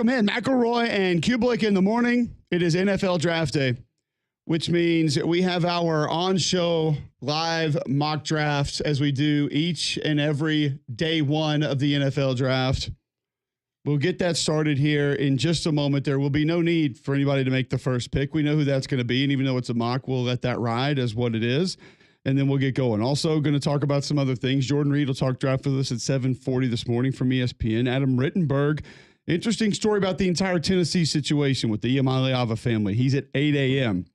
Man, McElroy and Cubelic in the morning. It is NFL Draft Day, which means we have our on-show live mock drafts as we do each and every day one of the NFL Draft. We'll get that started here in just a moment. There will be no need for anybody to make the first pick. We know who that's going to be, and even though it's a mock, we'll let that ride as what it is, and then we'll get going. Also going to talk about some other things. Jordan Reed will talk draft with us at 7:40 this morning from ESPN. Adam Rittenberg. Interesting story about the entire Tennessee situation with the Iamaleava family. He's at 8 a.m.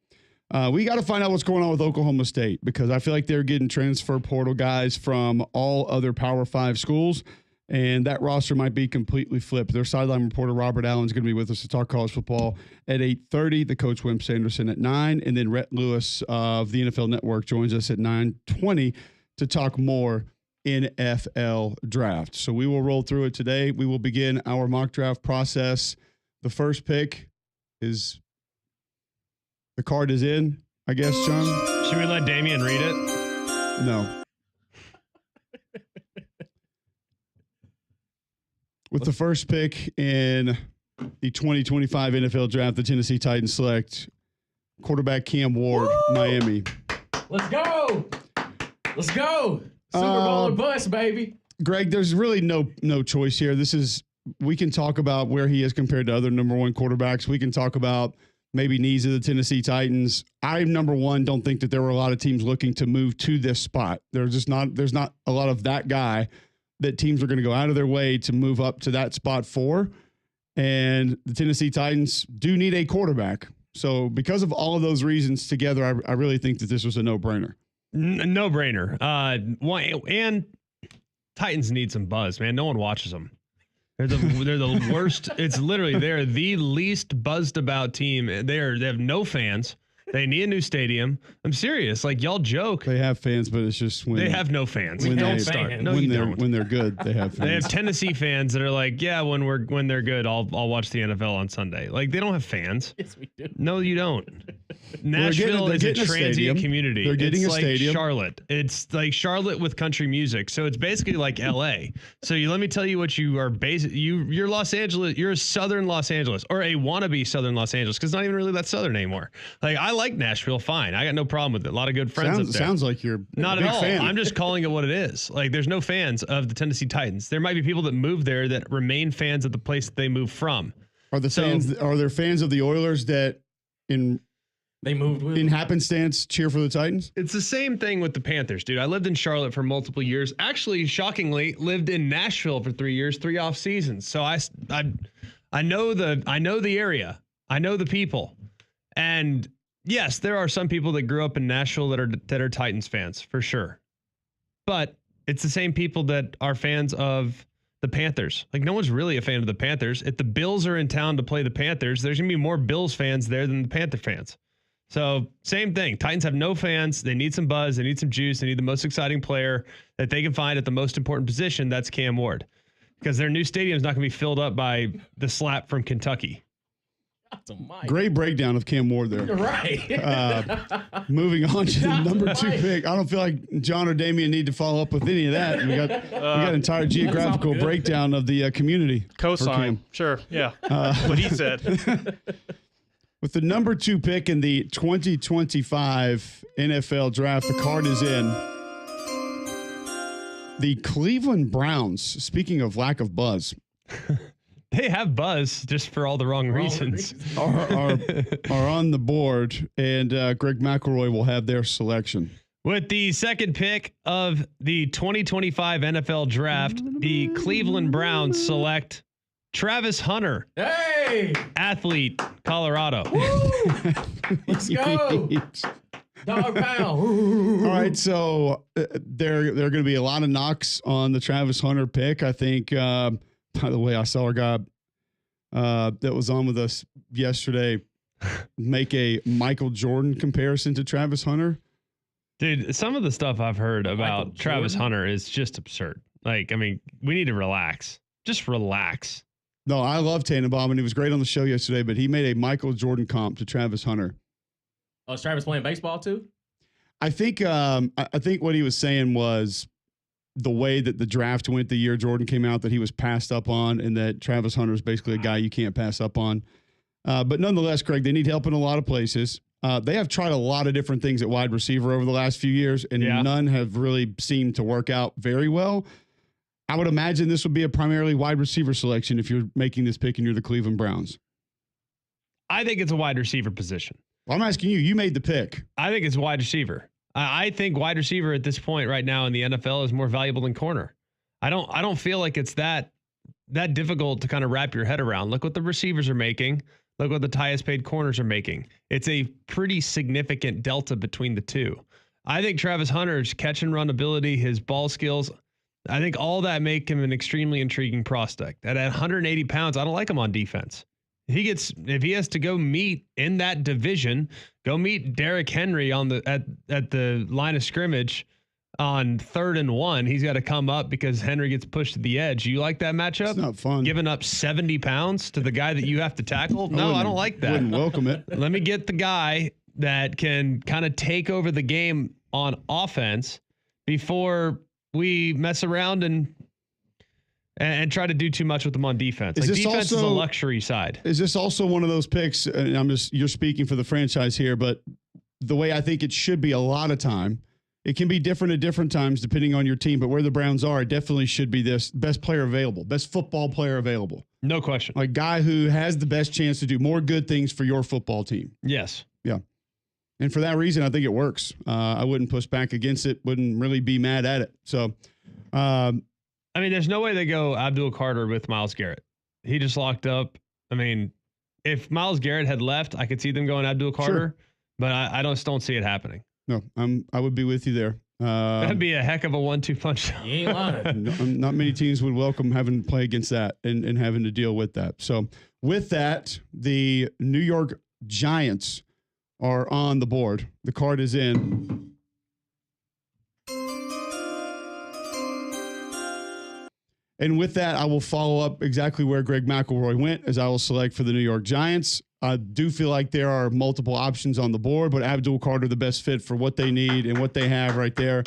We got to find out what's going on with Oklahoma State because I feel like they're getting transfer portal guys from all other Power 5 schools, and that roster might be completely flipped. Their sideline reporter, Robert Allen, is going to be with us to talk college football at 8:30. The coach, Whim Sanderson, at 9. And then Rhett Lewis of the NFL Network joins us at 9:20 to talk more NFL draft. So we will roll through it today. We will begin our mock draft process. The first pick is the card is in, I guess, John. Should we let Damian read it? No. With the first pick in the 2025 NFL draft, the Tennessee Titans select quarterback Cam Ward, Miami. Let's go. Let's go. Super Bowl or bust, baby. Greg, there's really no choice here. We can talk about where he is compared to other number one quarterbacks. We can talk about maybe needs of the Tennessee Titans. I, number one, don't think that there were a lot of teams looking to move to this spot. There's not a lot of that guy that teams are going to go out of their way to move up to that spot for. And the Tennessee Titans do need a quarterback. So because of all of those reasons together, I really think that this was a no-brainer. No-brainer. And Titans need some buzz, man. No one watches them. They're the worst. It's literally they're the least buzzed about team. They have no fans. They need a new stadium. I'm serious. Like, y'all joke. They have fans, but it's just when they have no fans. When Don't start. No, you don't. When they're good, they have fans. They have Tennessee fans that are like, yeah, when they're good, I'll watch the NFL on Sunday. Like, they don't have fans. Yes, we do. No, you don't. Nashville is a transient community. They're getting it's a like stadium. Charlotte. It's like Charlotte with country music. So it's basically like LA. So let me tell you what you are you're Los Angeles. You're a Southern Los Angeles or a wannabe Southern Los Angeles because it's not even really that Southern anymore. Like, I like Nashville fine. I got no problem with it. A lot of good friends up there. Sounds like you're not a big at all. fan. I'm just calling it what it is. Like, there's no fans of the Tennessee Titans. There might be people that move there that remain fans of the place that they moved from. Are there fans of the Oilers that they moved with in happenstance cheer for the Titans? It's the same thing with the Panthers, dude. I lived in Charlotte for multiple years. Actually, shockingly, lived in Nashville for 3 years, 3 off seasons. So I know the area. I know the people. And yes, there are some people that grew up in Nashville that are Titans fans for sure. But it's the same people that are fans of the Panthers. Like, no one's really a fan of the Panthers. If the Bills are in town to play the Panthers, there's going to be more Bills fans there than the Panther fans. So same thing. Titans have no fans. They need some buzz. They need some juice. They need the most exciting player that they can find at the most important position. That's Cam Ward. Because their new stadium is not going to be filled up by the slap from Kentucky. Great breakdown of Cam Ward there. You're right. Moving on to the number 2 pick. I don't feel like John or Damian need to follow up with any of that. We got an entire geographical breakdown of the community. Cosign. Sure. Yeah. What he said. With the number 2 pick in the 2025 NFL draft, the card is in. The Cleveland Browns, speaking of lack of buzz. They have buzz just for all the wrong reasons. Are on the board, and Greg McElroy will have their selection. With the second pick of the 2025 NFL draft, the Cleveland Browns select Travis Hunter. Hey! Athlete, Colorado. Let's go. Dog pound. All right, so there are going to be a lot of knocks on the Travis Hunter pick. I think, by the way, I saw a guy that was on with us yesterday make a Michael Jordan comparison to Travis Hunter. Dude, some of the stuff I've heard about Travis Hunter is just absurd. Like, I mean, we need to relax. Just relax. No, I love Tannenbaum, and he was great on the show yesterday, but he made a Michael Jordan comp to Travis Hunter. Oh, is Travis playing baseball too? I think what he was saying was the way that the draft went the year Jordan came out, that he was passed up on, and that Travis Hunter is basically a guy you can't pass up on. But nonetheless, Craig, they need help in a lot of places. They have tried a lot of different things at wide receiver over the last few years, and none have really seemed to work out very well. I would imagine this would be a primarily wide receiver selection if you're making this pick and you're the Cleveland Browns. I think it's a wide receiver position. Well, I'm asking you. You made the pick. I think it's wide receiver. I think wide receiver at this point right now in the NFL is more valuable than corner. I don't feel like it's that difficult to kind of wrap your head around. Look what the receivers are making. Look what the highest paid corners are making. It's a pretty significant delta between the two. I think Travis Hunter's catch and run ability, his ball skills, I think all that make him an extremely intriguing prospect. At 180 pounds, I don't like him on defense. If he has to go meet in that division, go meet Derrick Henry at the line of scrimmage on 3rd and 1, he's got to come up because Henry gets pushed to the edge. You like that matchup? It's not fun. Giving up 70 pounds to the guy that you have to tackle? No, I don't like that. Wouldn't welcome it. Let me get the guy that can kind of take over the game on offense before we mess around and try to do too much with them on defense. Like defense is a luxury side. Is this also one of those picks? And you're speaking for the franchise here, but the way I think it should be a lot of time, it can be different at different times depending on your team, but where the Browns are, it definitely should be this best player available, best football player available. No question. Like guy who has the best chance to do more good things for your football team. Yes. Yeah. And for that reason, I think it works. I wouldn't push back against it. Wouldn't really be mad at it. So, I mean, there's no way they go Abdul Carter with Myles Garrett. He just locked up. I mean, if Myles Garrett had left, I could see them going Abdul Carter, but I don't see it happening. No, I would be with you there. That'd be a heck of a 1-2 punch. You ain't lying. Not many teams would welcome having to play against that and having to deal with that. So with that, the New York Giants are on the board. The card is in. And with that, I will follow up exactly where Greg McElroy went, as I will select for the New York Giants. I do feel like there are multiple options on the board, but Abdul Carter, the best fit for what they need and what they have right there.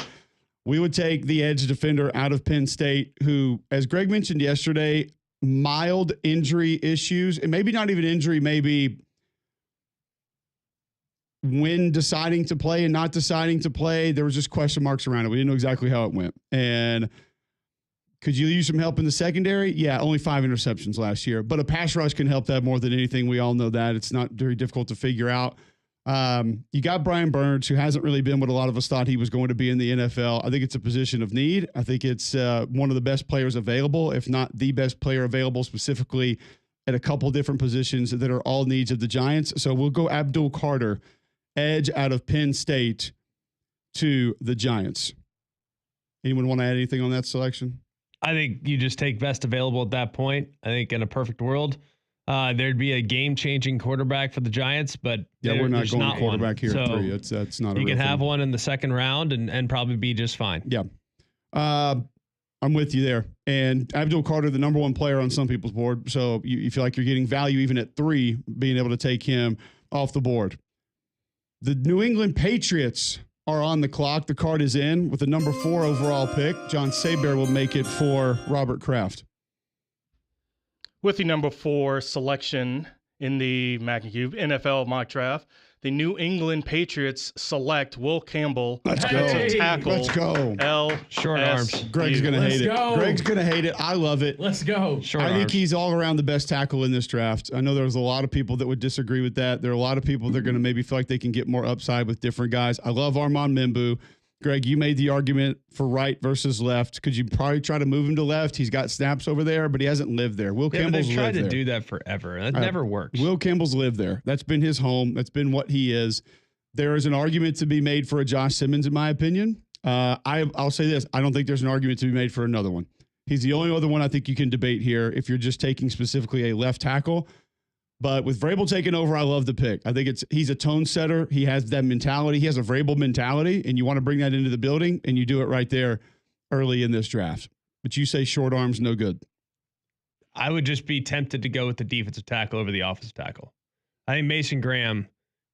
We would take the edge defender out of Penn State, who, as Greg mentioned yesterday, mild injury issues, and maybe not even injury, maybe when deciding to play and not deciding to play, there was just question marks around it. We didn't know exactly how it went. And could you use some help in the secondary? Yeah, only 5 interceptions last year. But a pass rush can help that more than anything. We all know that. It's not very difficult to figure out. You got Brian Burns, who hasn't really been what a lot of us thought he was going to be in the NFL. I think it's a position of need. I think it's one of the best players available, if not the best player available, specifically at a couple different positions that are all needs of the Giants. So we'll go Abdul Carter, edge out of Penn State, to the Giants. Anyone want to add anything on that selection? I think you just take best available at that point. I think in a perfect world, there'd be a game-changing quarterback for the Giants, but we're not going not quarterback one. here at So 3. That's not a you real can have thing. one in the second round and probably be just fine. Yeah. I'm with you there. And Abdul Carter, the number 1 player on some people's board. So you feel like you're getting value even at 3, being able to take him off the board. The New England Patriots are on the clock. The card is in with the number 4 overall pick. John Saber will make it for Robert Kraft. With the number 4 selection in the Mac and Cube NFL mock draft, the New England Patriots select Will Campbell. Let's go. Tackle. Let's go. Short arms. Greg's going to hate it. Greg's going to hate it. I love it. Let's go. Short I think arms. he's all around the best tackle in this draft. I know there's a lot of people that would disagree with that. There are a lot of people that are going to maybe feel like they can get more upside with different guys. I love Armand Membu. Greg, you made the argument for right versus left. Could you probably try to move him to left? He's got snaps over there, but he hasn't lived there. Will Campbell's they've tried lived to there. do that forever. That never works. Will Campbell's lived there. That's been his home. That's been what he is. There is an argument to be made for a Josh Simmons, in my opinion. I'll say this. I don't think there's an argument to be made for another one. He's the only other one I think you can debate here if you're just taking specifically a left tackle. But with Vrabel taking over, I love the pick. I think he's a tone setter. He has that mentality. He has a Vrabel mentality, and you want to bring that into the building, and you do it right there early in this draft. But you say short arms, no good. I would just be tempted to go with the defensive tackle over the offensive tackle. I think Mason Graham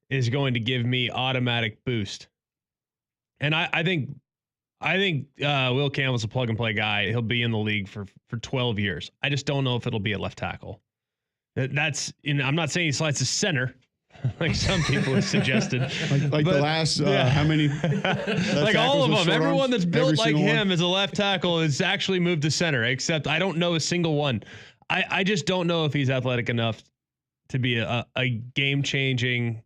is going to give me automatic boost. And I think I think Will Campbell's a plug and play guy. He'll be in the league for 12 years. I just don't know if it'll be at left tackle. I'm not saying he slides to center, like some people have suggested. Like the last, how many? Like all of them. Everyone that's built like him as a left tackle is actually moved to center, except I don't know a single one. I just don't know if he's athletic enough to be a game-changing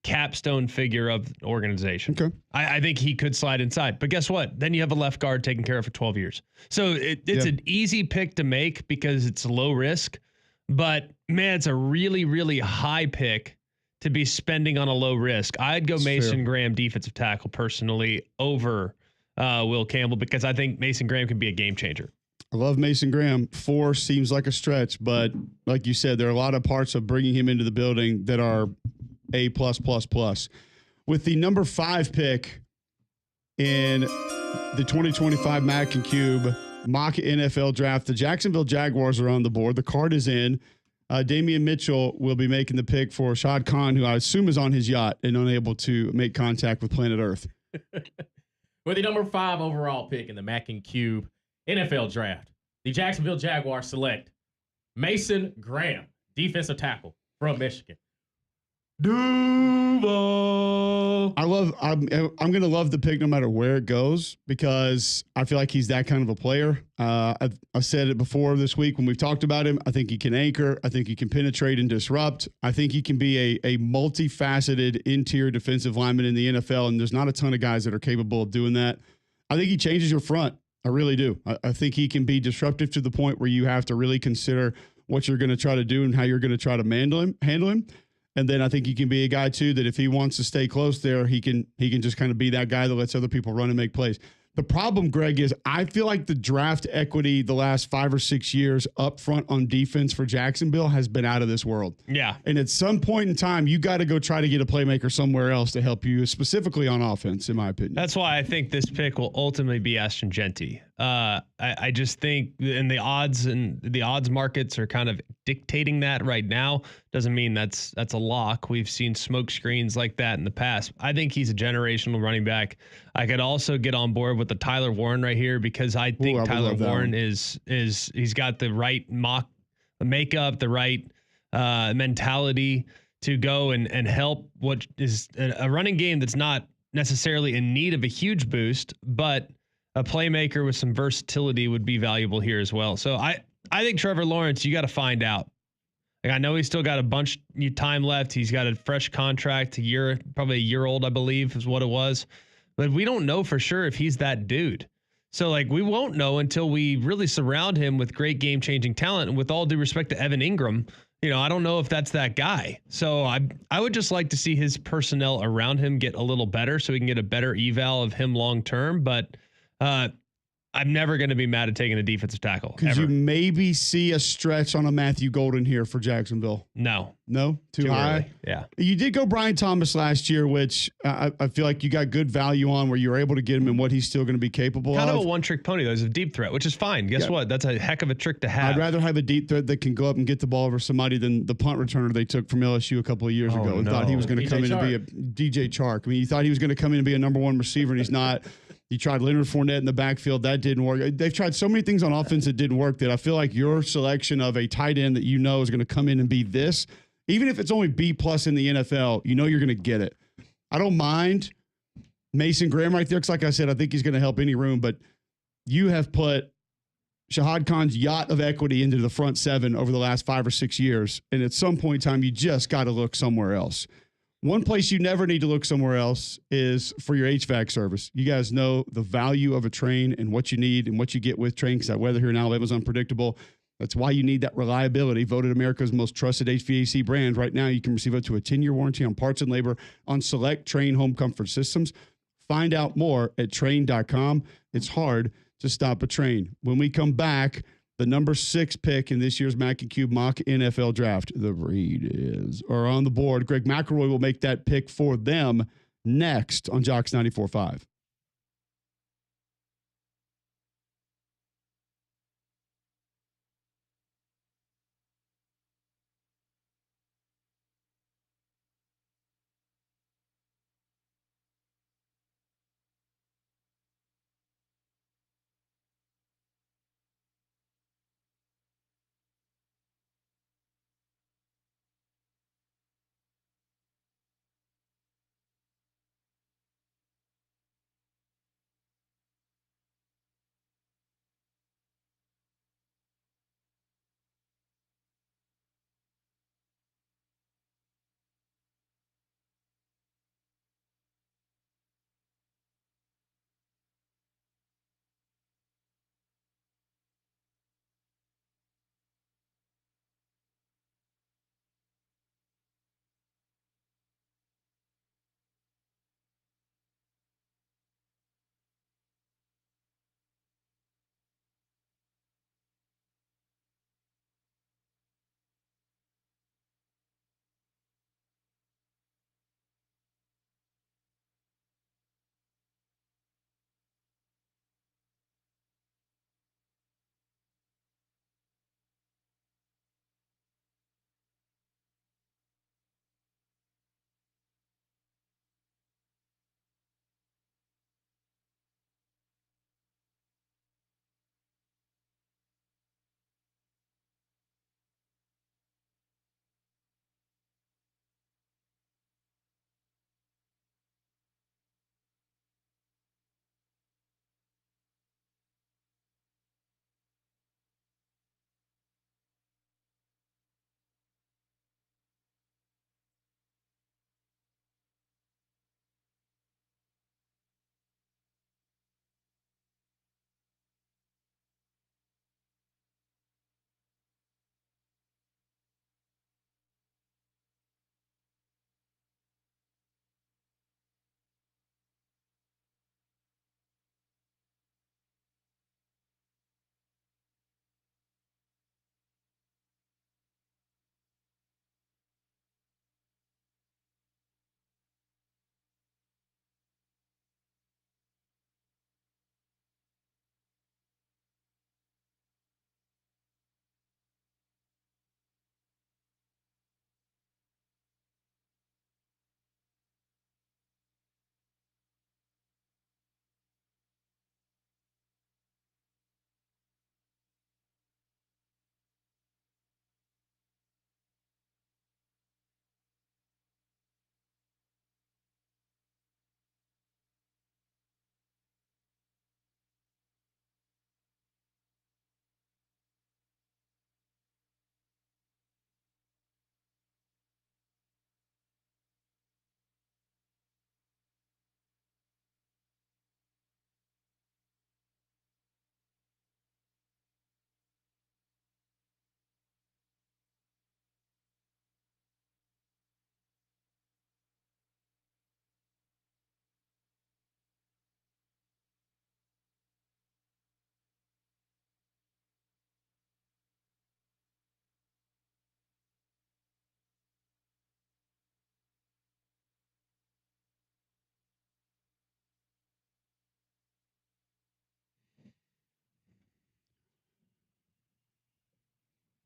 capstone figure of the organization. Okay. I think he could slide inside. But guess what? Then you have a left guard taken care of for 12 years. So it's an easy pick to make because it's low risk. But, man, it's a really, really high pick to be spending on a low risk. I'd go Mason Graham, defensive tackle, personally, over Will Campbell because I think Mason Graham can be a game changer. I love Mason Graham. 4 seems like a stretch, but like you said, there are a lot of parts of bringing him into the building that are A+++. With the number 5 pick in the 2025 Mac and Cube mock NFL draft, the Jacksonville Jaguars are on the board. The card is in. Damian Mitchell will be making the pick for Shad Khan, who I assume is on his yacht and unable to make contact with planet Earth. With the number 5 overall pick in the Mac and Cube NFL draft, the Jacksonville Jaguars select Mason Graham, defensive tackle from Michigan. Duval. I'm going to love the pick no matter where it goes because I feel like he's that kind of a player. I've said it before this week when we've talked about him. I think he can anchor. I think he can penetrate and disrupt. I think he can be a multifaceted interior defensive lineman in the NFL, and there's not a ton of guys that are capable of doing that. I think he changes your front. I really do. I think he can be disruptive to the point where you have to really consider what you're going to try to do and how you're going to try to handle him. And then I think he can be a guy too that if he wants to stay close there, he can just kind of be that guy that lets other people run and make plays. The problem, Greg, is I feel like the draft equity the last 5 or 6 years up front on defense for Jacksonville has been out of this world. Yeah. And at some point in time, you got to go try to get a playmaker somewhere else to help you, specifically on offense, in my opinion. That's why I think this pick will ultimately be Ashton Genty. I just think the odds markets are kind of dictating that right now. Doesn't mean that's a lock. We've seen smoke screens like that in the past. I think he's a generational running back. I could also get on board with the Tyler Warren right here because I think Tyler Warren is he's got the right makeup, the right mentality to go and help what is a running game that's not necessarily in need of a huge boost, but a playmaker with some versatility would be valuable here as well. So I think Trevor Lawrence, you got to find out. Like, I know he's still got a bunch of time left. He's got a fresh contract, probably a year old, I believe is what it was. But we don't know for sure if he's that dude. So, like, we won't know until we really surround him with great game-changing talent. And with all due respect to Evan Ingram, I don't know if that's that guy. So I would just like to see his personnel around him get a little better so we can get a better eval of him long-term. But I'm never going to be mad at taking a defensive tackle. Could you maybe see a stretch on a Matthew Golden here for Jacksonville? No. Too high? Early. Yeah. You did go Brian Thomas last year, which I feel like you got good value on where you were able to get him and what he's still going to be capable Kind of. of a one-trick pony, though. He's a deep threat, which is fine. Guess what? That's a heck of a trick to have. I'd rather have a deep threat that can go up and get the ball over somebody than the punt returner they took from LSU a couple of years ago and thought he was going to come in and be a DJ Chark. I mean, you thought he was going to come in and be a number 1 receiver, and he's not. You tried Leonard Fournette in the backfield. That didn't work. They've tried so many things on offense that didn't work that I feel like your selection of a tight end that is going to come in and be this, even if it's only B+ in the NFL, you're going to get it. I don't mind Mason Graham right there because, like I said, I think he's going to help any room. But you have put Shahad Khan's yacht of equity into the front 7 over the last 5 or 6 years. And at some point in time, you just got to look somewhere else. One place you never need to look somewhere else is for your HVAC service. You guys know the value of a Train and what you need and what you get with Train because that weather here in Alabama is unpredictable. That's why you need that reliability. Voted America's most trusted HVAC brand. Right now, you can receive up to a 10-year warranty on parts and labor on select Train home comfort systems. Find out more at Train.com. It's hard to stop a train. When we come back, the number 6 pick in this year's Mac and Cube mock NFL draft, the Breed are on the board. Greg McElroy will make that pick for them next on Jocks 94.5.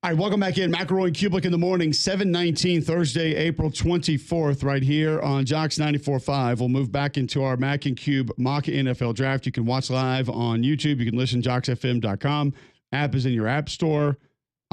All right, welcome back in. McElroy and Cubelic in the morning, 7:19, Thursday, April 24th, right here on Jocks 94.5. We'll move back into our Mac and Cube mock NFL draft. You can watch live on YouTube. You can listen jocksfm.com. App is in your app store.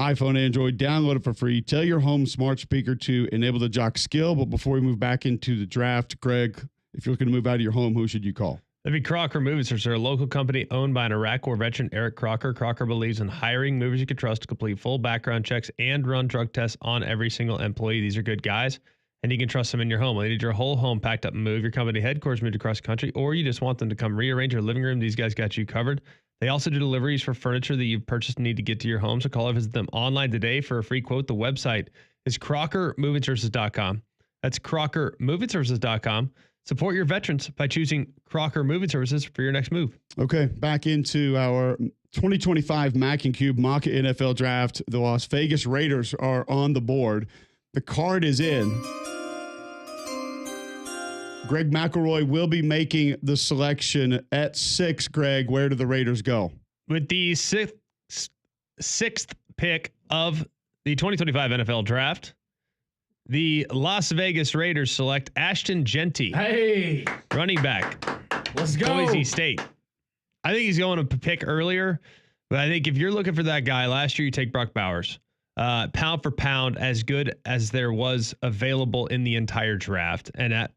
iPhone, Android, download it for free. Tell your home smart speaker to enable the Jock skill. But before we move back into the draft, Greg, if you're looking to move out of your home, who should you call? That'd be Crocker Moving Search. They're a local company owned by an Iraq War veteran, Eric Crocker. Crocker believes in hiring movers you can trust to complete full background checks and run drug tests on every single employee. These are good guys, and you can trust them in your home. Whether you need your whole home packed up and moved, your company headquarters moved across the country, or you just want them to come rearrange your living room, these guys got you covered. They also do deliveries for furniture that you've purchased and need to get to your home. So call or visit them online today for a free quote. The website is crockermovingservices.com. That's crockermovingservices.com. Support your veterans by choosing Crocker Moving Services for your next move. Okay, back into our 2025 Mac and Cube mock NFL draft. The Las Vegas Raiders are on the board. The card is in. Greg McElroy will be making the selection at 6. Greg, where do the Raiders go? With the sixth pick of the 2025 NFL draft, the Las Vegas Raiders select Ashton Genty, running back. Let's go. Boise State. I think he's going to pick earlier, but I think if you're looking for that guy, last year you take Brock Bowers. Pound for pound, as good as there was available in the entire draft. And that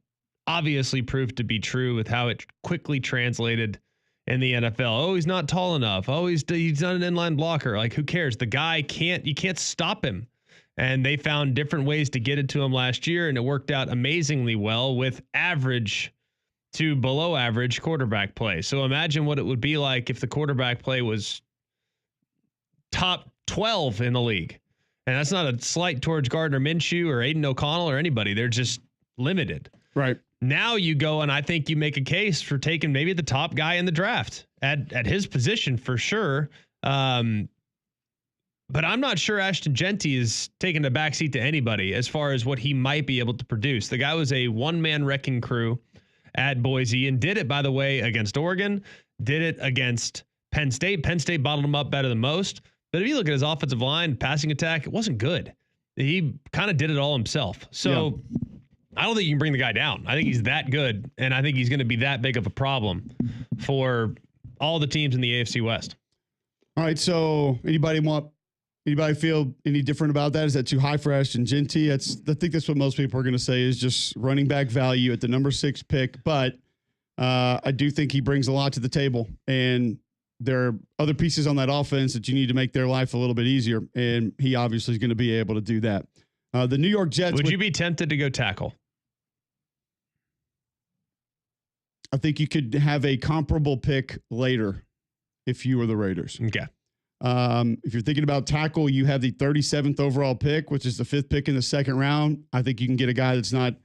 obviously proved to be true with how it quickly translated in the NFL. Oh, he's not tall enough. Oh, he's not an inline blocker. Like, who cares? The guy you can't stop him. And they found different ways to get it to him last year, and it worked out amazingly well with average to below average quarterback play. So imagine what it would be like if the quarterback play was top 12 in the league. And that's not a slight towards Gardner Minshew or Aiden O'Connell or anybody. They're just limited. Right. Now you go, and I think you make a case for taking maybe the top guy in the draft at his position for sure. But I'm not sure Ashton Genty is taking a backseat to anybody as far as what he might be able to produce. The guy was a one-man wrecking crew at Boise and did it, by the way, against Oregon, did it against Penn State. Penn State bottled him up better than most. But if you look at his offensive line, passing attack, it wasn't good. He kind of did it all himself. So I don't think you can bring the guy down. I think he's that good, and I think he's going to be that big of a problem for all the teams in the AFC West. All right, so anybody feel any different about that? Is that too high for Ashton Genty? I think that's what most people are going to say is just running back value at the number 6 pick. But I do think he brings a lot to the table, and there are other pieces on that offense that you need to make their life a little bit easier, and he obviously is going to be able to do that. The New York Jets. Would you be tempted to go tackle? I think you could have a comparable pick later if you were the Raiders. Okay. If you're thinking about tackle, you have the 37th overall pick, which is the 5th pick in the second round. I think you can get a guy that's not.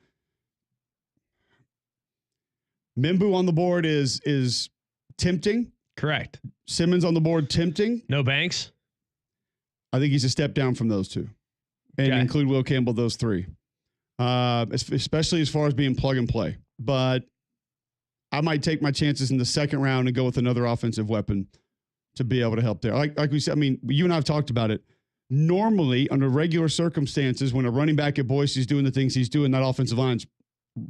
Mimbu on the board is tempting. Correct. Simmons on the board, tempting. No Banks. I think he's a step down from those two, and include Will Campbell, those three, especially as far as being plug and play. But I might take my chances in the second round and go with another offensive weapon to be able to help there. Like we said, I mean, you and I have talked about it. Normally, under regular circumstances, when a running back at Boise is doing the things he's doing, that offensive line's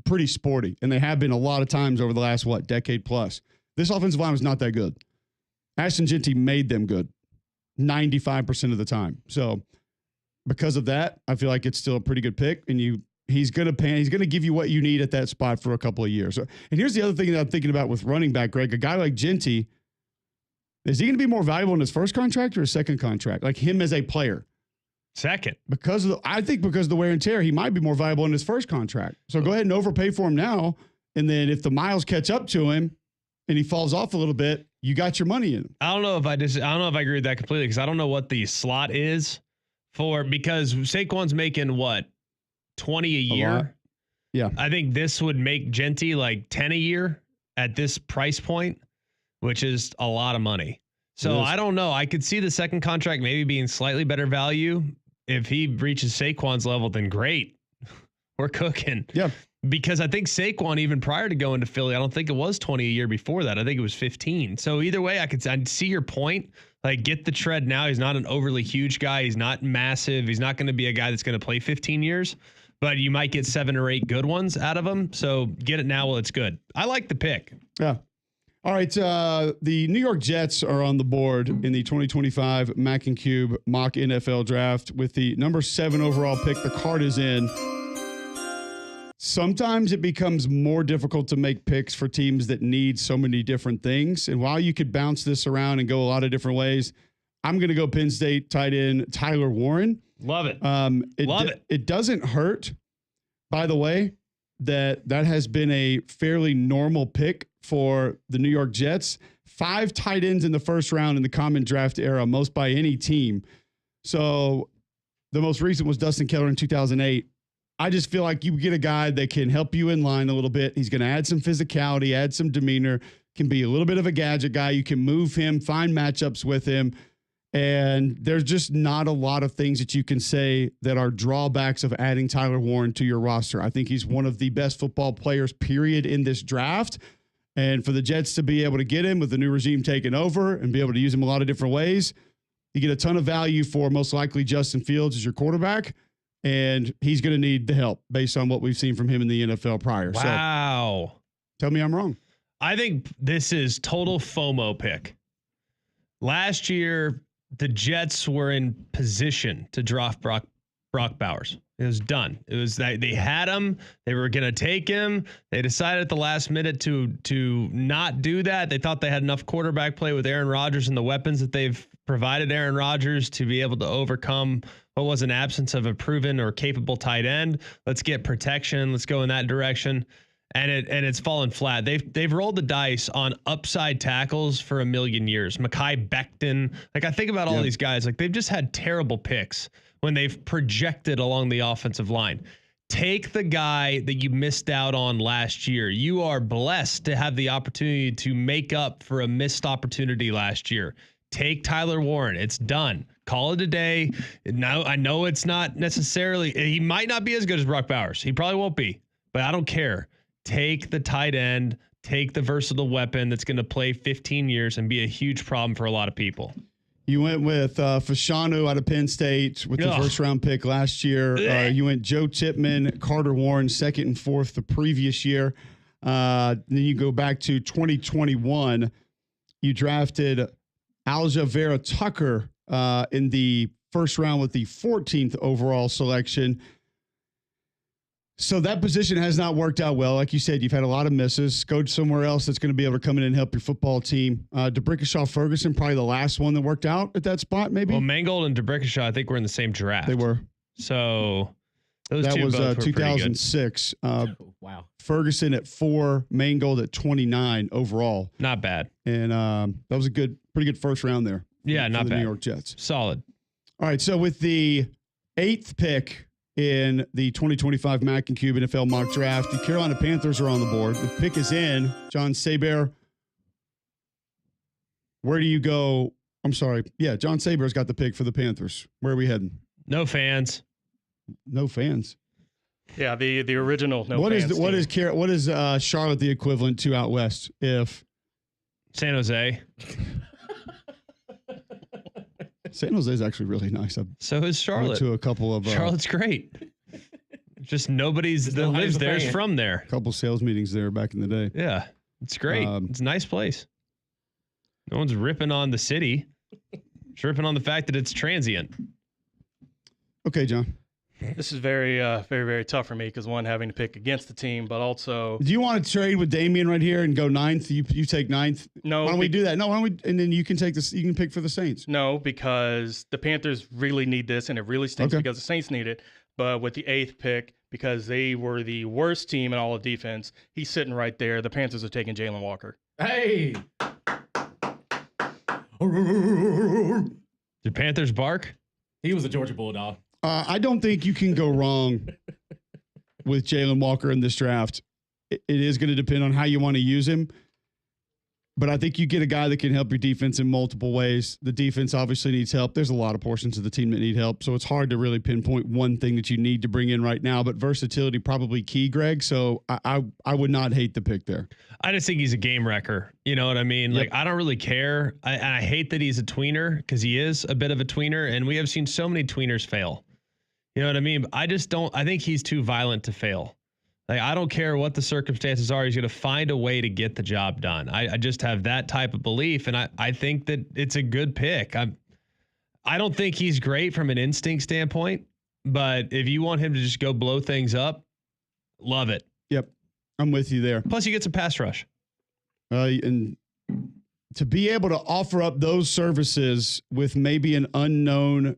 pretty sporty, and they have been a lot of times over the last, decade plus. This offensive line was not that good. Ashton Genty made them good 95% of the time. So because of that, I feel like it's still a pretty good pick, and he's going to give you what you need at that spot for a couple of years. And here's the other thing that I'm thinking about with running back, Greg. A guy like Genty, is he going to be more valuable in his first contract or his second contract? Like him as a player? Second. I think because of the wear and tear, he might be more valuable in his first contract. So go ahead and overpay for him now. And then if the miles catch up to him and he falls off a little bit, you got your money in. I don't know if I agree with that completely, because I don't know what the slot is because Saquon's making what, 20 a year? Yeah. I think this would make Genty like 10 a year at this price point, which is a lot of money. So I don't know. I could see the second contract maybe being slightly better value. If he reaches Saquon's level, then great. We're cooking. Yeah. Because I think Saquon, even prior to going to Philly, I don't think it was 20 a year before that. I think it was 15. So either way, I see your point Like, get the tread now. He's not an overly huge guy. He's not massive. He's not going to be a guy that's going to play 15 years, but you might get 7 or 8 good ones out of him. So get it now while it's good. I like the pick. Yeah. All right. The New York Jets are on the board in the 2025 Mac and Cube mock NFL draft with the number 7 overall pick. The card is in. Sometimes it becomes more difficult to make picks for teams that need so many different things. And while you could bounce this around and go a lot of different ways, I'm going to go Penn State tight end Tyler Warren. Love it. Love it. It doesn't hurt, by the way, that has been a fairly normal pick for the New York Jets. 5 tight ends in the first round in the common draft era, most by any team. So the most recent was Dustin Keller in 2008. I just feel like you get a guy that can help you in line a little bit. He's going to add some physicality, add some demeanor, can be a little bit of a gadget guy. You can move him, find matchups with him. And there's just not a lot of things that you can say that are drawbacks of adding Tyler Warren to your roster. I think he's one of the best football players, period, in this draft. And for the Jets to be able to get him with the new regime taking over and be able to use him a lot of different ways, you get a ton of value for most likely Justin Fields as your quarterback. And he's going to need the help based on what we've seen from him in the NFL prior. Wow. So tell me I'm wrong. I think this is total FOMO pick. Last year, the Jets were in position to draft Brock Bowers. It was done. It was that they had him. They were going to take him. They decided at the last minute to not do that. They thought they had enough quarterback play with Aaron Rodgers and the weapons that they've provided Aaron Rodgers to be able to overcome what was an absence of a proven or capable tight end. Let's get protection. Let's go in that direction. And it's fallen flat. They've rolled the dice on upside tackles for a million years. Mekhi Becton. Like, I think about all these guys. Like, they've just had terrible picks when they've projected along the offensive line. Take the guy that you missed out on last year. You are blessed to have the opportunity to make up for a missed opportunity last year. Take Tyler Warren. It's done. Call it a day. Now, I know it's not necessarily, he might not be as good as Brock Bowers. He probably won't be, but I don't care. Take the tight end, take the versatile weapon that's going to play 15 years and be a huge problem for a lot of people. You went with Fashanu out of Penn State with the first round pick last year. You went Joe Tippmann, Carter Warren, 2nd and 4th the previous year. Then you go back to 2021. You drafted Alja Vera Tucker in the first round with the 14th overall selection. So that position has not worked out well. Like you said, you've had a lot of misses. Go somewhere else that's going to be able to come in and help your football team. DeBrickashaw Ferguson, probably the last one that worked out at that spot, maybe. Well, Mangold and DeBrickashaw, I think, were in the same draft. They were. So those that two was both were 2006. Wow. Ferguson at 4, Mangold at 29 overall. Not bad. And that was a pretty good first round there. Yeah, not the bad. New York Jets. Solid. All right, so with the 8th pick in the 2025 Mac and Cube NFL mock draft, the Carolina Panthers are on the board. The pick is in. John Saber, where do you go? I'm sorry. Yeah, John Saber's got the pick for the Panthers. Where are we heading? No fans. No fans. Yeah, the original no what fans. What is Charlotte the equivalent to out west? If San Jose. San Jose is actually really nice. So is Charlotte. Went to a couple of Charlotte's great. Just nobody's that lives there is from there. Couple sales meetings there back in the day. Yeah, it's great. It's a nice place. No one's ripping on the city. It's ripping on the fact that it's transient. Okay, John. This is very, very tough for me because one, having to pick against the team, but also. Do you want to trade with Damian right here and go 9th? You take 9th. No. Why don't we do that? No. Why don't we? And then you can take this. You can pick for the Saints. No, because the Panthers really need this, and it really stinks because the Saints need it. But with the 8th pick, because they were the worst team in all of defense, he's sitting right there. The Panthers are taking Jalen Walker. Hey. Did Panthers bark? He was a Georgia Bulldog. I don't think you can go wrong with Jalen Walker in this draft. It is going to depend on how you want to use him. But I think you get a guy that can help your defense in multiple ways. The defense obviously needs help. There's a lot of portions of the team that need help. So it's hard to really pinpoint one thing that you need to bring in right now. But versatility probably key, Greg. So I would not hate the pick there. I just think he's a game wrecker. You know what I mean? Yep. Like, I don't really care. I hate that he's a tweener because he is a bit of a tweener. And we have seen so many tweeners fail. You know what I mean? But I just don't. I think he's too violent to fail. Like, I don't care what the circumstances are. He's going to find a way to get the job done. I just have that type of belief, and I think that it's a good pick. I don't think he's great from an instinct standpoint, but if you want him to just go blow things up, love it. Yep, I'm with you there. Plus, he gets a pass rush. And to be able to offer up those services with maybe an unknown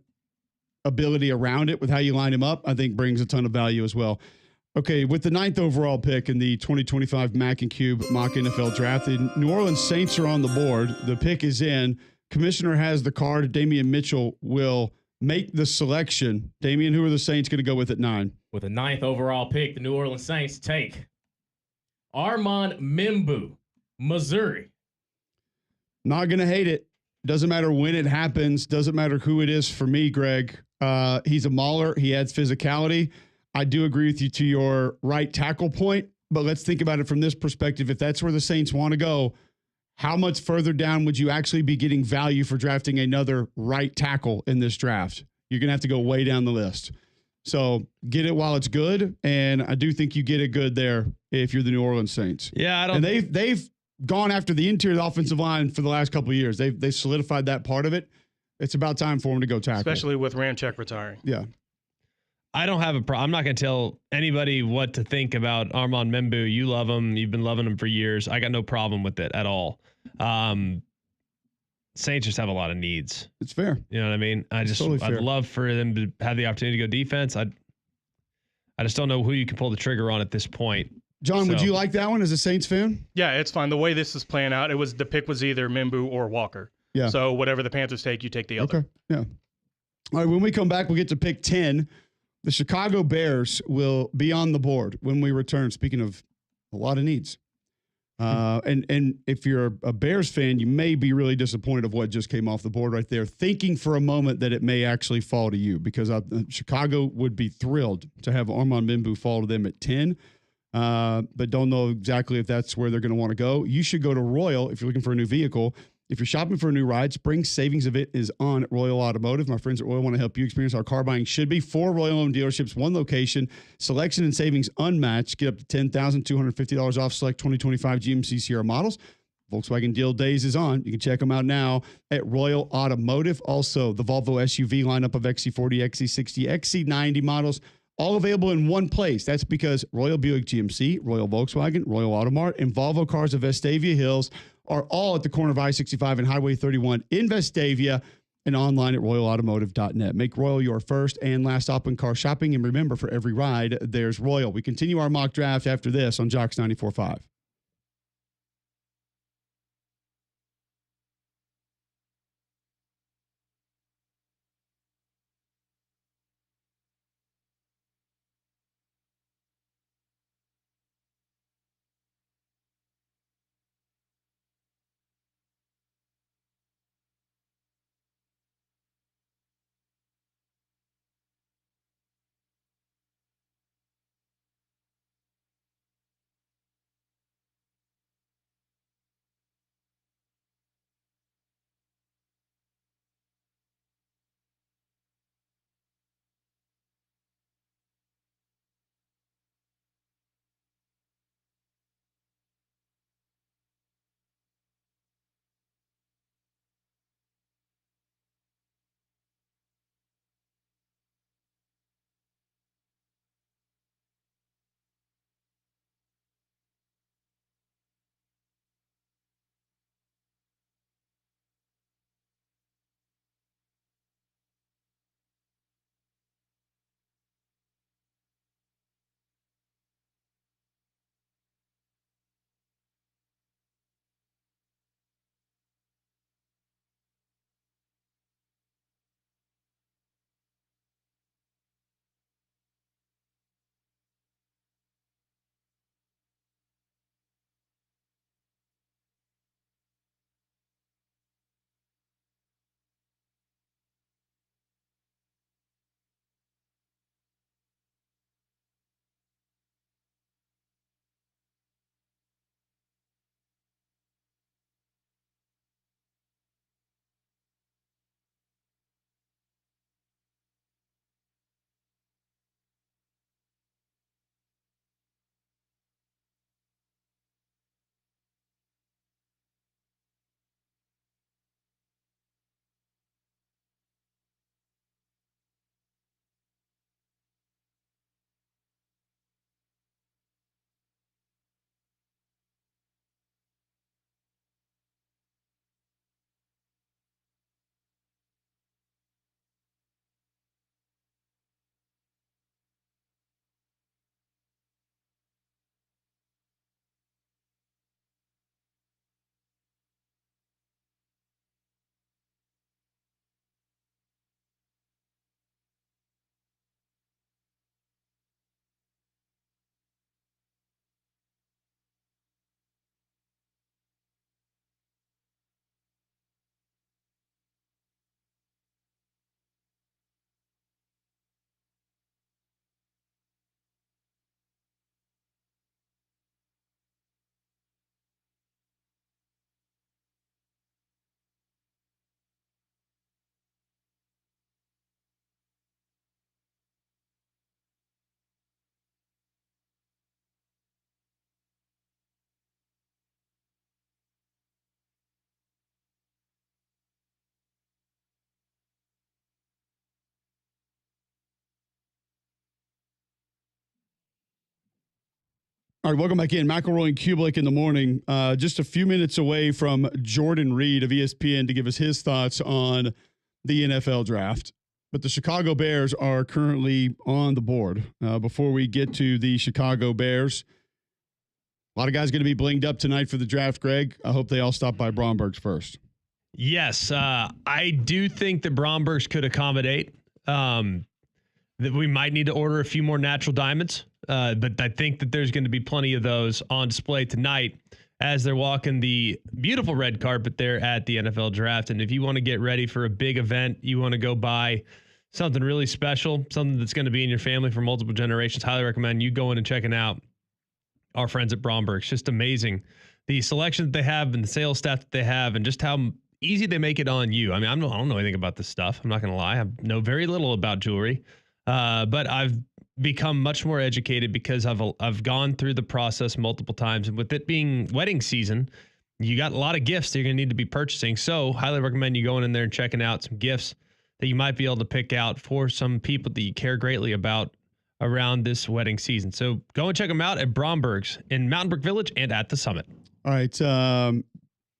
ability around it with how you line him up, I think brings a ton of value as well. Okay, with the 9th overall pick in the 2025 Mac and Cube mock NFL draft, the New Orleans Saints are on the board. The pick is in. Commissioner has the card. Damian Mitchell will make the selection. Damian, who are the Saints going to go with at 9? With the 9th overall pick, the New Orleans Saints take Armand Membu, Missouri. Not going to hate it. Doesn't matter when it happens. Doesn't matter who it is for me, Greg. He's a mauler. He adds physicality. I do agree with you to your right tackle point, but let's think about it from this perspective. If that's where the Saints want to go, how much further down would you actually be getting value for drafting another right tackle in this draft? You're going to have to go way down the list. So get it while it's good, and I do think you get it good there if you're the New Orleans Saints. Yeah, I don't. And they've gone after the interior offensive line for the last couple of years. They've solidified that part of it. It's about time for them to go tackle, especially with Ramczyk retiring. Yeah. I don't have a problem. I'm not going to tell anybody what to think about Armand Membu. You love him. You've been loving him for years. I got no problem with it at all. Saints just have a lot of needs. It's fair. You know what I mean? I'd love for them to have the opportunity to go defense. I just don't know who you can pull the trigger on at this point. John, would you like that one as a Saints fan? Yeah, it's fine. The way this is playing out, the pick was either Membu or Walker. Yeah. So whatever the Panthers take, you take the other. Okay. Yeah. All right. When we come back, we'll get to pick 10. The Chicago Bears will be on the board when we return. Speaking of a lot of needs. And if you're a Bears fan, you may be really disappointed of what just came off the board right there, thinking for a moment that it may actually fall to you, because Chicago would be thrilled to have Armand Membu fall to them at 10, but don't know exactly if that's where they're going to want to go. You should go to Royal if you're looking for a new vehicle. If you're shopping for a new ride, spring savings event is on at Royal Automotive. My friends at Royal want to help you experience how car buying should be. 4 Royal-owned dealerships, 1 location, selection and savings unmatched. Get up to $10,250 off select 2025 GMC Sierra models. Volkswagen Deal Days is on. You can check them out now at Royal Automotive. Also, the Volvo SUV lineup of XC40, XC60, XC90 models, all available in one place. That's because Royal Buick GMC, Royal Volkswagen, Royal Automart, and Volvo Cars of Vestavia Hills are all at the corner of I-65 and Highway 31 in Vestavia, and online at royalautomotive.net. Make Royal your first and last stop in car shopping, and remember, for every ride, there's Royal. We continue our mock draft after this on Jocks 94.5. All right, welcome back in. McElroy and Cubelic in the morning. Just a few minutes away from Jordan Reed of ESPN to give us his thoughts on the NFL draft. But the Chicago Bears are currently on the board. Before we get to the Chicago Bears, a lot of guys going to be blinged up tonight for the draft, Greg. I hope they all stop by Bromberg's first. Yes, I do think that Bromberg's could accommodate. That we might need to order a few more natural diamonds, but I think that there's going to be plenty of those on display tonight as they're walking the beautiful red carpet there at the NFL draft. And if you want to get ready for a big event, you want to go buy something really special, something that's going to be in your family for multiple generations, highly recommend you going and checking out our friends at Bromberg's. Just amazing. The selection that they have and the sales staff that they have and just how easy they make it on you. I mean, I don't know anything about this stuff. I'm not going to lie. I know very little about jewelry. But I've become much more educated because I've gone through the process multiple times. And with it being wedding season, you got a lot of gifts that you're going to need to be purchasing. So highly recommend you going in there and checking out some gifts that you might be able to pick out for some people that you care greatly about around this wedding season. So go and check them out at Bromberg's in Mountain Brook Village and at the Summit. All right.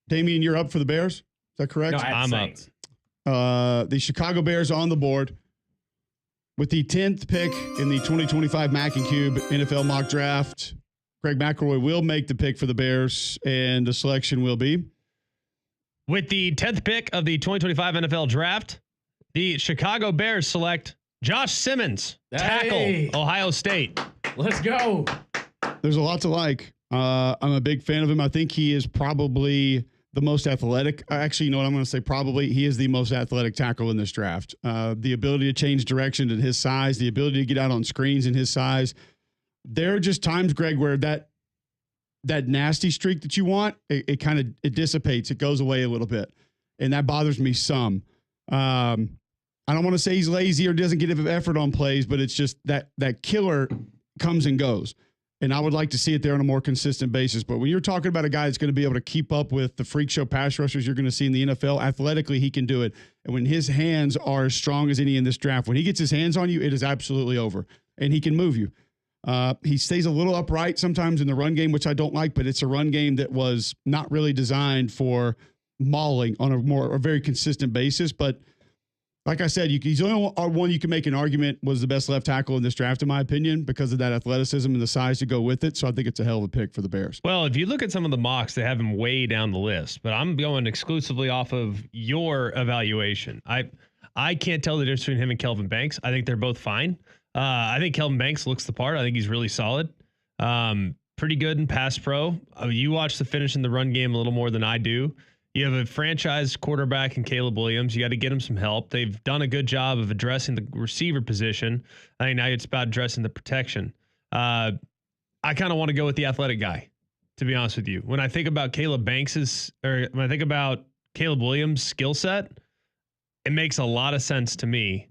Damian, you're up for the Bears. Is that correct? No, I'm up. The Chicago Bears on the board. With the 10th pick in the 2025 Mac and Cube NFL mock draft, Greg McElroy will make the pick for the Bears, and the selection will be. With the 10th pick of the 2025 NFL draft, the Chicago Bears select Josh Simmons, tackle, Ohio State. Let's go. There's a lot to like. I'm a big fan of him. I think he is probably the most athletic. Actually, you know what I'm going to say? Probably he is the most athletic tackle in this draft. The ability to change direction in his size, the ability to get out on screens in his size. There are just times, Greg, where that nasty streak that you want, it kind of dissipates. It goes away a little bit. And that bothers me some. I don't want to say he's lazy or doesn't get effort on plays, but it's just that killer comes and goes. And I would like to see it there on a more consistent basis. But when you're talking about a guy that's going to be able to keep up with the freak show pass rushers you're going to see in the NFL, athletically, he can do it. And when his hands are as strong as any in this draft, when he gets his hands on you, it is absolutely over. And he can move you. He stays a little upright sometimes in the run game, which I don't like, but it's a run game that was not really designed for mauling on a very consistent basis. But like I said, he's the only one you can make an argument was the best left tackle in this draft, in my opinion, because of that athleticism and the size to go with it. So I think it's a hell of a pick for the Bears. Well, if you look at some of the mocks, they have him way down the list, but I'm going exclusively off of your evaluation. I can't tell the difference between him and Kelvin Banks. I think they're both fine. I think Kelvin Banks looks the part. I think he's really solid. Pretty good in pass pro. You watch the finish in the run game a little more than I do. You have a franchise quarterback in Caleb Williams. You got to get him some help. They've done a good job of addressing the receiver position. I think now it's about addressing the protection. I kind of want to go with the athletic guy, to be honest with you. When I think about Caleb Williams' skill set, it makes a lot of sense to me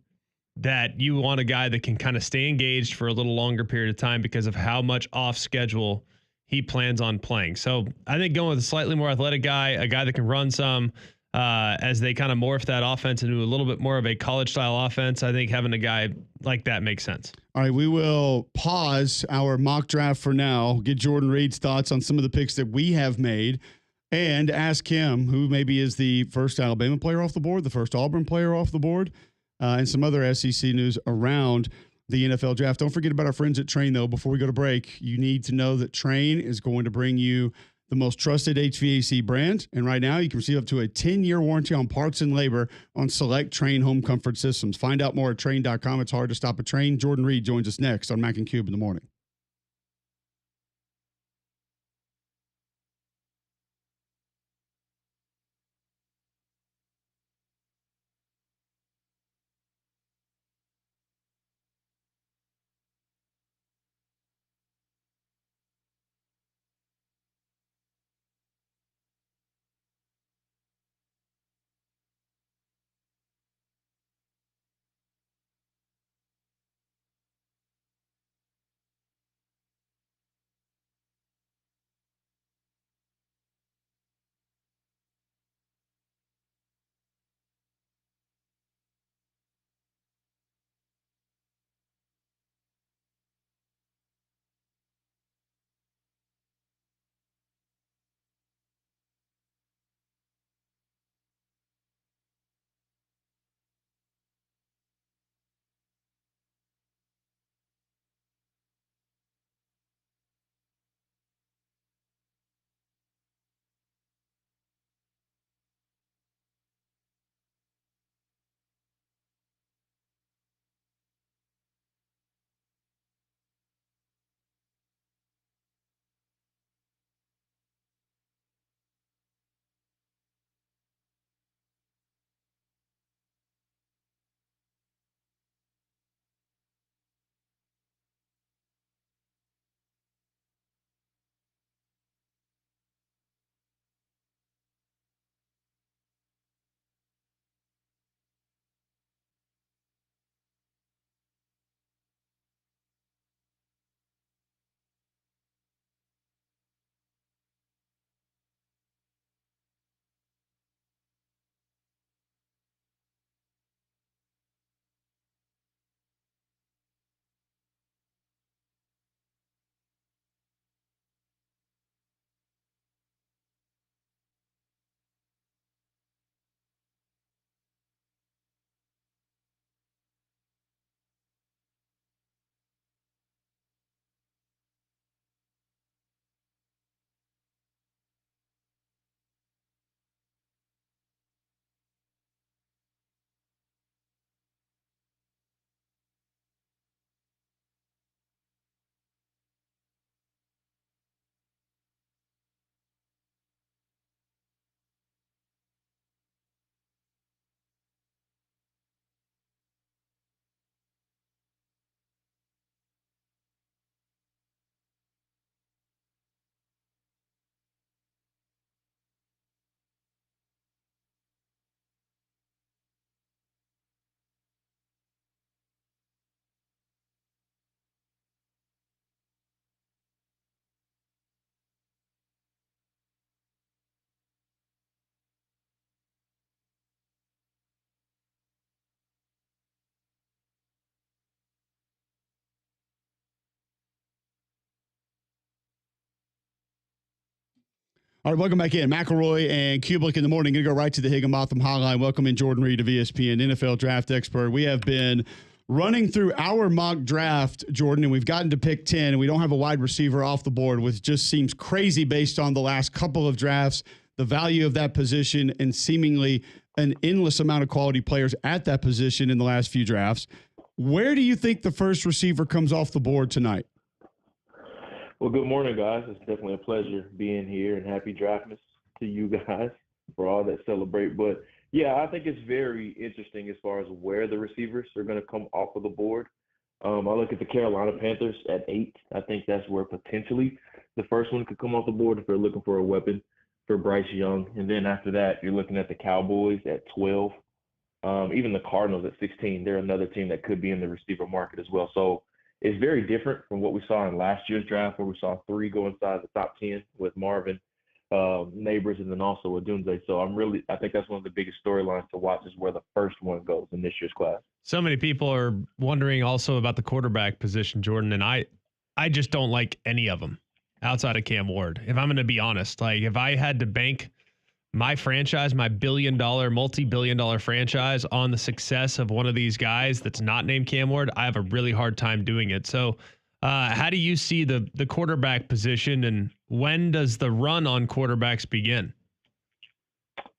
that you want a guy that can kind of stay engaged for a little longer period of time because of how much off schedule he plans on playing. So I think going with a slightly more athletic guy, a guy that can run some as they kind of morph that offense into a little bit more of a college style offense. I think having a guy like that makes sense. All right, we will pause our mock draft for now, get Jordan Reed's thoughts on some of the picks that we have made, and ask him who maybe is the first Alabama player off the board, the first Auburn player off the board, and some other SEC news around the NFL draft. Don't forget about our friends at Train, though. Before we go to break, you need to know that Train is going to bring you the most trusted HVAC brand. And right now, you can receive up to a 10-year warranty on parts and labor on select Train home comfort systems. Find out more at Train.com. It's hard to stop a Train. Jordan Reed joins us next on Mac and Cube in the morning. All right, welcome back in. McElroy and Cubelic in the morning. Going to go right to the Higginbotham Hotline. Welcome in Jordan Reed of ESPN, NFL draft expert. We have been running through our mock draft, Jordan, and we've gotten to pick 10, and we don't have a wide receiver off the board, which just seems crazy based on the last couple of drafts, the value of that position, and seemingly an endless amount of quality players at that position in the last few drafts. Where do you think the first receiver comes off the board tonight? Well, good morning, guys. It's definitely a pleasure being here, and happy draftmas to you guys for all that celebrate. But, yeah, I think it's very interesting as far as where the receivers are going to come off of the board. I look at the Carolina Panthers at 8. I think that's where potentially the first one could come off the board if they're looking for a weapon for Bryce Young. And then after that, you're looking at the Cowboys at 12. Even the Cardinals at 16. They're another team that could be in the receiver market as well. So it's very different from what we saw in last year's draft, where we saw 3 go inside the top 10 with Marvin, Neighbors, and then also Odunze. So I think that's one of the biggest storylines to watch is where the first one goes in this year's class. So many people are wondering also about the quarterback position, Jordan, and I just don't like any of them outside of Cam Ward. If I'm going to be honest, like if I had to bank my franchise, my billion-dollar, multi-billion-dollar franchise on the success of one of these guys that's not named Cam Ward, I have a really hard time doing it. So how do you see the quarterback position, and when does the run on quarterbacks begin?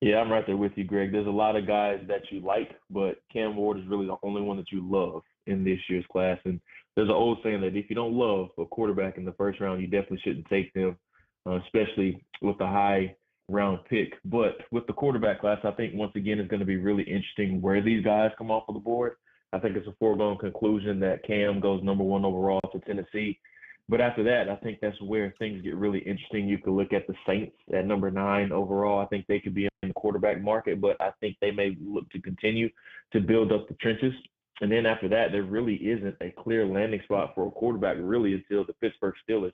Yeah, I'm right there with you, Greg. There's a lot of guys that you like, but Cam Ward is really the only one that you love in this year's class. And there's an old saying that if you don't love a quarterback in the first round, you definitely shouldn't take them, especially with the high round pick. But with the quarterback class, I think once again it's going to be really interesting where these guys come off of the board. I think it's a foregone conclusion that Cam goes number 1 overall to Tennessee. But after that, I think that's where things get really interesting. You could look at the Saints at number 9 overall. I think they could be in the quarterback market, but I think they may look to continue to build up the trenches. And then after that, there really isn't a clear landing spot for a quarterback really until the Pittsburgh Steelers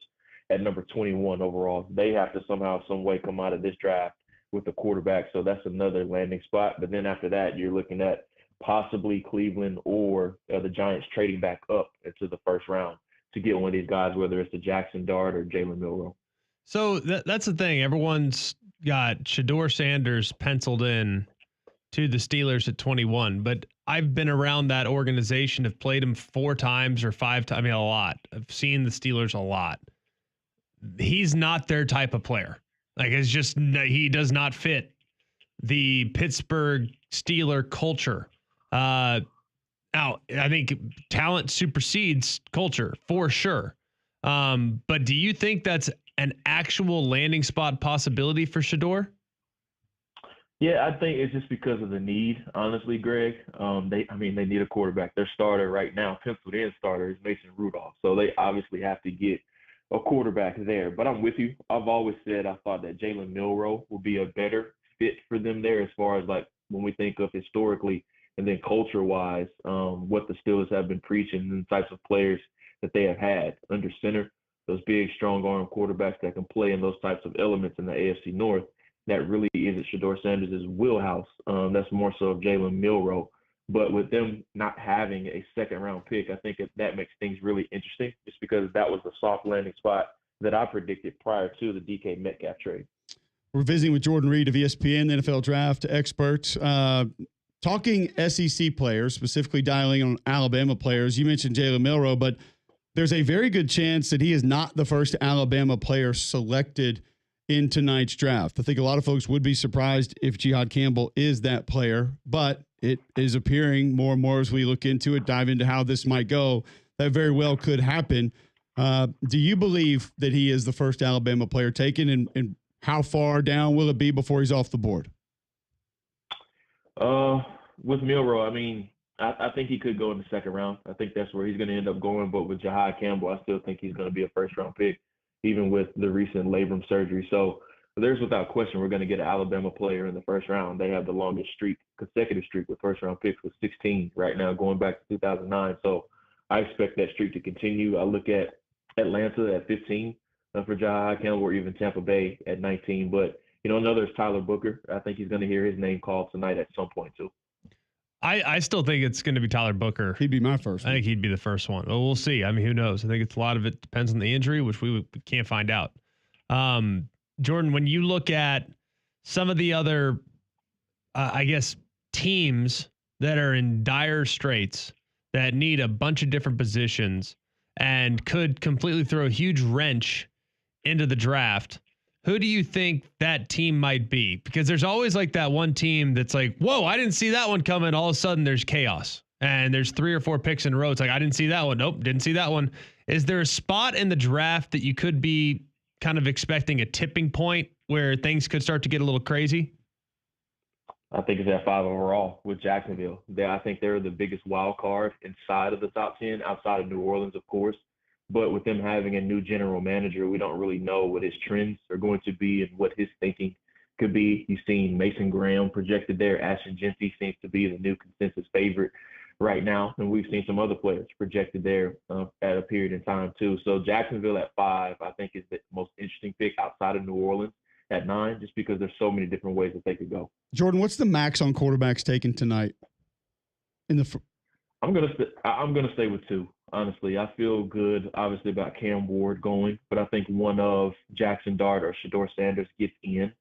at number 21 overall. They have to somehow, some way come out of this draft with a quarterback. So that's another landing spot. But then after that, you're looking at possibly Cleveland or the Giants trading back up into the first round to get one of these guys, whether it's the Jackson Dart or Jalen Milroe. So that's the thing. Everyone's got Shedeur Sanders penciled in to the Steelers at 21, but I've been around that organization, have played him 4 times or 5 times. I mean, a lot. I've seen the Steelers a lot. He's not their type of player. Like, it's just, he does not fit the Pittsburgh Steeler culture. Now, I think talent supersedes culture for sure. But do you think that's an actual landing spot possibility for Shedeur? Yeah, I think it's just because of the need, honestly, Greg. They need a quarterback. Their starter right now, penciled in starter, is Mason Rudolph. So they obviously have to get a quarterback there. But I'm with you. I've always said I thought that Jalen Milroe would be a better fit for them there as far as like when we think of historically and then culture-wise, what the Steelers have been preaching and the types of players that they have had under center, those big, strong-arm quarterbacks that can play in those types of elements in the AFC North. That really isn't Shedeur Sanders' wheelhouse. That's more so of Jalen Milroe. But with them not having a second-round pick, I think that makes things really interesting just because that was the soft landing spot that I predicted prior to the DK Metcalf trade. We're visiting with Jordan Reed of ESPN, the NFL draft expert. Talking SEC players, specifically dialing on Alabama players. You mentioned Jalen Milroe, but there's a very good chance that he is not the first Alabama player selected in tonight's draft. I think a lot of folks would be surprised if Jihad Campbell is that player, but it is appearing more and more as we look into it, dive into how this might go, that very well could happen. Do you believe that he is the first Alabama player taken, and how far down will it be before he's off the board? With Milroe, I think he could go in the second round. I think that's where he's going to end up going. But with Jihad Campbell, I still think he's going to be a first-round pick, even with the recent labrum surgery. So there's without question we're going to get an Alabama player in the first round. They have the longest consecutive streak with first-round picks with 16 right now, going back to 2009. So I expect that streak to continue. I look at Atlanta at 15 for Jihad Campbell, or even Tampa Bay at 19. But, another is Tyler Booker. I think he's going to hear his name called tonight at some point, too. I still think it's going to be Tyler Booker. He'd be my first one. I think he'd be the first one. Well, we'll see. Who knows? I think a lot of it depends on the injury, which we can't find out. Jordan, when you look at some of the other, I guess, teams that are in dire straits that need a bunch of different positions and could completely throw a huge wrench into the draft, who do you think that team might be? Because there's always like that one team that's like, whoa, I didn't see that one coming. All of a sudden there's chaos and there's 3 or 4 picks in a row. It's like, I didn't see that one. Nope, didn't see that one. Is there a spot in the draft that you could be kind of expecting a tipping point where things could start to get a little crazy? I think it's at 5 overall with Jacksonville. I think they're the biggest wild card inside of the top 10, outside of New Orleans, of course. But with them having a new general manager, we don't really know what his trends are going to be and what his thinking could be. You've seen Mason Graham projected there. Ashton Jeanty seems to be the new consensus favorite right now. And we've seen some other players projected there at a period in time too. So Jacksonville at 5, I think, is the most interesting pick outside of New Orleans at 9, just because there's so many different ways that they could go. Jordan, what's the max on quarterbacks taken tonight? I'm gonna stay with 2. Honestly, I feel good, obviously, about Cam Ward going, but I think one of Jackson Dart or Shedeur Sanders gets in.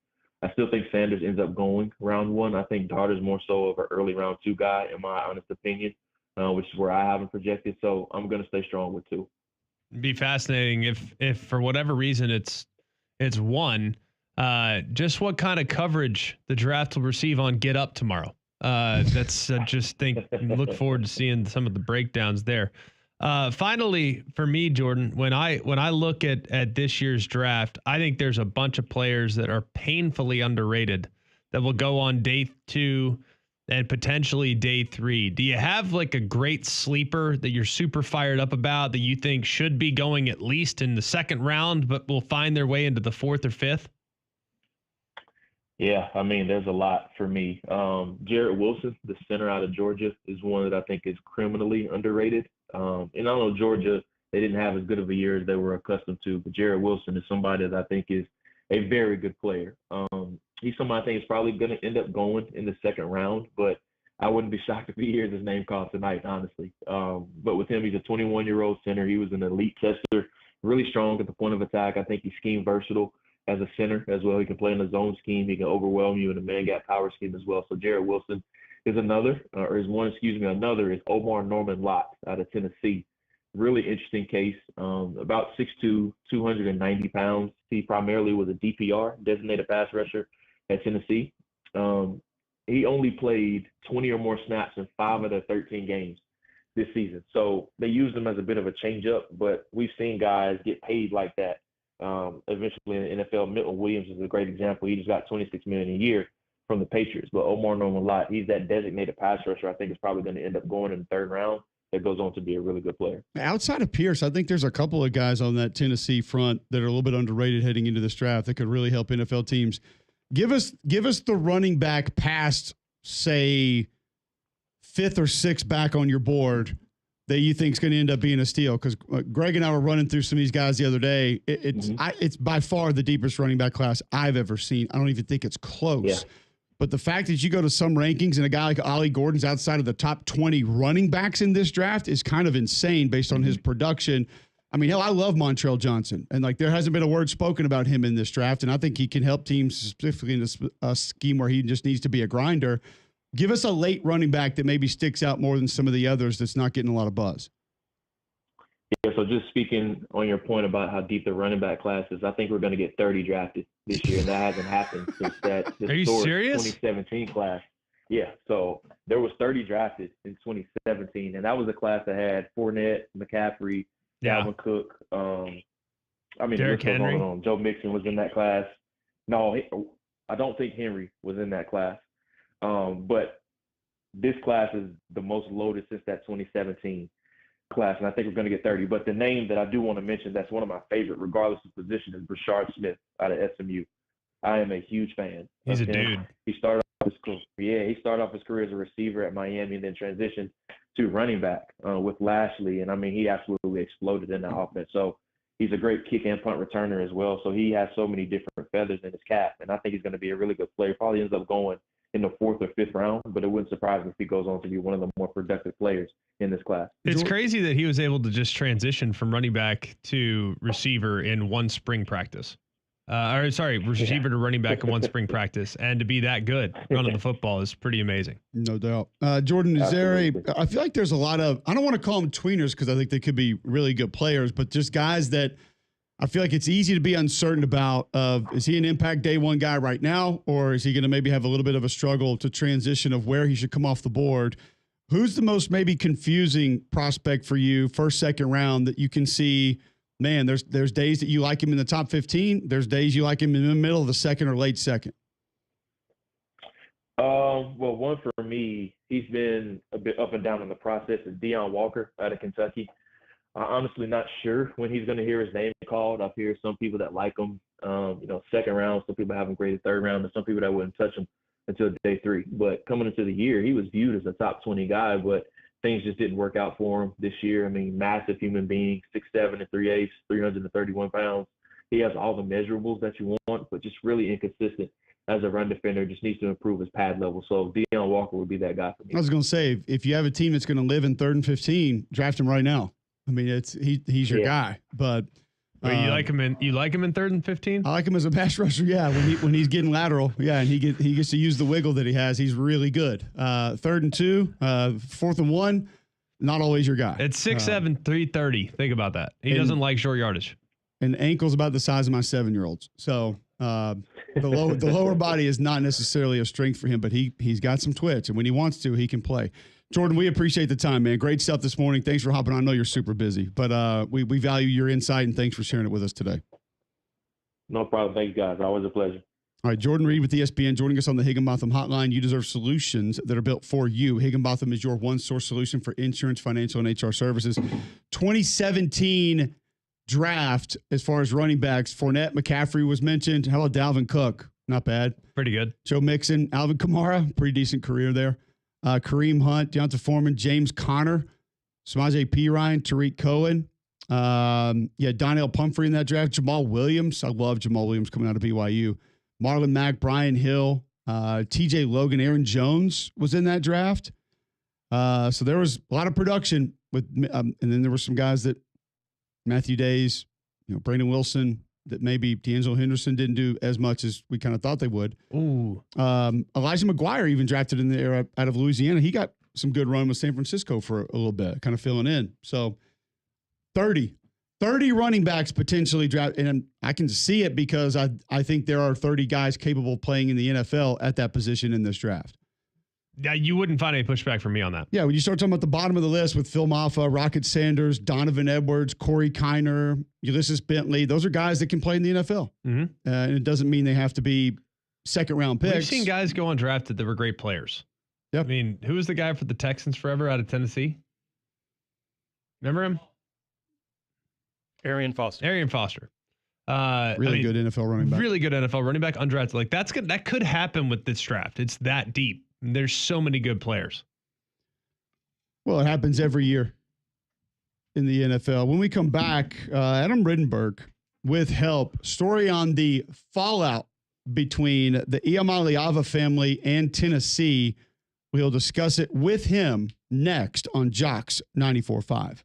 I still think Sanders ends up going round 1. I think Dart is more so of an early round 2 guy, in my honest opinion, which is where I haven't projected. So I'm gonna stay strong with 2. It'd be fascinating if for whatever reason it's 1. Just what kind of coverage the draft will receive on Get Up tomorrow. That's look forward to seeing some of the breakdowns there. Finally, for me, Jordan, when I look at this year's draft, I think there's a bunch of players that are painfully underrated that will go on day 2 and potentially day 3. Do you have like a great sleeper that you're super fired up about that you think should be going at least in the 2nd round, but will find their way into the 4th or 5th? Yeah, I mean, there's a lot for me. Jarrett Wilson, the center out of Georgia, is one that I think is criminally underrated. And I know Georgia, they didn't have as good of a year as they were accustomed to, but Jarrett Wilson is somebody that I think is a very good player. He's somebody I think is probably going to end up going in the 2nd round, but I wouldn't be shocked if he hears his name called tonight, honestly. But with him, he's a 21-year-old center. He was an elite tester, really strong at the point of attack. I think he's scheme versatile as a center as well. He can play in the zone scheme. He can overwhelm you in a man-gap power scheme as well. So Jarrett Wilson is another is Omar Norman Lott out of Tennessee. Really interesting case. About 6'2", 290 pounds. He primarily was a DPR, designated pass rusher at Tennessee. He only played 20 or more snaps in 5 of the 13 games this season. So they used him as a bit of a change-up, but we've seen guys get paid like that eventually in the NFL. Milton Williams is a great example. He just got $26 million a year from the Patriots. But Omar Norman Lott, he's that designated pass rusher. I think is probably going to end up going in the 3rd round. That goes on to be a really good player. Outside of Pierce, I think there's a couple of guys on that Tennessee front that are a little bit underrated heading into this draft that could really help NFL teams. Give us the running back past, say, 5th or 6th back on your board that you think is going to end up being a steal. Because Greg and I were running through some of these guys the other day. It's by far the deepest running back class I've ever seen. I don't even think it's close. Yeah. But the fact that you go to some rankings and a guy like Ollie Gordon's outside of the top 20 running backs in this draft is kind of insane based on his production. I mean, hell, I love Montrell Johnson. And, like, there hasn't been a word spoken about him in this draft. And I think he can help teams specifically in a scheme where he just needs to be a grinder. Give us a late running back that maybe sticks out more than some of the others that's not getting a lot of buzz. Yeah, so just speaking on your point about how deep the running back class is, I think we're going to get 30 drafted this year, and that hasn't happened since that Are you serious? 2017 class. Yeah, so there was 30 drafted in 2017, and that was a class that had Fournette, McCaffrey, Dalvin Cook. Derrick Henry. Joe Mixon was in that class. No, I don't think Henry was in that class. But this class is the most loaded since that 2017 class, and I think we're going to get 30. But the name that I do want to mention that's one of my favorite, regardless of position, is Brashard Smith out of SMU. I am a huge fan. He's a dude. He started off his career as a receiver at Miami and then transitioned to running back with Lashley. And, I mean, he absolutely exploded in that offense. So he's a great kick and punt returner as well. So he has so many different feathers in his cap, and I think he's going to be a really good player. Probably ends up going in the 4th or 5th round, but it wouldn't surprise me if he goes on to be one of the more productive players in this class. It's crazy that he was able to just transition from running back to receiver in one spring practice. receiver to running back in one spring practice, and to be that good running the football is pretty amazing. No doubt. Jordan, is there I feel like there's a lot of, I don't want to call them tweeners because I think they could be really good players, but just guys that I feel like it's easy to be uncertain about. Is he an impact day one guy right now, or is he going to maybe have a little bit of a struggle to transition of where he should come off the board? Who's the most maybe confusing prospect for you, first, second round, that you can see, man, there's days that you like him in the top 15. There's days you like him in the middle of the second or late second. Well, one for me, he's been a bit up and down in the process, is Deion Walker out of Kentucky. I'm honestly not sure when he's going to hear his name called. I've heard some people that like him, second round. Some people have him graded third round, and some people that wouldn't touch him until day 3. But coming into the year, he was viewed as a top 20 guy, but things just didn't work out for him this year. I mean, massive human being, 6'7" and 3/8, 331 pounds. He has all the measurables that you want, but just really inconsistent as a run defender. Just needs to improve his pad level. So Deion Walker would be that guy for me. I was going to say, if you have a team that's going to live in 3rd and 15, draft him right now. I mean, he's your guy, but Wait, you like him in 3rd and 15? I like him as a pass rusher. Yeah, when he's getting lateral, yeah, and he gets to use the wiggle that he has. He's really good. 3rd and 2, 4th and 1, not always your guy. It's 6'7", 330. Think about that. He doesn't like short yardage. And ankle's about the size of my 7-year-olds. So the lower body is not necessarily a strength for him, but he's got some twitch, and when he wants to, he can play. Jordan, we appreciate the time, man. Great stuff this morning. Thanks for hopping on. I know you're super busy, but we value your insight, and thanks for sharing it with us today. No problem. Thanks, guys. Always a pleasure. All right, Jordan Reed with ESPN joining us on the Higginbotham Hotline. You deserve solutions that are built for you. Higginbotham is your one-source solution for insurance, financial, and HR services. 2017 draft, as far as running backs, Fournette, McCaffrey was mentioned. How about Dalvin Cook? Not bad. Pretty good. Joe Mixon, Alvin Kamara, pretty decent career there. Kareem Hunt, Deonta Foreman, James Conner, Samaje Perine, Tariq Cohen. Donnell Pumphrey in that draft. Jamal Williams. I love Jamal Williams coming out of BYU. Marlon Mack, Brian Hill, TJ Logan, Aaron Jones was in that draft. So there was a lot of production with, and then there were some guys that Matthew Days, Brandon Wilson, that maybe D'Angelo Henderson didn't do as much as we kind of thought they would. Ooh. Elijah McGuire even drafted in the era out of Louisiana. He got some good run with San Francisco for a little bit, kind of filling in. So 30 running backs potentially draft. And I can see it because I think there are 30 guys capable of playing in the NFL at that position in this draft. Yeah, you wouldn't find any pushback from me on that. Yeah, when you start talking about the bottom of the list with Phil Maffa, Rocket Sanders, Donovan Edwards, Corey Kiner, Ulysses Bentley, those are guys that can play in the NFL. Mm-hmm. And it doesn't mean they have to be second-round picks. We've seen guys go undrafted that were great players. Yep. I mean, who was the guy for the Texans forever out of Tennessee? Remember him? Arian Foster. Really good NFL running back. Really good NFL running back, undrafted. Like that's good. That could happen with this draft. It's that deep. There's so many good players. Well, it happens every year in the NFL. When we come back, Adam Rittenberg with help. Story on the fallout between the Iamaleava family and Tennessee. We'll discuss it with him next on Jocks 94.5.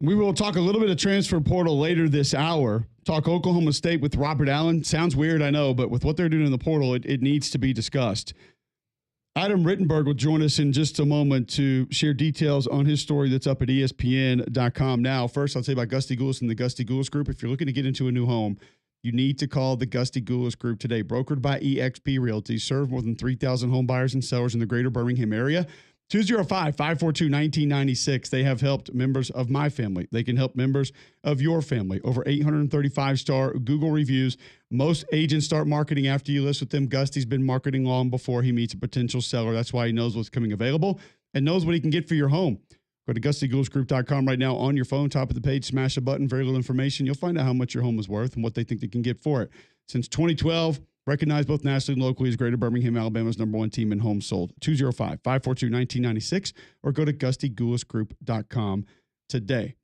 We will talk a little bit of transfer portal later this hour. Talk Oklahoma State with Robert Allen. Sounds weird, I know, but with what they're doing in the portal, it needs to be discussed. Adam Rittenberg will join us in just a moment to share details on his story that's up at ESPN.com now. First, I'll tell you about Gusty Goulas and the Gusty Goulas Group. If you're looking to get into a new home, you need to call the Gusty Goulas Group today. Brokered by eXp Realty, serve more than 3,000 home buyers and sellers in the greater Birmingham area. 205-542-1996. They have helped members of my family. They can help members of your family. Over 835-star Google reviews. Most agents start marketing after you list with them. Gusty's been marketing long before he meets a potential seller. That's why he knows what's coming available and knows what he can get for your home. Go to GustyGoulsGroup.com right now on your phone. Top of the page, smash a button, very little information. You'll find out how much your home is worth and what they think they can get for it. Since 2012, recognized both nationally and locally as Greater Birmingham, Alabama's #1 team in homes sold. 205-542-1996 or go to GustyGoulasGroup.com today.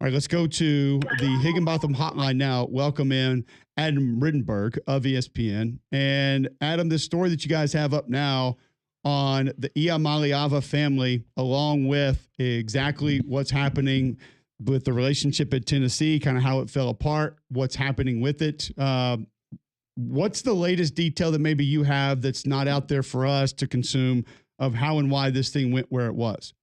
All right, let's go to the Higginbotham hotline now. Welcome in Adam Rittenberg of ESPN. And Adam, this story that you guys have up now on the Iamaleava family, along with exactly what's happening with the relationship at Tennessee, kind of how it fell apart, what's happening with it. What's the latest detail that maybe you have that's not out there for us to consume of how and why this thing went where it was?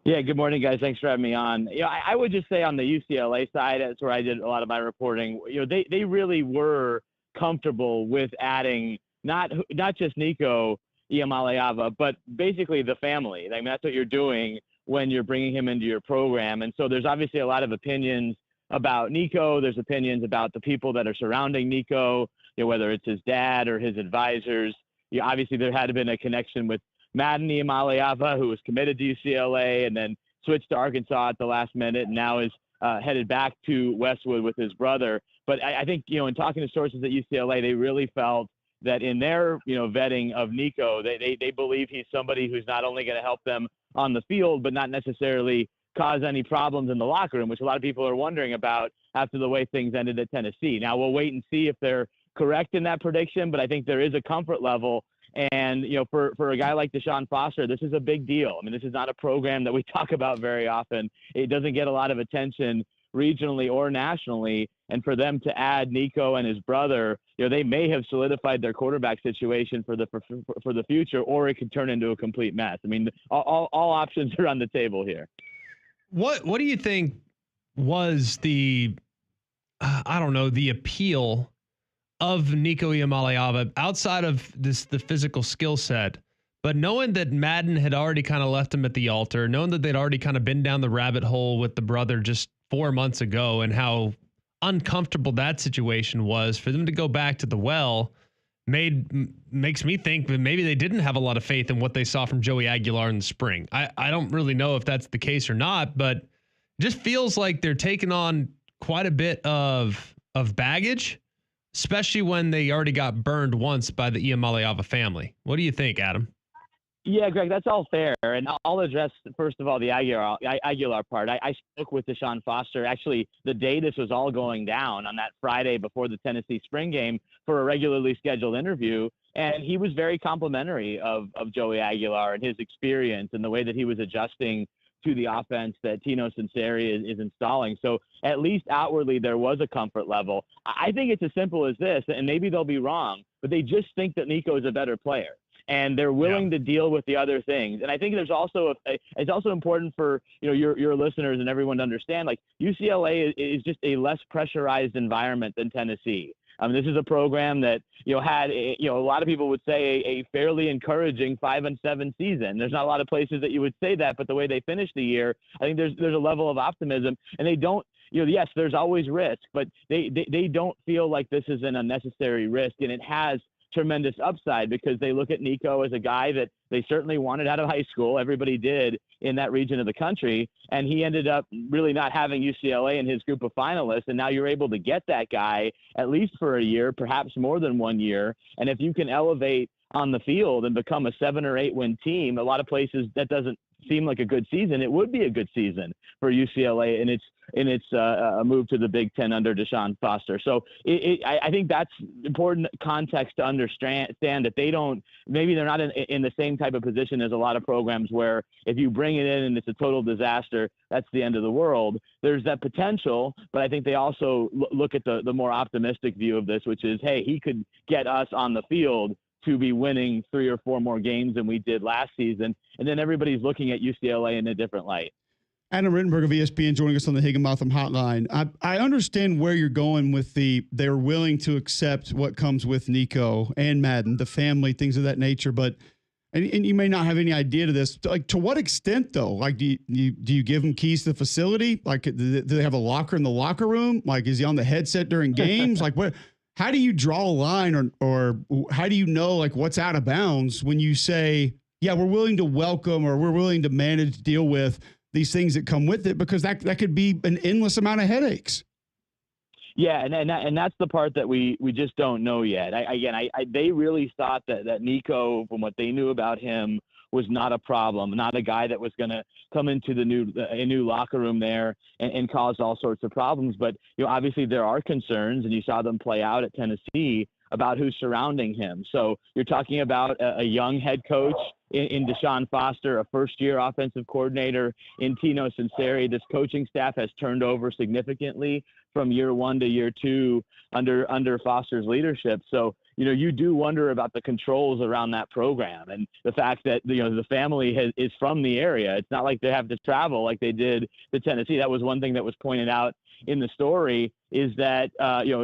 Yeah, good morning, guys. Thanks for having me on. I would just say on the UCLA side, that's where I did a lot of my reporting. They really were comfortable with adding not just Nico Iamaleava, but basically the family. I mean, that's what you're doing when you're bringing him into your program. And so there's obviously a lot of opinions about Nico. There's opinions about the people that are surrounding Nico, whether it's his dad or his advisors. Obviously, there had been a connection with Madden Iamaleava, who was committed to UCLA and then switched to Arkansas at the last minute and now is headed back to Westwood with his brother. But I think, in talking to sources at UCLA, they really felt that in their, vetting of Nico, they believe he's somebody who's not only going to help them on the field, but not necessarily cause any problems in the locker room, which a lot of people are wondering about after the way things ended at Tennessee. Now we'll wait and see if they're correct in that prediction, but I think there is a comfort level. And, for a guy like Deshaun Foster, this is a big deal. I mean, this is not a program that we talk about very often. It doesn't get a lot of attention regionally or nationally. And for them to add Nico and his brother, they may have solidified their quarterback situation for the future, or it could turn into a complete mess. I mean, all options are on the table here. What do you think was the appeal of Nico Iamaleava outside of the physical skill set, but knowing that Madden had already kind of left him at the altar, knowing that they'd already kind of been down the rabbit hole with the brother just 4 months ago and how uncomfortable that situation was, for them to go back to the well makes me think that maybe they didn't have a lot of faith in what they saw from Joey Aguilar in the spring. I don't really know if that's the case or not, but it just feels like they're taking on quite a bit of baggage, especially when they already got burned once by the Iamaleava family. What do you think, Adam? Yeah, Greg, that's all fair. And I'll address, first of all, the Aguilar part. I spoke with Deshaun Foster actually the day this was all going down on that Friday before the Tennessee spring game for a regularly scheduled interview. And he was very complimentary of Joey Aguilar and his experience and the way that he was adjusting to the offense that Tino Sinceri is installing. So at least outwardly, there was a comfort level. I think it's as simple as this, and maybe they'll be wrong, but they just think that Nico is a better player. And they're willing to deal with the other things. And I think there's also it's also important for your listeners and everyone to understand, like, UCLA is just a less pressurized environment than Tennessee. This is a program that had a lot of people would say a fairly encouraging 5-7 season. There's not a lot of places that you would say that, but the way they finished the year, I think there's a level of optimism, and they don't. Yes, there's always risk, but they don't feel like this is an unnecessary risk, and it has tremendous upside because they look at Nico as a guy that they certainly wanted out of high school. Everybody did in that region of the country. And he ended up really not having UCLA in his group of finalists. And now you're able to get that guy at least for a year, perhaps more than 1 year. And if you can elevate on the field and become a 7 or 8 win team, a lot of places that doesn't seem like a good season, it would be a good season for UCLA. And it's its move to the Big Ten under Deshaun Foster. So I think that's important context to understand that maybe they're not in the same type of position as a lot of programs where if you bring it in and it's a total disaster, that's the end of the world. There's that potential, but I think they also look at the more optimistic view of this, which is, hey, he could get us on the field to be winning 3 or 4 more games than we did last season. And then everybody's looking at UCLA in a different light. Adam Rittenberg of ESPN joining us on the Higginbotham Hotline. I understand where you're going with they're willing to accept what comes with Nico and Madden, the family, things of that nature. But and you may not have any idea to this. Like, to what extent though? Like, do you give them keys to the facility? Like, do they have a locker in the locker room? Like, is he on the headset during games? Like, what? How do you draw a line, or how do you know like what's out of bounds when you say, yeah, we're willing to welcome or we're willing to manage, deal with these things that come with it, because that could be an endless amount of headaches. Yeah, and that's the part that we just don't know yet. They really thought that Nico, from what they knew about him, was not a problem, not a guy that was going to come into a new locker room there and cause all sorts of problems. But obviously there are concerns, and you saw them play out at Tennessee about who's surrounding him. So you're talking about a young head coach in Deshaun Foster, a first-year offensive coordinator in Tino Sinceri. This coaching staff has turned over significantly from year 1 to year 2 under Foster's leadership. So you do wonder about the controls around that program and the fact that the family is from the area. It's not like they have to travel like they did to Tennessee. That was one thing that was pointed out in the story, is that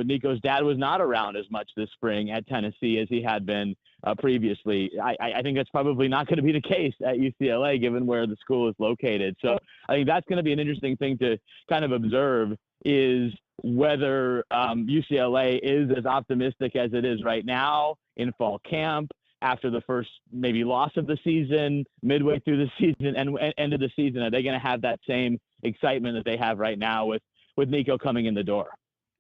Nico's dad was not around as much this spring at Tennessee as he had been previously. I think that's probably not going to be the case at UCLA, given where the school is located. So I think that's going to be an interesting thing to kind of observe, is whether UCLA is as optimistic as it is right now in fall camp, after the first maybe loss of the season, midway through the season, and end of the season. Are they going to have that same excitement that they have right now with Nico coming in the door?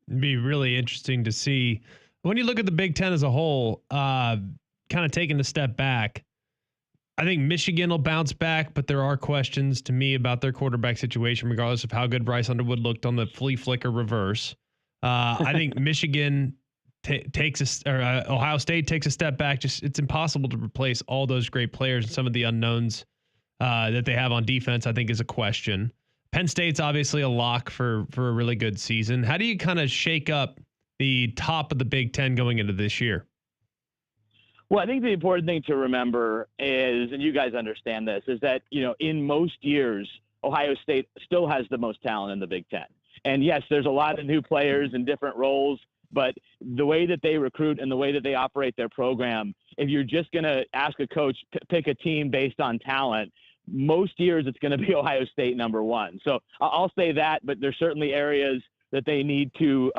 It'd be really interesting to see. When you look at the Big Ten as a whole, kind of taking a step back, I think Michigan will bounce back, but there are questions to me about their quarterback situation, regardless of how good Bryce Underwood looked on the flea flicker reverse. I think Michigan Ohio State takes a step back. Just, it's impossible to replace all those great players, and some of the unknowns that they have on defense, I think, is a question. Penn State's obviously a lock for a really good season. How do you kind of shake up the top of the Big Ten going into this year? Well, I think the important thing to remember is, and you guys understand this, is that, in most years, Ohio State still has the most talent in the Big Ten. And yes, there's a lot of new players in different roles, but the way that they recruit and the way that they operate their program, if you're just going to ask a coach, pick a team based on talent, most years it's going to be Ohio State number 1. So I'll say that, but there's certainly areas that they need to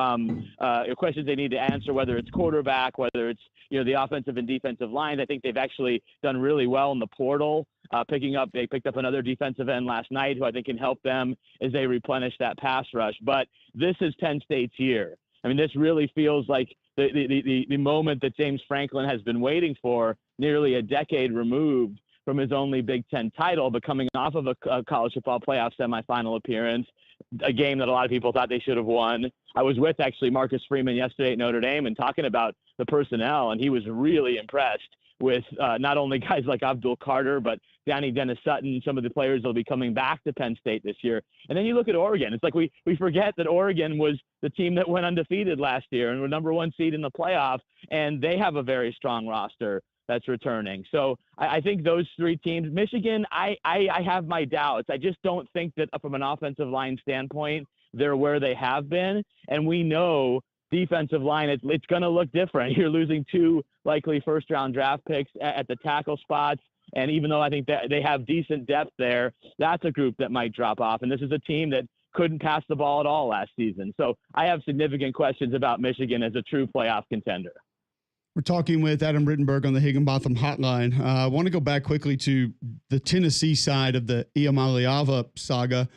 questions they need to answer, whether it's quarterback, whether it's the offensive and defensive lines. I think they've actually done really well in the portal. They picked up another defensive end last night who I think can help them as they replenish that pass rush. But this is Penn State's year. I mean, this really feels like the moment that James Franklin has been waiting for, nearly a decade removed from his only Big Ten title, but coming off of a college football playoff semifinal appearance, a game that a lot of people thought they should have won. I was with actually Marcus Freeman yesterday at Notre Dame and talking about the personnel, and he was really impressed with not only guys like Abdul Carter, but Danny Dennis Sutton, some of the players that will be coming back to Penn State this year. And then you look at Oregon. It's like we forget that Oregon was the team that went undefeated last year and were number 1 seed in the playoff, and they have a very strong roster that's returning. So I think those 3 teams, Michigan, I have my doubts. I just don't think that from an offensive line standpoint, they're where they have been. And we know defensive line, it's going to look different. You're losing 2 likely first-round draft picks at the tackle spots. And even though I think that they have decent depth there, that's a group that might drop off. And this is a team that couldn't pass the ball at all last season. So I have significant questions about Michigan as a true playoff contender. We're talking with Adam Rittenberg on the Higginbotham Hotline. I want to go back quickly to the Tennessee side of the Iamaleava saga,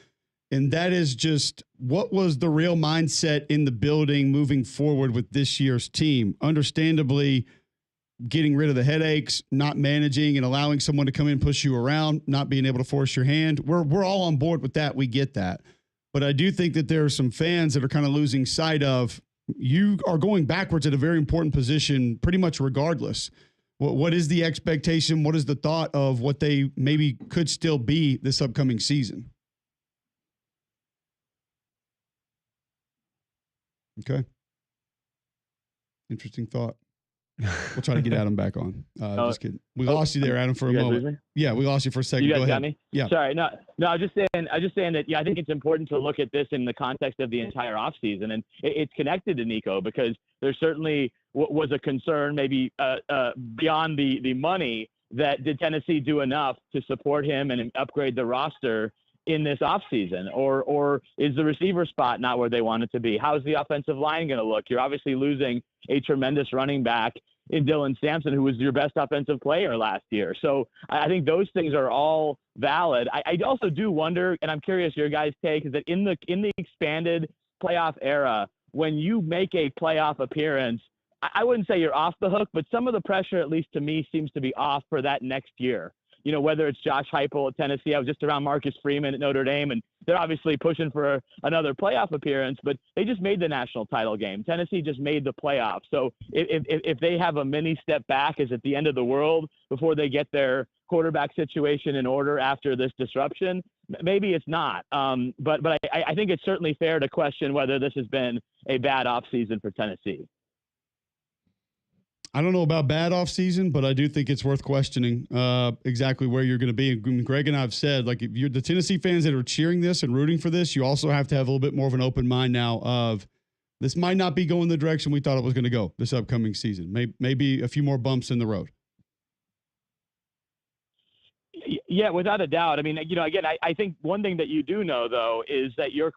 and that is just what was the real mindset in the building moving forward with this year's team? Understandably, getting rid of the headaches, not managing and allowing someone to come in and push you around, not being able to force your hand. We're all on board with that. We get that. But I do think that there are some fans that are kind of losing sight of you are going backwards at a very important position pretty much regardless. What is the expectation? What is the thought of what they maybe could still be this upcoming season? Okay. Interesting thought. We'll try to get Adam back on. Just kidding. We lost you there, Adam, for a moment. Yeah, we lost you for a second. You guys Go ahead. got me? Yeah. Sorry. No, I was just saying that, I think it's important to look at this in the context of the entire offseason. And it's connected to Nico because there certainly was a concern maybe beyond the money that did Tennessee do enough to support him and upgrade the roster in this offseason? Or is the receiver spot not where they want it to be? How's the offensive line going to look? You're obviously losing a tremendous running back in Dylan Sampson, who was your best offensive player last year. So I think those things are all valid. I also do wonder, and I'm curious your guys' take, is that in the expanded playoff era, when you make a playoff appearance, I wouldn't say you're off the hook, but some of the pressure, at least to me, seems to be off for that next year. You know, whether it's Josh Heupel at Tennessee, I was just around Marcus Freeman at Notre Dame, and they're obviously pushing for another playoff appearance, but they just made the national title game. Tennessee just made the playoffs. So if they have a mini step back, is it the end of the world before they get their quarterback situation in order after this disruption? Maybe it's not. But I think it's certainly fair to question whether this has been a bad offseason for Tennessee. I don't know about bad offseason, but I do think it's worth questioning exactly where you're going to be. And Greg and I have said, like, if you're the Tennessee fans that are cheering this and rooting for this, you also have to have a little bit more of an open mind now of this might not be going the direction we thought it was going to go this upcoming season. Maybe a few more bumps in the road. Yeah, without a doubt. I mean, again, I think one thing that you do know, though, is that your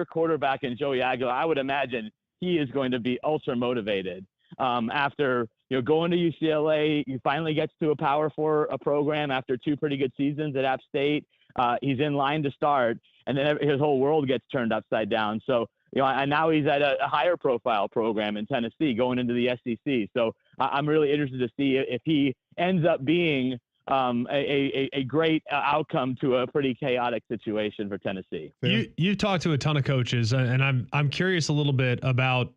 quarterback in Joey Aguilar, I would imagine he is going to be ultra motivated. After going to UCLA, he finally gets to a Power 4 program after 2 pretty good seasons at App State. He's in line to start, and then his whole world gets turned upside down. So, and now he's at a higher profile program in Tennessee going into the SEC. So I'm really interested to see if he ends up being a great outcome to a pretty chaotic situation for Tennessee. You've talked to a ton of coaches, and I'm curious a little bit about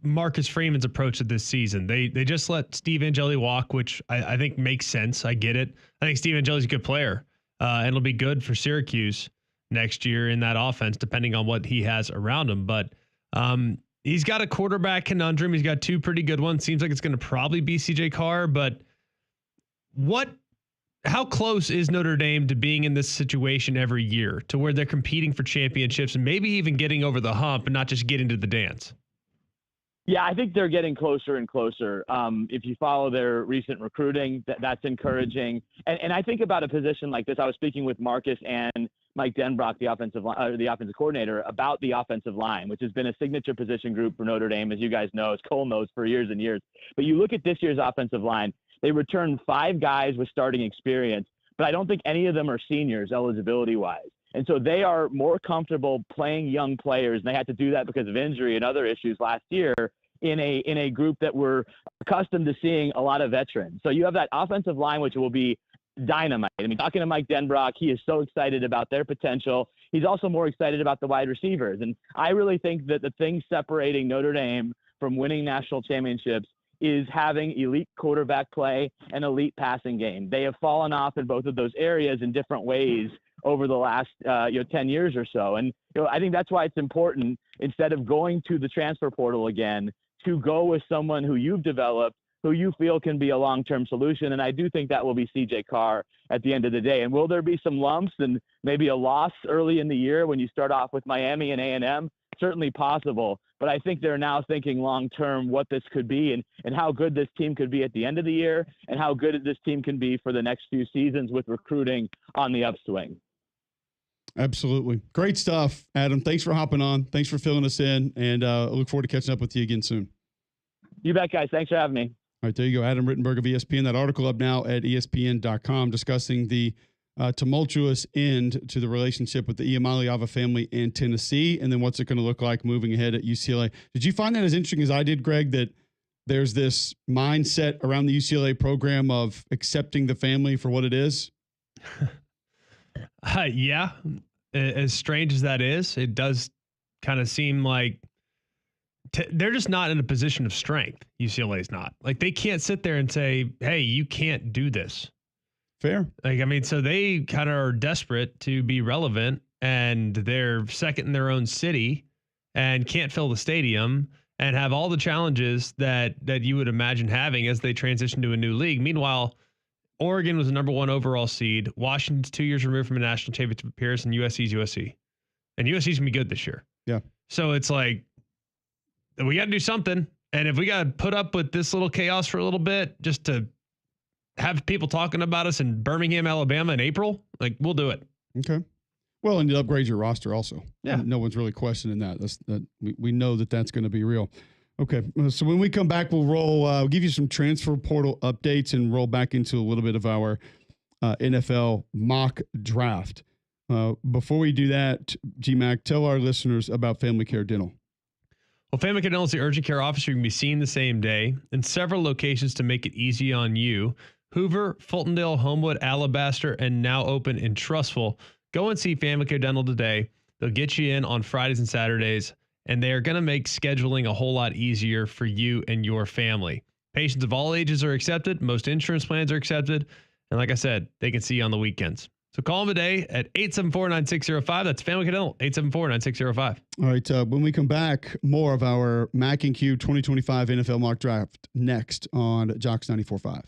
Marcus Freeman's approach to this season. They just let Steve Angeli walk, which I think makes sense. I get it. I think Steve Angeli's a good player, and it'll be good for Syracuse next year in that offense, depending on what he has around him. But he's got a quarterback conundrum. He's got 2 pretty good ones. Seems like it's going to probably be CJ Carr, but how close is Notre Dame to being in this situation every year to where they're competing for championships and maybe even getting over the hump and not just getting to the dance? Yeah, I think they're getting closer and closer. If you follow their recent recruiting, that's encouraging. And I think about a position like this. I was speaking with Marcus and Mike Denbrock, the offensive coordinator, about the offensive line, which has been a signature position group for Notre Dame, as you guys know, as Cole knows, for years and years. But you look at this year's offensive line, they returned 5 guys with starting experience, but I don't think any of them are seniors eligibility-wise. And so they are more comfortable playing young players, and they had to do that because of injury and other issues last year in a group that were accustomed to seeing a lot of veterans. So you have that offensive line, which will be dynamite. I mean, talking to Mike Denbrock, he is so excited about their potential. He's also more excited about the wide receivers. And I really think that the thing separating Notre Dame from winning national championships is having elite quarterback play and elite passing game. They have fallen off in both of those areas in different ways over the last 10 years or so. And I think that's why it's important, instead of going to the transfer portal again, to go with someone who you've developed, who you feel can be a long-term solution. And I do think that will be CJ Carr at the end of the day. And will there be some lumps and maybe a loss early in the year when you start off with Miami and A&M? Certainly possible. But I think they're now thinking long-term what this could be and how good this team could be at the end of the year and how good this team can be for the next few seasons with recruiting on the upswing. Absolutely. Great stuff, Adam. Thanks for hopping on. Thanks for filling us in, and I look forward to catching up with you again soon. You bet, guys. Thanks for having me. All right, there you go. Adam Rittenberg of ESPN. That article up now at ESPN.com discussing the tumultuous end to the relationship with the Iamaleava family and Tennessee, and then what's it going to look like moving ahead at UCLA. Did you find that as interesting as I did, Greg, that there's this mindset around the UCLA program of accepting the family for what it is? Yeah. as strange as that is, it does kind of seem like they're just not in a position of strength. UCLA's not. Like, they can't sit there and say, hey, you can't do this. Fair. Like, I mean, so they kind of are desperate to be relevant, and they're second in their own city and can't fill the stadium and have all the challenges that you would imagine having as they transition to a new league. Meanwhile, Oregon was the number 1 overall seed. Washington's 2 years removed from a national championship appearance, and USC's USC. And USC's going to be good this year. Yeah. So it's like, we got to do something. And if we got to put up with this little chaos for a little bit just to have people talking about us in Birmingham, Alabama in April, like, we'll do it. Okay. Well, and you upgrade your roster also. Yeah. No one's really questioning that. We know that's going to be real. Okay. So when we come back, we'll give you some transfer portal updates and roll back into a little bit of our NFL mock draft. Before we do that, GMAC, tell our listeners about Family Care Dental. Well, Family Care Dental is the urgent care office you can be seen the same day in several locations to make it easy on you. Hoover, Fultondale, Homewood, Alabaster, and now open in Trussville. Go and see Family Care Dental today. They'll get you in on Fridays and Saturdays, and they are going to make scheduling a whole lot easier for you and your family. Patients of all ages are accepted. Most insurance plans are accepted. And like I said, they can see you on the weekends. So call them today at 874-9605. That's Family Care Dental, 874-9605. All right. When we come back, more of our Mac and Q 2025 NFL mock draft next on Jocks 94.5.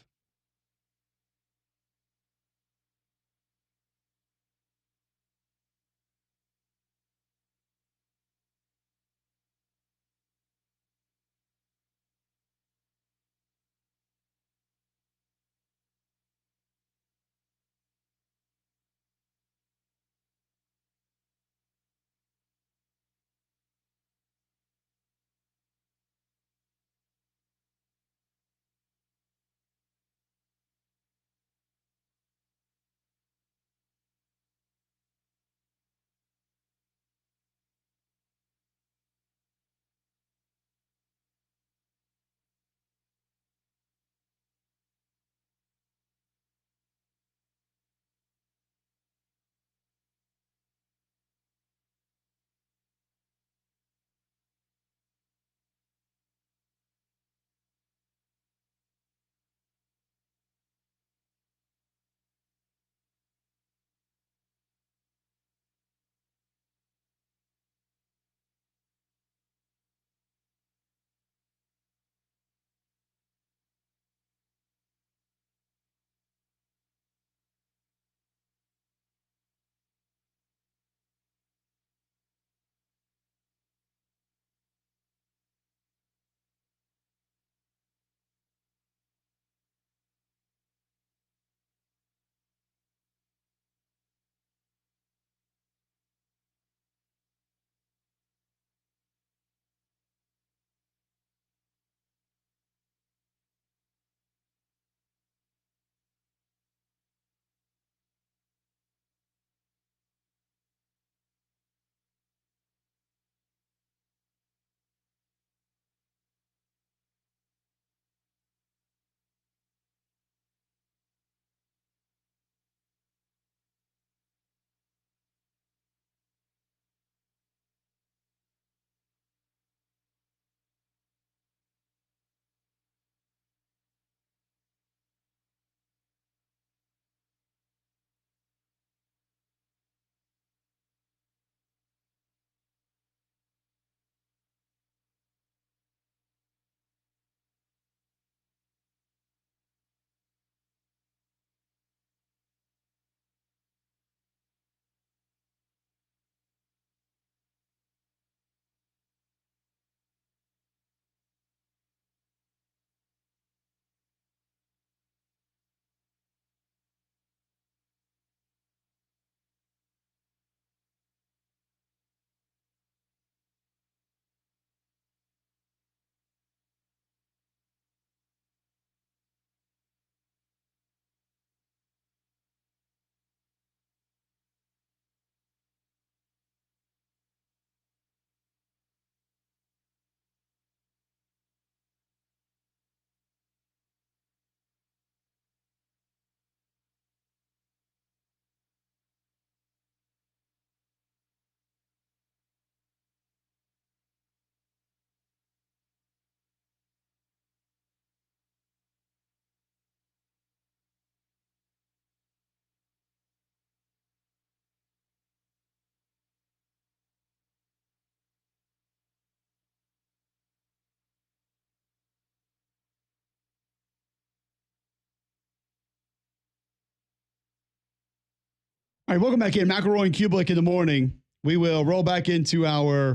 All right, welcome back in. McElroy and Cubelic in the morning. We will roll back into our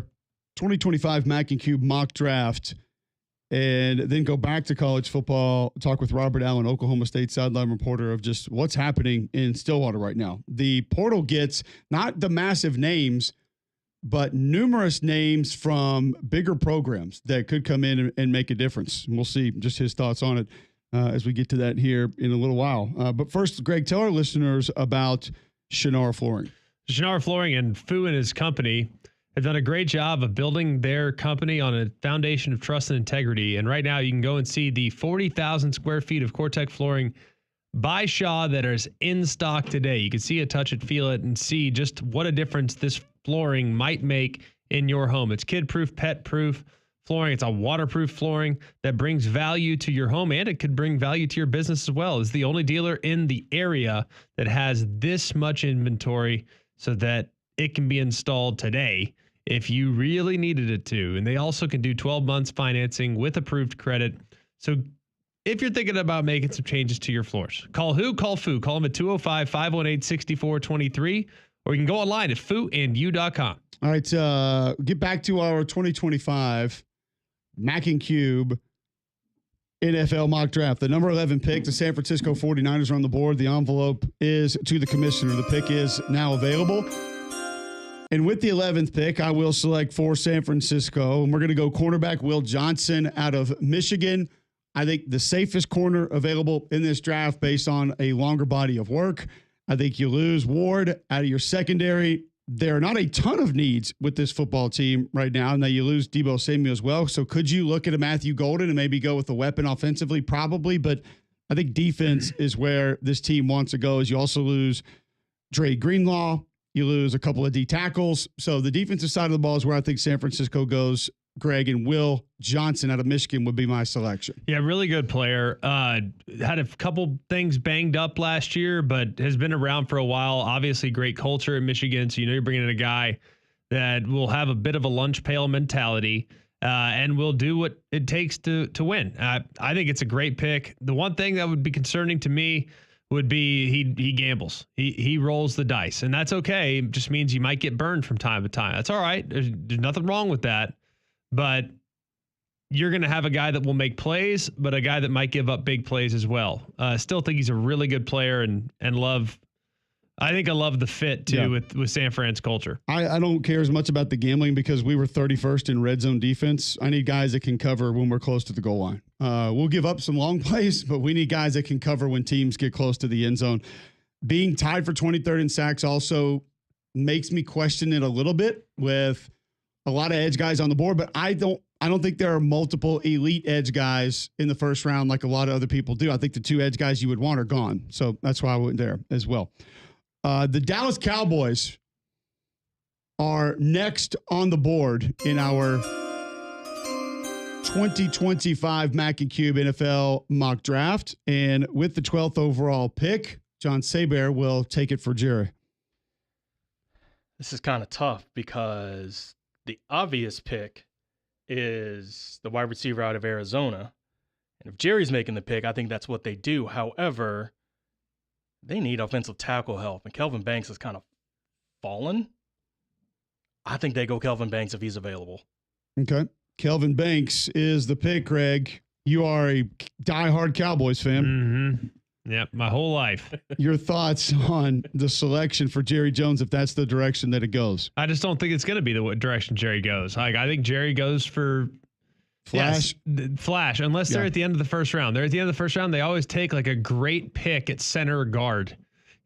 2025 Mac and Cube mock draft and then go back to college football, talk with Robert Allen, Oklahoma State sideline reporter, of just what's happening in Stillwater right now. The portal gets not the massive names, but numerous names from bigger programs that could come in and make a difference. And we'll see just his thoughts on it as we get to that here in a little while. But first, Greg, tell our listeners about Shannara Flooring. Shannara Flooring and Fu and his company have done a great job of building their company on a foundation of trust and integrity. And right now you can go and see the 40,000 square feet of Cortec flooring by Shaw that is in stock today. You can see it, touch it, feel it, and see just what a difference this flooring might make in your home. It's kid-proof, pet-proof flooring. It's a waterproof flooring that brings value to your home, and it could bring value to your business as well. It's the only dealer in the area that has this much inventory so that it can be installed today if you really needed it to. And they also can do 12 months financing with approved credit. So if you're thinking about making some changes to your floors, call who? Call Fu. Call them at 205-518-6423, or you can go online at fuandyou.com. All right, get back to our 2025 Mac and Cube NFL mock draft. The number 11 pick, the San Francisco 49ers are on the board. The envelope is to the commissioner. The pick is now available. And with the 11th pick, I will select for San Francisco. And we're going to go cornerback Will Johnson out of Michigan. I think the safest corner available in this draft based on a longer body of work. I think you lose Ward out of your secondary. There are not a ton of needs with this football team right now. Now you lose Deebo Samuel as well. So could you look at a Matthew Golden and maybe go with a weapon offensively? Probably, but I think defense is where this team wants to go. As you also lose Dre Greenlaw. You lose a couple of D tackles. So the defensive side of the ball is where I think San Francisco goes. Greg, and Will Johnson out of Michigan would be my selection. Yeah, really good player. Had a couple things banged up last year, but has been around for a while. Obviously, great culture in Michigan. So, you're bringing in a guy that will have a bit of a lunch pail mentality and will do what it takes to win. I think it's a great pick. The one thing that would be concerning to me would be he gambles. He rolls the dice, and that's okay. It just means you might get burned from time to time. That's all right. There's nothing wrong with that. But you're going to have a guy that will make plays, but a guy that might give up big plays as well. Still think he's a really good player and love. I think I love the fit too with San Fran's culture. I don't care as much about the gambling because we were 31st in red zone defense. I need guys that can cover when we're close to the goal line. We'll give up some long plays, but we need guys that can cover when teams get close to the end zone. Being tied for 23rd in sacks also makes me question it a little bit with a lot of edge guys on the board, but I don't think there are multiple elite edge guys in the first round like a lot of other people do. I think the two edge guys you would want are gone. So that's why I went there as well. The Dallas Cowboys are next on the board in our 2025 Mac and Cube NFL mock draft. And with the 12th overall pick, John Saber will take it for Jerry. This is kind of tough because the obvious pick is the wide receiver out of Arizona. And if Jerry's making the pick, I think that's what they do. However, they need offensive tackle help, and Kelvin Banks has kind of fallen. I think they go Kelvin Banks if he's available. Okay. Kelvin Banks is the pick, Greg. You are a diehard Cowboys fan. Mm-hmm. Yep, my whole life. Your thoughts on the selection for Jerry Jones if that's the direction that it goes? I just don't think it's going to be the direction Jerry goes. Like, I think Jerry goes for Flash. Yes, Flash, unless they're at the end of the first round. They're at the end of the first round. They always take like a great pick at center or guard,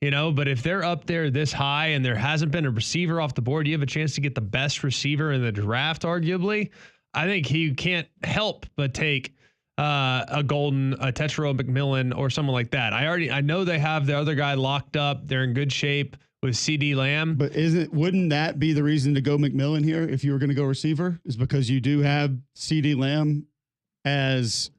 but if they're up there this high and there hasn't been a receiver off the board, you have a chance to get the best receiver in the draft, arguably. I think he can't help but take a Golden, a Tetro McMillan, or someone like that. I know they have the other guy locked up. They're in good shape with CD Lamb. But wouldn't that be the reason to go McMillan here if you were going to go receiver? Is because you do have CD Lamb as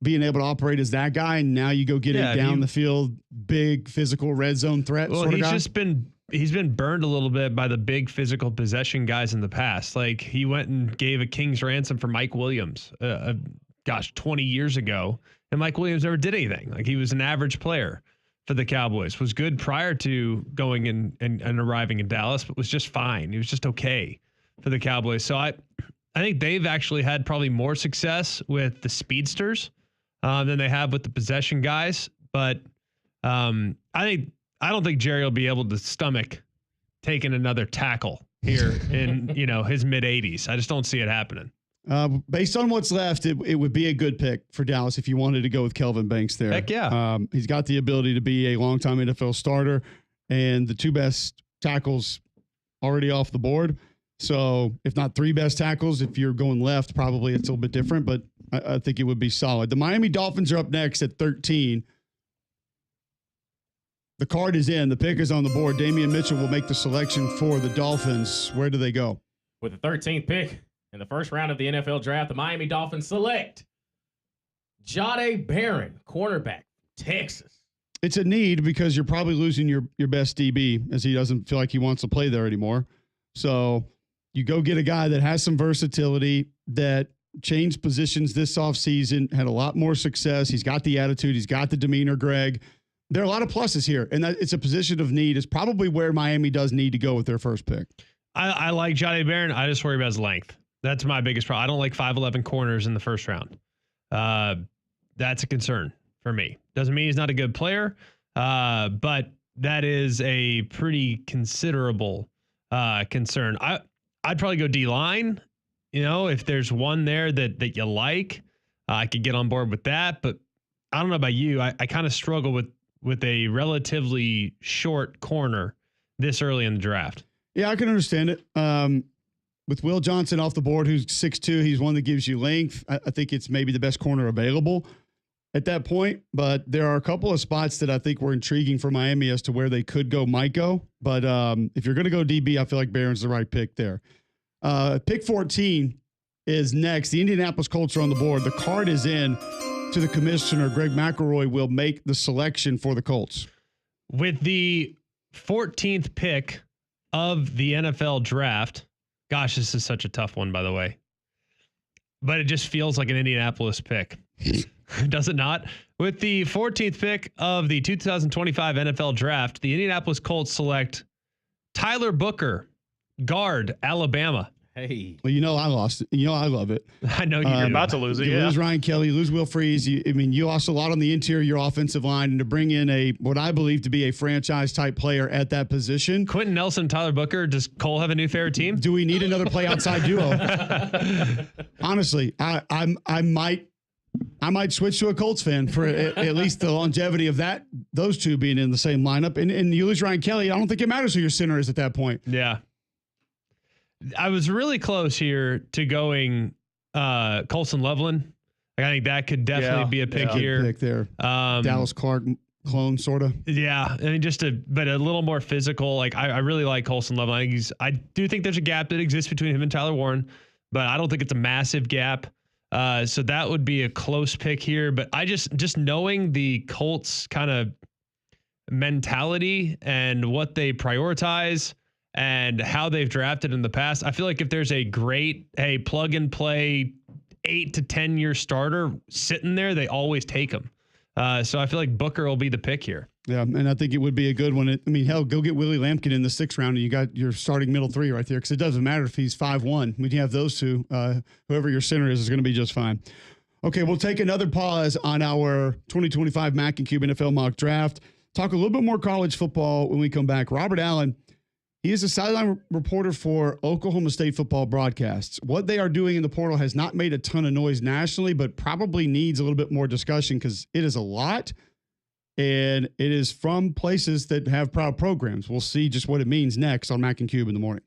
being able to operate as that guy, and now you go get it down the field, big physical red zone threat. Well, he's been burned a little bit by the big physical possession guys in the past. Like, he went and gave a king's ransom for Mike Williams. 20 years ago, and Mike Williams never did anything. Like, he was an average player. for the Cowboys. Was good prior to going in and arriving in Dallas, but was just fine. He was just okay for the Cowboys. So I think they've actually had probably more success with the speedsters than they have with the possession guys. But I don't think Jerry will be able to stomach taking another tackle here in his mid 80s. I just don't see it happening. Based on what's left, it would be a good pick for Dallas if you wanted to go with Kelvin Banks there. Heck yeah. He's got the ability to be a longtime NFL starter, and the 2 best tackles already off the board. So if not 3 best tackles, if you're going left, probably it's a little bit different, but I think it would be solid. The Miami Dolphins are up next at 13. The card is in. The pick is on the board. Damian Mitchell will make the selection for the Dolphins. Where do they go? With the 13th pick in the first round of the NFL draft, the Miami Dolphins select Jahdae Barron, cornerback, Texas. It's a need because you're probably losing your best DB as he doesn't feel like he wants to play there anymore. So you go get a guy that has some versatility, that changed positions this offseason, had a lot more success. He's got the attitude. He's got the demeanor, Greg. There are a lot of pluses here, and that it's a position of need. Is probably where Miami does need to go with their first pick. I like Jahdae Barron. I just worry about his length. That's my biggest problem. I don't like 5'11" corners in the first round. That's a concern for me. Doesn't mean he's not a good player, but that is a pretty considerable concern. I'd probably go D-line. If there's one there that you like, I could get on board with that. But I don't know about you. I kind of struggle with a relatively short corner this early in the draft. Yeah, I can understand it. With Will Johnson off the board, who's 6'2", he's one that gives you length. I think it's maybe the best corner available at that point. But there are a couple of spots that I think were intriguing for Miami as to where they might go. But if you're going to go DB, I feel like Barron's the right pick there. Pick 14 is next. The Indianapolis Colts are on the board. The card is in to the commissioner. Greg McElroy will make the selection for the Colts. With the 14th pick of the NFL draft, gosh, this is such a tough one, by the way, but it just feels like an Indianapolis pick. Does it not? With the 14th pick of the 2025 NFL draft, the Indianapolis Colts select Tyler Booker, guard, Alabama. Hey. Well, I lost it. I love it. I know you're about to lose it. You lose Ryan Kelly, you lose Will Freeze. You lost a lot on the interior offensive line, and to bring in what I believe to be a franchise type player at that position. Quentin Nelson, Tyler Booker. Does Cole have a new favorite team? Do we need another play outside duo? Honestly, I might switch to a Colts fan for at least the longevity of those two being in the same lineup. And you lose Ryan Kelly, I don't think it matters who your center is at that point. Yeah. I was really close here to going Colson Loveland. I think that could definitely be a pick here. Pick there. Dallas Clark clone, sort of. Yeah. I mean, but a little more physical. Like I really like Colson Loveland. I do think there's a gap that exists between him and Tyler Warren, but I don't think it's a massive gap. So that would be a close pick here. But I just knowing the Colts kind of mentality and what they prioritize and how they've drafted in the past, I feel like if there's a great, plug and play 8 to 10 year starter sitting there, they always take him. So I feel like Booker will be the pick here. Yeah, and I think it would be a good one. Hell, go get Willie Lampkin in the 6th round, and you got your starting middle 3 right there, because it doesn't matter if he's 5'1". When you have those two, whoever your center is going to be just fine. Okay, we'll take another pause on our 2025 Mac and Cube NFL mock draft. Talk a little bit more college football when we come back. Robert Allen, he is a sideline reporter for Oklahoma State football broadcasts. What they are doing in the portal has not made a ton of noise nationally, but probably needs a little bit more discussion because it is a lot, and it is from places that have proud programs. We'll see just what it means next on Mac and Cube in the morning.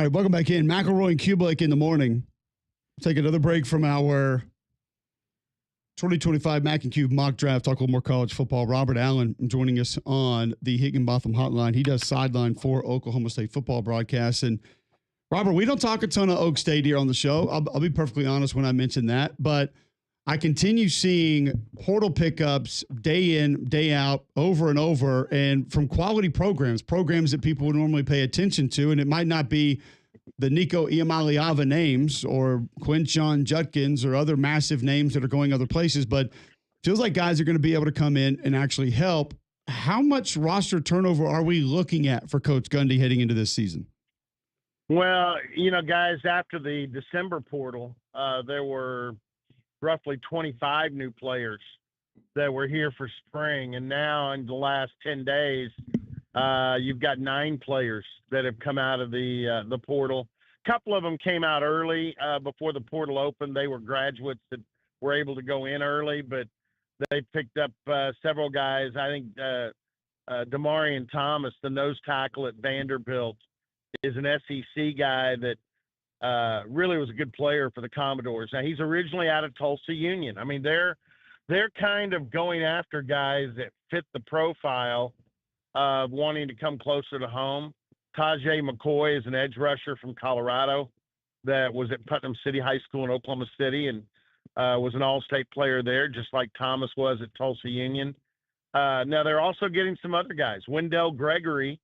All right, welcome back in. McElroy and Cubelic in the morning. Take another break from our 2025 Mac and Cube mock draft. Talk a little more college football. Robert Allen joining us on the Higginbotham hotline. He does sideline for Oklahoma State football broadcasts. And Robert, we don't talk a ton of Oak State here on the show. I'll be perfectly honest when I mention that, but I continue seeing portal pickups day in, day out, over and over, and from quality programs that people would normally pay attention to. And it might not be the Nico Iamaleava names or Quinshon Judkins or other massive names that are going other places, but feels like guys are going to be able to come in and actually help. How much roster turnover are we looking at for Coach Gundy heading into this season? Well, guys, after the December portal, there were roughly 25 new players that were here for spring. And now in the last 10 days, you've got 9 players that have come out of the portal. A couple of them came out early before the portal opened. They were graduates that were able to go in early, but they picked up several guys. I think Damarian Thomas, the nose tackle at Vanderbilt, is an SEC guy that really was a good player for the Commodores. Now, he's originally out of Tulsa Union. I mean, they're kind of going after guys that fit the profile of wanting to come closer to home. Tajay McCoy is an edge rusher from Colorado that was at Putnam City High School in Oklahoma City and was an all-state player there, just like Thomas was at Tulsa Union. Now, they're also getting some other guys. Wendell Gregory,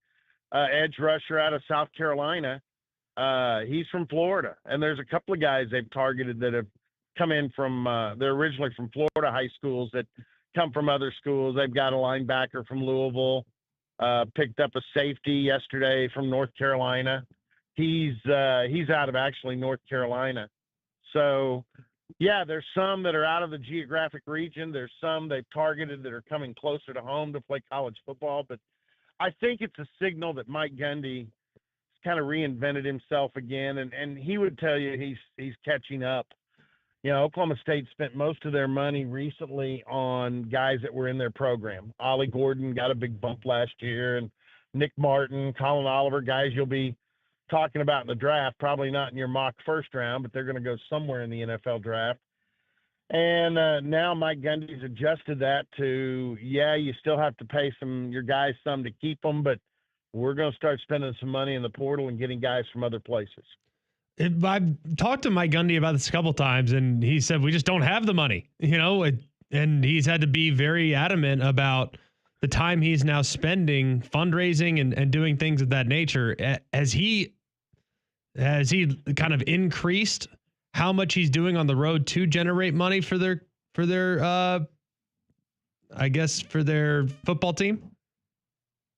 edge rusher out of South Carolina. He's from Florida. And there's a couple of guys they've targeted that have come in from they're originally from Florida high schools that come from other schools. They've got a linebacker from Louisville. Picked up a safety yesterday from North Carolina. He's out of actually North Carolina. So, yeah, there's some that are out of the geographic region. There's some they've targeted that are coming closer to home to play college football. But I think it's a signal that Mike Gundy kind of reinvented himself again, and he would tell you he's catching up. Oklahoma State spent most of their money recently on guys that were in their program. Ollie Gordon got a big bump last year, and Nick Martin, Colin Oliver, guys you'll be talking about in the draft, probably not in your mock first round, but they're going to go somewhere in the NFL draft. And now Mike Gundy's adjusted that to, you still have to pay your guys some to keep them, but we're going to start spending some money in the portal and getting guys from other places. I've talked to Mike Gundy about this a couple times, and he said we just don't have the money, and he's had to be very adamant about the time he's now spending fundraising and doing things of that nature. Has he kind of increased how much he's doing on the road to generate money for their football team?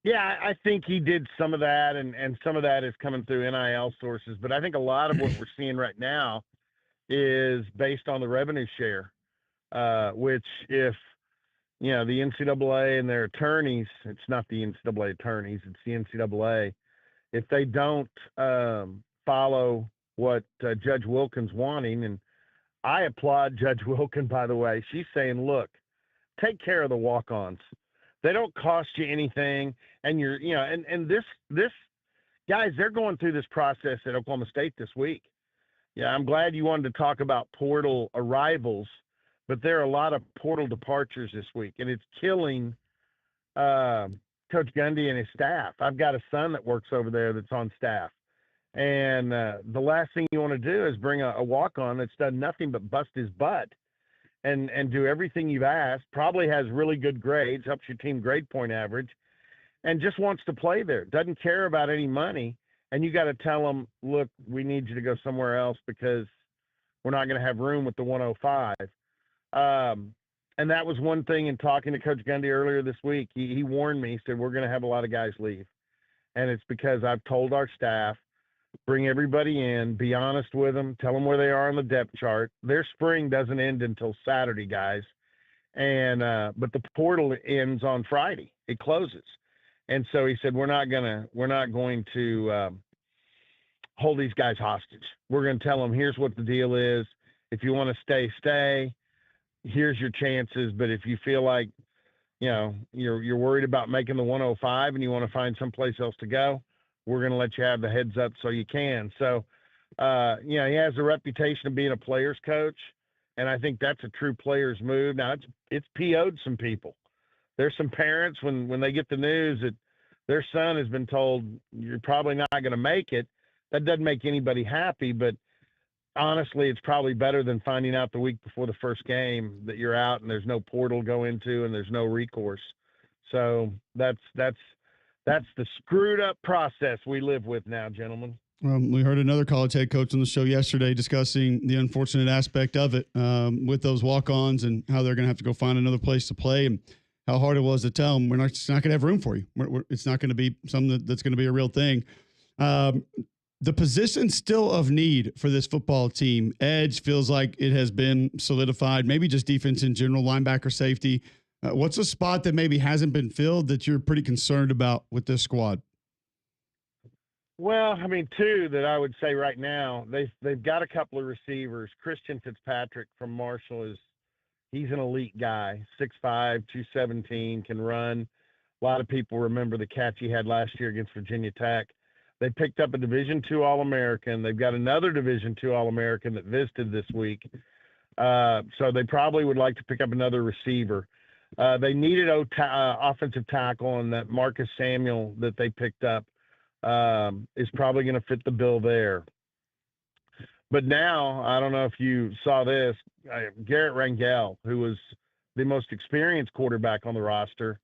Yeah, I think he did some of that, and some of that is coming through NIL sources. But I think a lot of what we're seeing right now is based on the revenue share, which if, the NCAA and their attorneys, it's not the NCAA attorneys, it's the NCAA, if they don't follow what Judge Wilkins wanting, and I applaud Judge Wilkins, by the way, she's saying, look, take care of the walk-ons. They don't cost you anything. And and this guys, they're going through this process at Oklahoma State this week. Yeah, I'm glad you wanted to talk about portal arrivals, but there are a lot of portal departures this week, and it's killing Coach Gundy and his staff. I've got a son that works over there that's on staff. And the last thing you want to do is bring a walk-on that's done nothing but bust his butt and do everything you've asked, probably has really good grades, helps your team grade point average, and just wants to play there, doesn't care about any money. And you got to tell them, look, we need you to go somewhere else because we're not going to have room with the 105. And that was one thing in talking to Coach Gundy earlier this week. He warned me, he said, we're going to have a lot of guys leave. And it's because I've told our staff, bring everybody in, be honest with them, tell them where they are on the depth chart. Their spring doesn't end until Saturday, guys. And but the portal ends on Friday. It closes. And so he said, we're not going to hold these guys hostage. We're going to tell them, here's what the deal is. If you want to stay, stay. Here's your chances. But if you feel like, you're worried about making the 105 and you want to find someplace else to go, we're going to let you have the heads up so you can. So, he has a reputation of being a player's coach, and I think that's a true player's move. Now, it's PO'd some people. There's some parents when they get the news that their son has been told you're probably not going to make it. That doesn't make anybody happy, but honestly, it's probably better than finding out the week before the first game that you're out and there's no portal to go into and there's no recourse. So that's the screwed up process we live with now, gentlemen. We heard another college head coach on the show yesterday discussing the unfortunate aspect of it with those walk-ons and how they're going to have to go find another place to play and how hard it was to tell them, it's not going to have room for you. It's not going to be something that's going to be a real thing. The position still of need for this football team, edge feels like it has been solidified, maybe just defense in general, linebacker, safety. What's a spot that maybe hasn't been filled that you're pretty concerned about with this squad? Well, two that I would say right now, they've got a couple of receivers. Christian Fitzpatrick from Marshall he's an elite guy, 6'5", 217, can run. A lot of people remember the catch he had last year against Virginia Tech. They picked up a Division II All-American. They've got another Division II All-American that visited this week. So they probably would like to pick up another receiver. They needed offensive tackle, and that Marcus Samuel that they picked up is probably going to fit the bill there. But now, I don't know if you saw this, Garrett Rangel, who was the most experienced quarterback on the roster,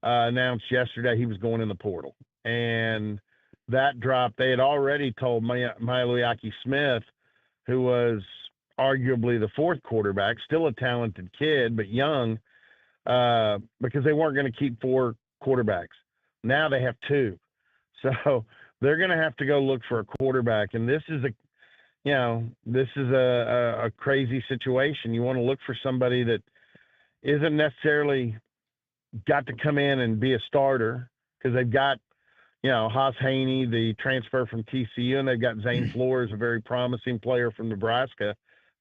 announced yesterday he was going in the portal. And that dropped. They had already told Mailuyaki Smith, who was arguably the fourth quarterback, still a talented kid, but young, because they weren't going to keep four quarterbacks. Now they have two. So they're going to have to go look for a quarterback. And this is a crazy situation. You want to look for somebody that isn't necessarily got to come in and be a starter, because they've got, Haas Haney, the transfer from TCU, and they've got Zane Flores, a very promising player from Nebraska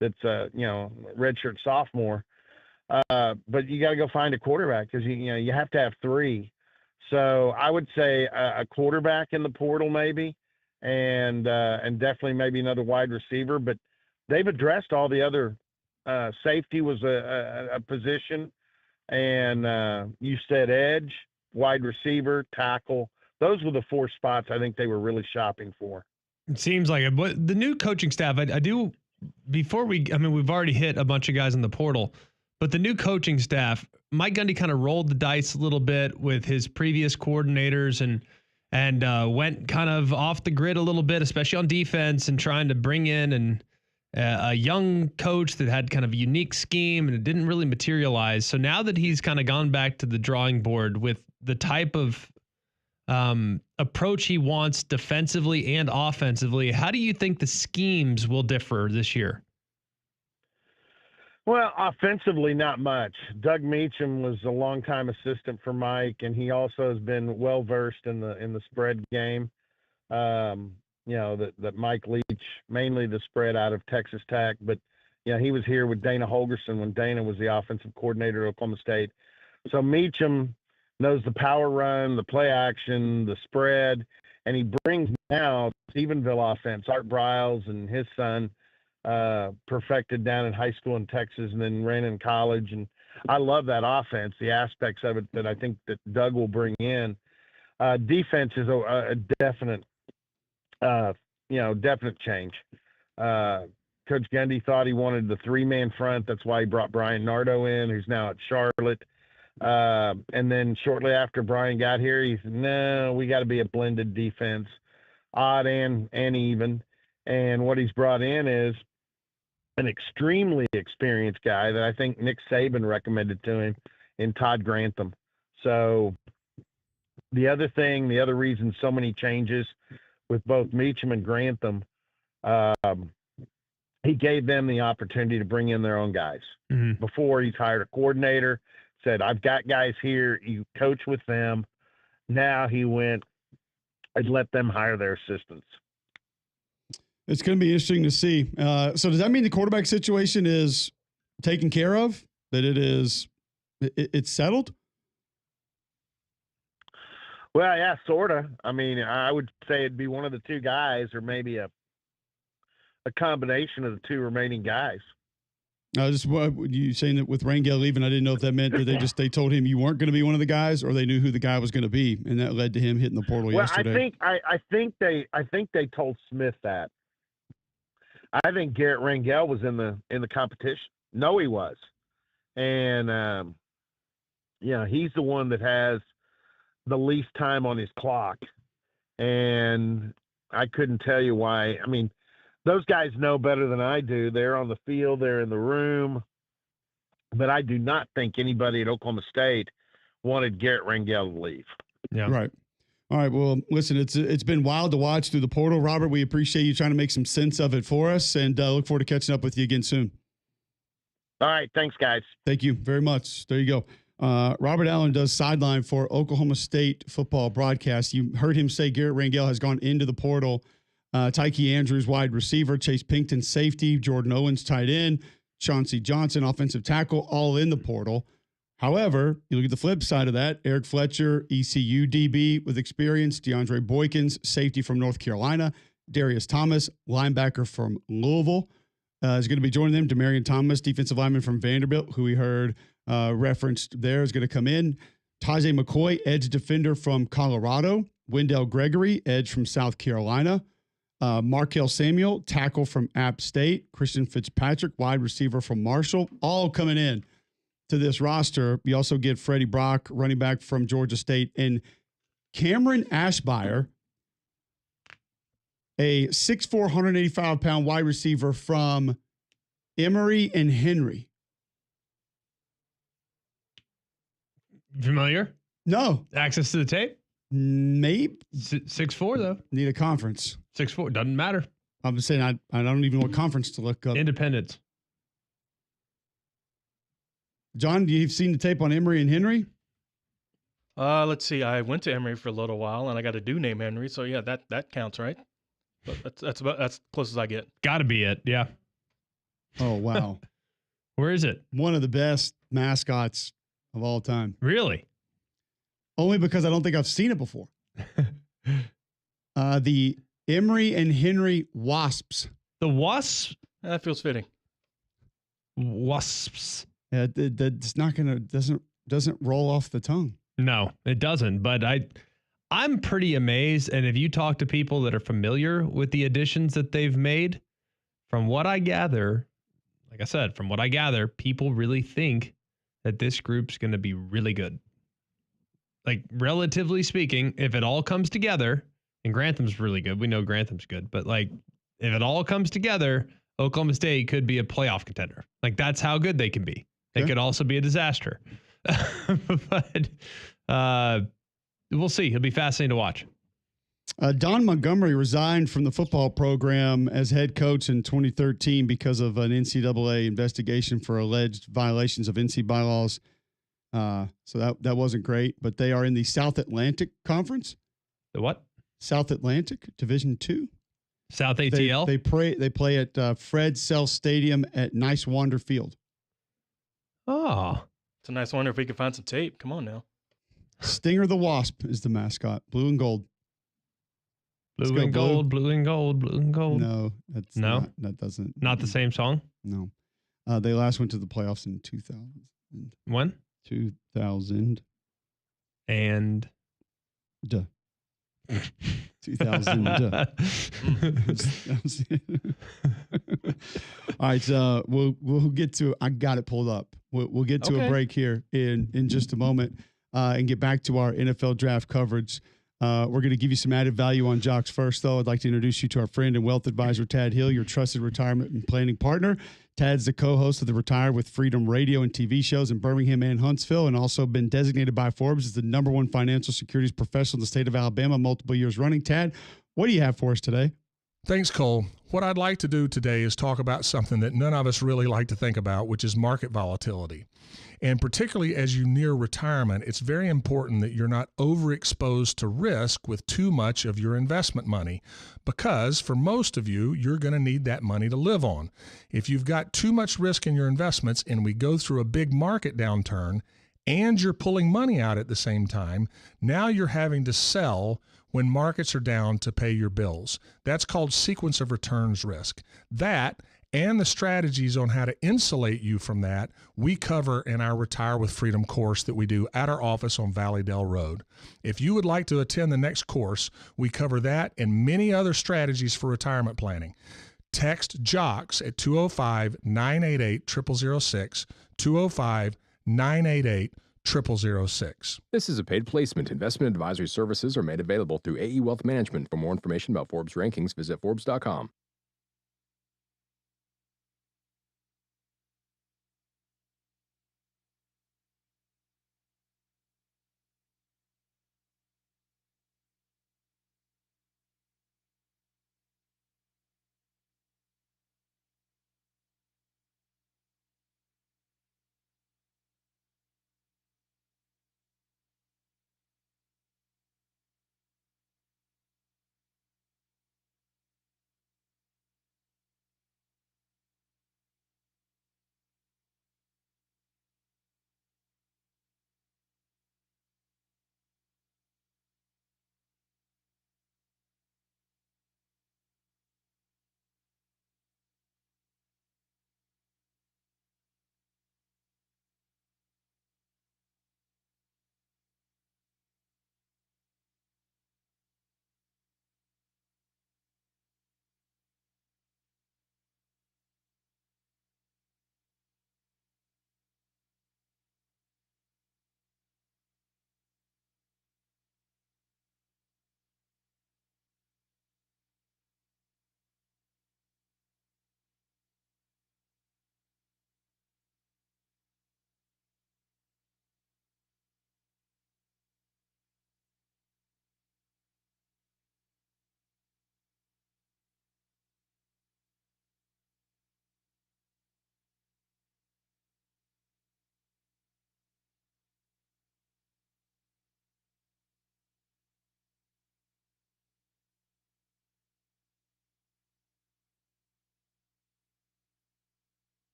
that's redshirt sophomore. But you got to go find a quarterback, because you have to have three. So I would say a quarterback in the portal maybe, and definitely maybe another wide receiver. But they've addressed all the other. Safety was a position, and you said edge, wide receiver, tackle. Those were the four spots I think they were really shopping for. It seems like it. But the new coaching staff, I do, we've already hit a bunch of guys in the portal, but the new coaching staff, Mike Gundy kind of rolled the dice a little bit with his previous coordinators and went kind of off the grid a little bit, especially on defense, and trying to bring in a young coach that had kind of a unique scheme, and it didn't really materialize. So now that he's kind of gone back to the drawing board with the type of approach he wants defensively and offensively, how do you think the schemes will differ this year? Well, offensively, not much. Doug Meacham was a longtime assistant for Mike, and he also has been well versed in the spread game. That Mike Leach, mainly the spread out of Texas Tech, but he was here with Dana Holgorsen when Dana was the offensive coordinator at Oklahoma State. So Meacham knows the power run, the play action, the spread, and he brings now Stephenville offense. Art Briles and his son perfected down in high school in Texas and then ran in college. And I love that offense, the aspects of it that I think that Doug will bring in. Defense is a definite, definite change. Coach Gundy thought he wanted the three-man front. That's why he brought Brian Nardo in, who's now at Charlotte. And then shortly after Brian got here, he said, no, we got to be a blended defense, odd and even. And what he's brought in is an extremely experienced guy that I think Nick Saban recommended to him in Todd Grantham. So the other reason so many changes with both Meacham and Grantham, he gave them the opportunity to bring in their own guys. Mm-hmm. Before, he's hired a coordinator, said, I've got guys here, you coach with them. Now he went and let them hire their assistants. It's going to be interesting to see. So does that mean the quarterback situation is taken care of, that it's settled? Well, yeah, sort of. I mean, I would say it'd be one of the two guys, or maybe a combination of the two remaining guys. Just what you saying that with Rangel leaving, I didn't know if that meant that they told him you weren't going to be one of the guys, or they knew who the guy was going to be, and that led to him hitting the portal yesterday. I think they told Smith that. I think Garrett Rangel was in the competition. No, he was, and he's the one that has the least time on his clock, and I couldn't tell you why. I mean, those guys know better than I do. They're on the field, they're in the room, but I do not think anybody at Oklahoma State wanted Garrett Rangel to leave. Yeah, right. All right. Well, listen, it's been wild to watch through the portal, Robert. We appreciate you trying to make some sense of it for us, and look forward to catching up with you again soon. All right. Thanks, guys. Thank you very much. There you go. Robert Allen does sideline for Oklahoma State football broadcast. You heard him say Garrett Rangel has gone into the portal. Tyke Andrews, wide receiver, Chase Pinkton, safety, Jordan Owens, tight end, Chauncey Johnson, offensive tackle, all in the portal. However, you look at the flip side of that, Eric Fletcher, ECU DB with experience, DeAndre Boykins, safety from North Carolina, Darius Thomas, linebacker from Louisville, is going to be joining them. Demarion Thomas, defensive lineman from Vanderbilt, who we heard referenced there, is going to come in. Tajay McCoy, edge defender from Colorado. Wendell Gregory, edge from South Carolina. Markel Samuel, tackle from App State. Christian Fitzpatrick, wide receiver from Marshall, all coming in to this roster. You also get Freddie Brock, running back from Georgia State, and Cameron Ashbire, a 6'4", 185-pound wide receiver from Emory and Henry. Familiar? No. Access to the tape? Maybe. 6'4", though. Need a conference. 6'4", doesn't matter. I'm just saying I don't even know what conference to look up. Independence. John, you've seen the tape on Emory and Henry? Let's see. I went to Emory for a little while, and I got a dude named Henry, so yeah, that counts, right? But that's close as I get. Got to be it, yeah. Oh, wow. Where is it? One of the best mascots of all time. Really? Only because I don't think I've seen it before. The Emory and Henry Wasps. The Wasps? That feels fitting. Wasps. Yeah, that's not gonna doesn't roll off the tongue. No, it doesn't. But I'm pretty amazed. And if you talk to people that are familiar with the additions that they've made, from what I gather, like I said, from what I gather, people really think that this group's going to be really good. Like, relatively speaking, if it all comes together, and Grantham's really good. We know Grantham's good. But, like, if it all comes together, Oklahoma State could be a playoff contender. Like, that's how good they can be. They could also be a disaster. But we'll see. It'll be fascinating to watch. Don Montgomery resigned from the football program as head coach in 2013 because of an NCAA investigation for alleged violations of NC bylaws. So that wasn't great, but they are in the South Atlantic Conference. The what? South Atlantic Division II. South ATL. They play at Fred Self Stadium at Nice Wander Field. Oh, it's a nice wonder if we could find some tape. Come on now. Stinger the Wasp is the mascot. Blue and gold. Blue and gold, blue and gold, blue and gold. No, that's no. Not, that doesn't. Not the same song. No, they last went to the playoffs in 2000. When? 2000. And. Duh. 2000. All right, so we'll get to. I got it pulled up. We'll get to a break here in just a moment and get back to our NFL draft coverage. We're going to give you some added value on Jocks first, though. I'd like to introduce you to our friend and wealth advisor, Tad Hill, your trusted retirement and planning partner. Tad's the co-host of the Retired with Freedom radio and TV shows in Birmingham and Huntsville, and also been designated by Forbes as the #1 financial securities professional in the state of Alabama multiple years running. Tad, what do you have for us today? Thanks, Cole. What I'd like to do today is talk about something that none of us really like to think about, which is market volatility. And particularly as you near retirement, it's very important that you're not overexposed to risk with too much of your investment money, because for most of you, you're going to need that money to live on. If you've got too much risk in your investments and we go through a big market downturn, and you're pulling money out at the same time, now you're having to sell when markets are down to pay your bills. That's called sequence of returns risk. That and the strategies on how to insulate you from that, we cover in our Retire with Freedom course that we do at our office on Valley Dale Road. If you would like to attend the next course, we cover that and many other strategies for retirement planning. Text JOCKS at 205-988-0006, 205-988-0006. This is a paid placement. Investment advisory services are made available through AE Wealth Management. For more information about Forbes rankings, visit Forbes.com.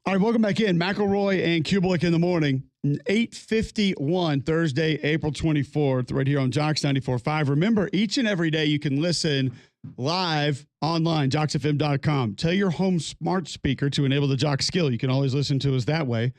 All right, welcome back in. McElroy and Cubelic in the morning. 8:51 Thursday, April 24th, right here on Jocks 94.5. Remember, each and every day you can listen live online, jocksfm.com. Tell your home smart speaker to enable the Jock skill. You can always listen to us that way.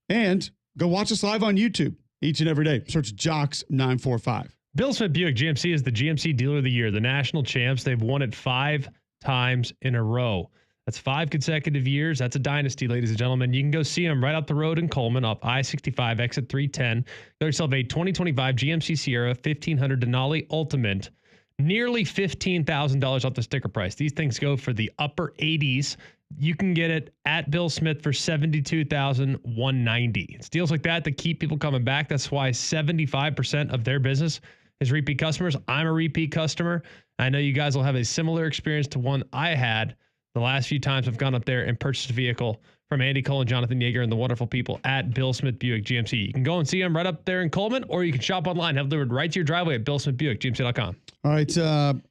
And go watch us live on YouTube each and every day. Search Jocks 945. Bill Smith Buick GMC is the GMC Dealer of the Year, the national champs. They've won it 5 times in a row. That's 5 consecutive years. That's a dynasty, ladies and gentlemen. You can go see them right up the road in Coleman, off I-65, exit 310. Got yourself a 2025 GMC Sierra 1500 Denali Ultimate. Nearly $15,000 off the sticker price. These things go for the upper 80s. You can get it at Bill Smith for $72,190. It's deals like that keep people coming back. That's why 75% of their business is repeat customers. I'm a repeat customer. I know you guys will have a similar experience to one I had the last few times I've gone up there and purchased a vehicle from Andy Cole and Jonathan Yeager and the wonderful people at Bill Smith Buick GMC. You can go and see them right up there in Coleman, or you can shop online, have delivered right to your driveway at BillSmithBuickGMC.com. All right,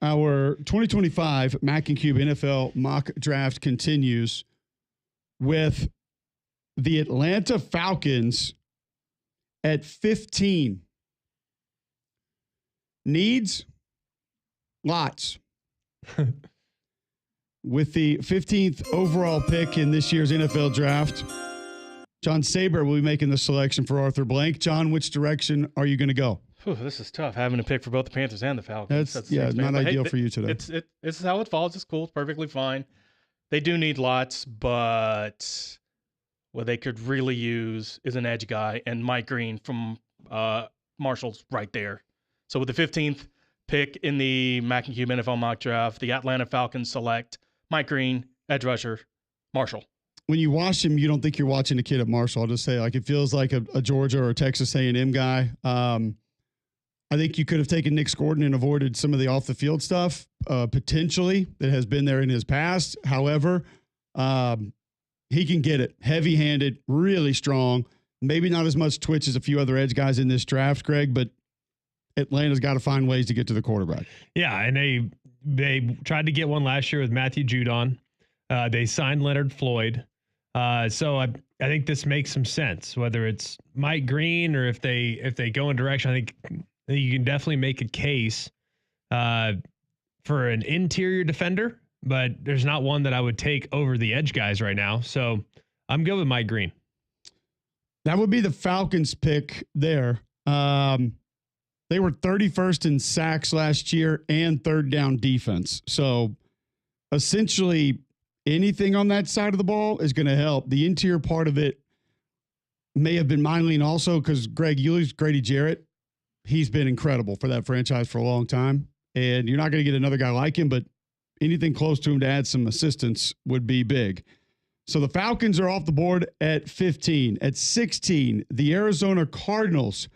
our 2025 Mac and Cube NFL mock draft continues with the Atlanta Falcons at 15. Needs? Lots. With the 15th overall pick in this year's NFL draft, John Saber will be making the selection for Arthur Blank. John, which direction are you going to go? Whew, this is tough, having to pick for both the Panthers and the Falcons. That's not ideal for you today. This is how it falls. It's cool. It's perfectly fine. They do need lots, but what they could really use is an edge guy, and Mike Green from Marshall's right there. So with the 15th pick in the Mac and Cube NFL mock draft, the Atlanta Falcons select Mike Green, edge rusher, Marshall. when you watch him, you don't think you're watching a kid at Marshall. I'll just say, like, it feels like a Georgia or a Texas A&M guy. I think you could have taken Nick Gordon and avoided some of the off the field stuff, potentially, that has been there in his past. However, he can get it heavy handed, really strong. Maybe not as much twitch as a few other edge guys in this draft, Greg, but Atlanta's got to find ways to get to the quarterback. Yeah, and they tried to get one last year with Matthew Judon. They signed Leonard Floyd. So I think this makes some sense, whether it's Mike Green or if they go in direction. I think you can definitely make a case for an interior defender, but there's not one that I would take over the edge guys right now. So I'm good with Mike Green. That would be the Falcons pick there. They were 31st in sacks last year and third down defense. So essentially anything on that side of the ball is going to help. The interior part of it may have been mind lean also because, Greg, you lose Grady Jarrett. He's been incredible for that franchise for a long time. And you're not going to get another guy like him, but anything close to him to add some assistance would be big. So the Falcons are off the board at 15. At 16, the Arizona Cardinals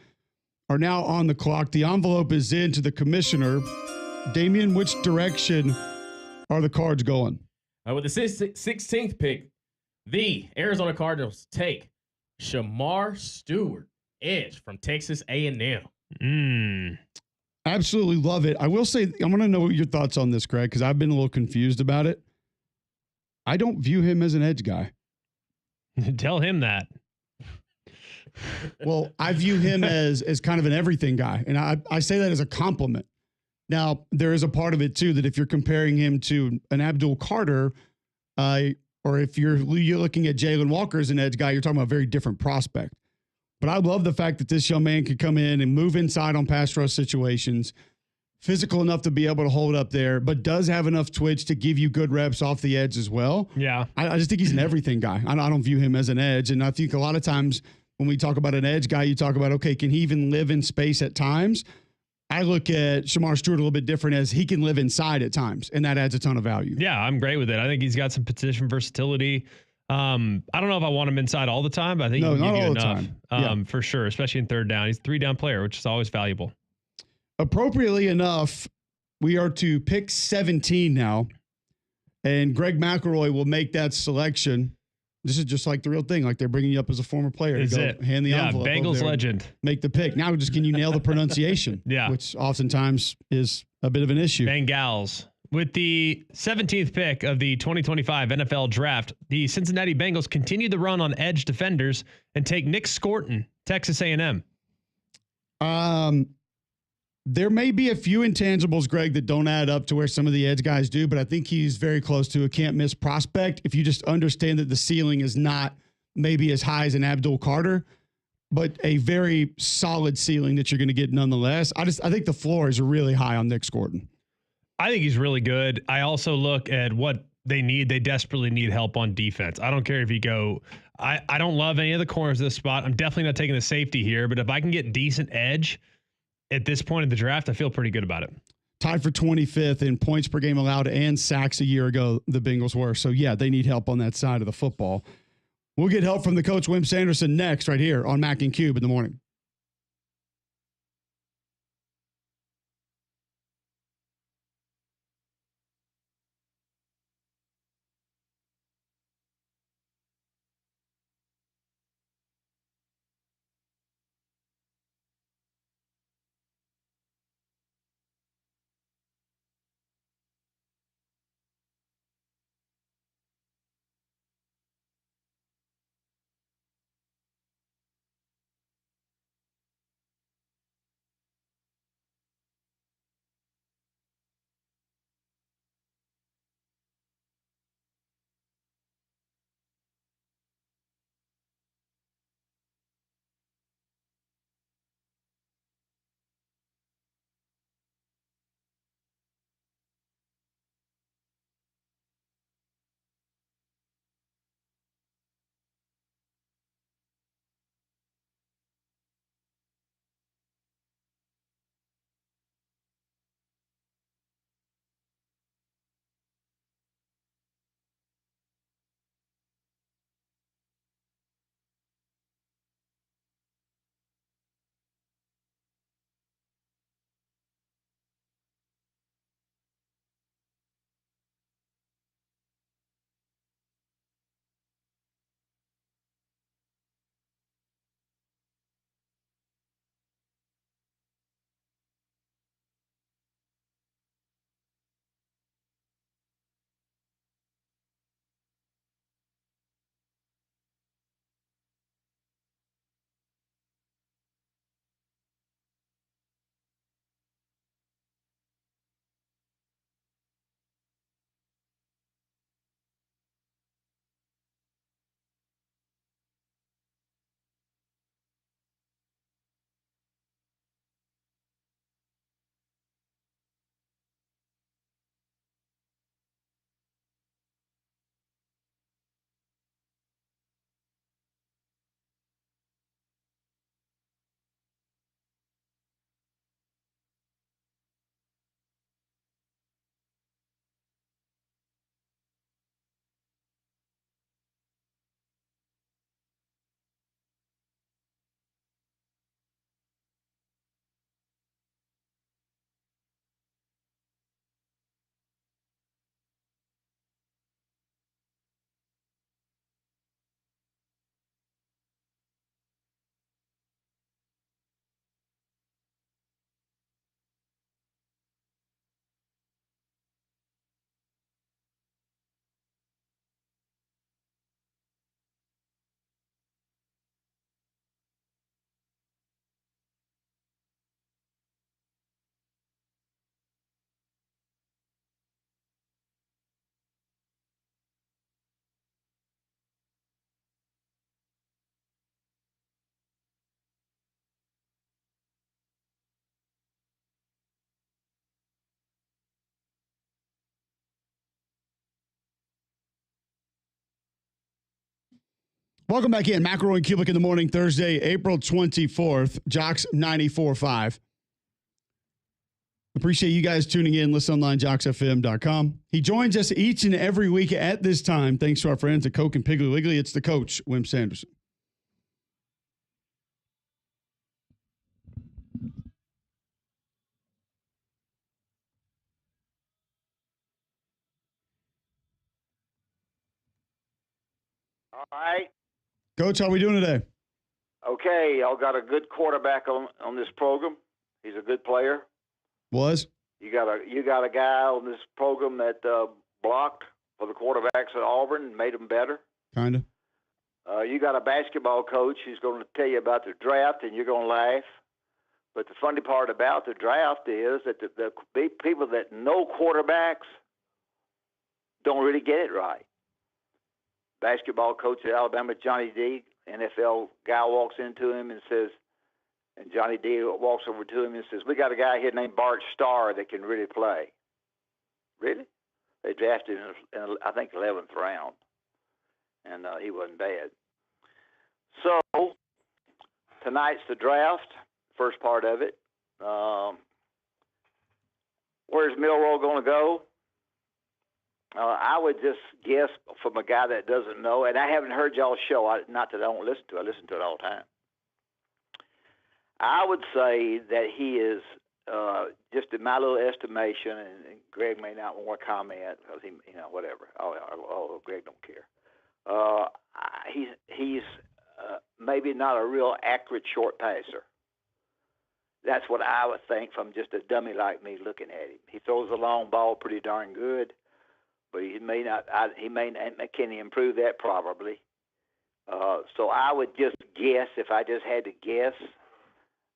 are now on the clock. The envelope is in to the commissioner. Damian, which direction are the Cards going? With the 16th pick, the Arizona Cardinals take Shamar Stewart, edge from Texas A&M. Absolutely love it. I will say, I want to know your thoughts on this, Greg, because I've been a little confused about it. I don't view him as an edge guy. Tell him that. Well, I view him as kind of an everything guy, and I say that as a compliment. Now, there is a part of it, too, that if you're comparing him to an Abdul Carter, or if you're looking at Jalen Walker as an edge guy, you're talking about a very different prospect. But I love the fact that this young man could come in and move inside on pass rush situations, physical enough to be able to hold up there, but does have enough twitch to give you good reps off the edge as well. Yeah. I just think he's an everything guy. I don't view him as an edge. And I think a lot of times when we talk about an edge guy, you talk about, okay, can he even live in space at times? I look at Shamar Stewart a little bit different as he can live inside at times, and that adds a ton of value. Yeah, I'm great with it. I think he's got some position versatility. I don't know if I want him inside all the time, but I think he can give you enough for sure, especially in third down. He's a 3-down player, which is always valuable. Appropriately enough, we are to pick 17 now, and Greg McElroy will make that selection. This is just like the real thing. Like they're bringing you up as a former player. Is to go it? Hand the envelope. Bengals legend. Make the pick. Now just can you nail the pronunciation? Yeah. Which oftentimes is a bit of an issue. Bengals. With the 17th pick of the 2025 NFL Draft, the Cincinnati Bengals continue the run on edge defenders and take Nick Scorton, Texas A&M. There may be a few intangibles, Greg, that don't add up to where some of the edge guys do, but I think he's very close to a can't-miss prospect if you just understand that the ceiling is not maybe as high as an Abdul Carter, but a very solid ceiling that you're going to get nonetheless. I think the floor is really high on Nick Scorton. I think he's really good. I also look at what they need. They desperately need help on defense. I don't care if you go. I don't love any of the corners of this spot. I'm definitely not taking the safety here, but if I can get decent edge at this point in the draft, I feel pretty good about it. Tied for 25th in points per game allowed and sacks a year ago, the Bengals were. So, yeah, they need help on that side of the football. We'll get help from the coach, Whim Sanderson, next right here on Mac and Cube in the morning. Welcome back in. McElroy and Cubelic in the morning, Thursday, April 24th, Jocks 94.5. Appreciate you guys tuning in. Listen online, jocksfm.com. He joins us each and every week at this time, thanks to our friends at Coke and Piggly Wiggly. It's the coach, Whim Sanderson. All right. Coach, how are we doing today? Okay, y'all got a good quarterback on this program. He's a good player. Was? You got a guy on this program that blocked for the quarterbacks at Auburn and made them better. Kind of. You got a basketball coach who's going to tell you about the draft, and you're going to laugh. But the funny part about the draft is that the people that know quarterbacks don't really get it right. Basketball coach at Alabama, Johnny D, NFL guy walks into him and says, and Johnny D walks over to him and says, "We got a guy here named Bart Starr that can really play." Really? They drafted him in I think, 11th round, and he wasn't bad. So tonight's the draft, first part of it. Where's McElroy going to go? I would just guess from a guy that doesn't know, and I haven't heard y'all's show. Not that I don't listen to it. I listen to it all the time. I would say that he is, just in my little estimation, and Greg may not want to comment because he, whatever. Oh, Greg don't care. He's maybe not a real accurate short passer. That's what I would think from just a dummy like me looking at him. He throws the long ball pretty darn good, but he may not. Can he improve that? Probably. So I would just guess, if I just had to guess,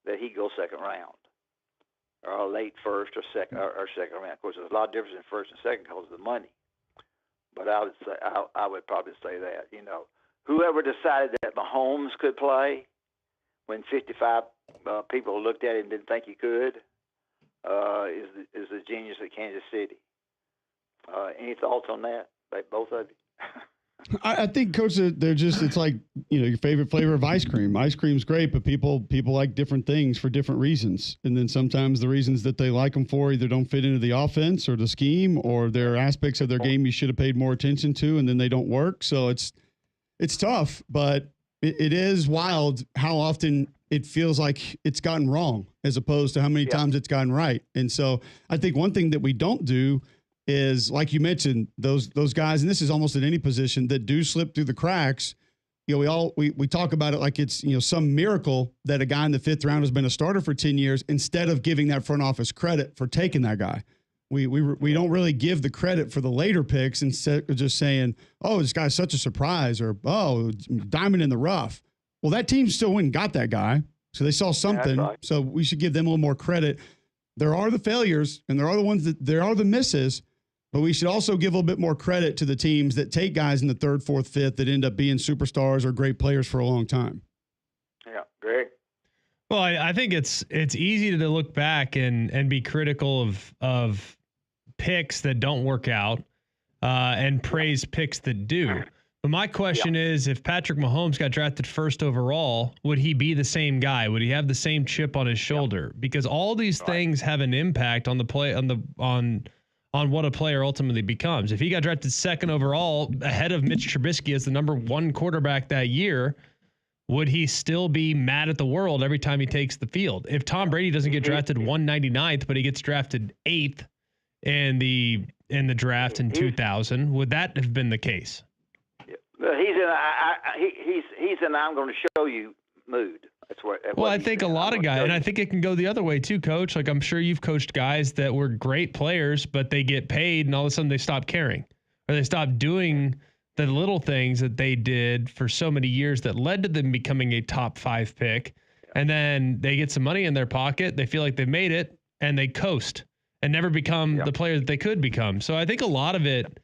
that he goes second round, or late first or second round. Of course, there's a lot of difference in first and second because of the money. But I would say I would probably say that whoever decided that Mahomes could play when 55 people looked at him and didn't think he could is the genius at Kansas City. Any thoughts on that? Both of you. I think, Coach, they're just, it's like, your favorite flavor of ice cream. Ice cream's great, but people like different things for different reasons. And then sometimes the reasons that they like them for either don't fit into the offense or the scheme, or there are aspects of their game you should have paid more attention to, and then they don't work. So it's tough, but it is wild how often it feels like it's gotten wrong as opposed to how many times it's gotten right. And so I think one thing that we don't do is, like you mentioned, those guys, and this is almost at any position, that do slip through the cracks. We talk about it like it's some miracle that a guy in the 5th round has been a starter for 10 years, instead of giving that front office credit for taking that guy. We don't really give the credit for the later picks, instead of just saying, "Oh, this guy's such a surprise," or "Oh, diamond in the rough." Well, that team still went and got that guy, so they saw something. Right. So we should give them a little more credit. There are the failures, and there are the misses. But we should also give a little bit more credit to the teams that take guys in the 3rd, 4th, 5th that end up being superstars or great players for a long time. Yeah, Greg. Well, I think it's easy to look back and be critical of picks that don't work out and praise picks that do. But my question is, if Patrick Mahomes got drafted 1st overall, would he be the same guy? Would he have the same chip on his shoulder? Because all these things have an impact on the play on what a player ultimately becomes. If he got drafted 2nd overall ahead of Mitch Trubisky as the number 1 quarterback that year, would he still be mad at the world every time he takes the field? If Tom Brady doesn't get drafted 199th, but he gets drafted 8th in the draft in 2000, would that have been the case? He's in I'm going to show you mood. Well, I think a lot of guys, and I think it can go the other way too, Coach. Like, I'm sure you've coached guys that were great players, but they get paid, and all of a sudden they stop caring, or they stop doing the little things that they did for so many years that led to them becoming a top 5 pick. And then they get some money in their pocket, they feel like they've made it, and they coast and never become the player that they could become. So I think a lot of it,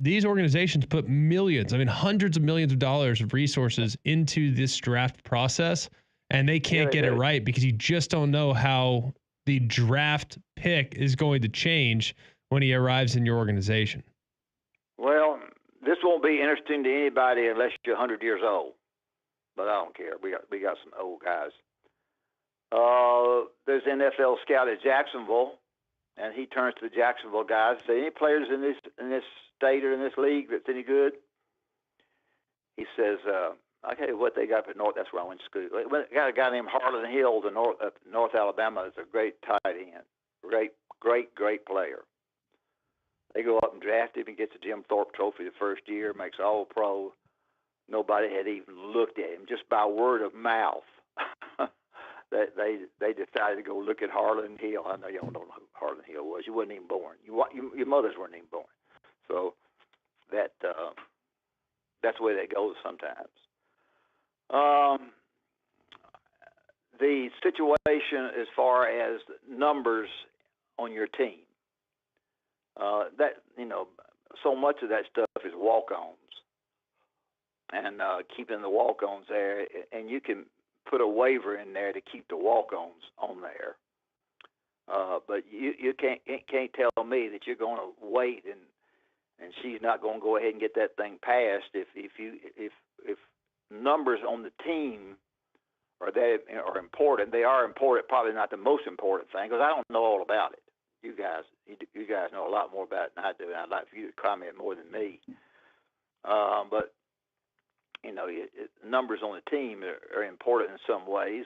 these organizations put hundreds of millions of dollars of resources into this draft process, and they can't get it right because you just don't know how the draft pick is going to change when he arrives in your organization. Well, this won't won't be interesting to anybody unless you're 100 years old. But I don't care. We got some old guys. There's an NFL scout at Jacksonville, and he turns to the Jacksonville guys and says, "Any players in this state or in this league that's any good?" He says, "I tell you what they got for North. That's where I went to school. They got a guy named Harlan Hill, the North Alabama. Is a great tight end, great player. They go up and draft him. He gets the Jim Thorpe Trophy the first year, makes All-Pro. Nobody had even looked at him, just by word of mouth. They decided to go look at Harlan Hill. I know you don't know who Harlan Hill was. You wasn't even born. Your mothers weren't even born. So that's the way that goes sometimes. The situation as far as numbers on your team, so much of that stuff is walk-ons and keeping the walk-ons there, and you can put a waiver in there to keep the walk-ons on there. But you can't tell me that you're going to wait and she's not going to go ahead and get that thing passed if numbers on the team are important. They are important, probably not the most important thing, because I don't know all about it. You guys know a lot more about it than I do, and I'd like for you to comment more than me. But numbers on the team are important in some ways,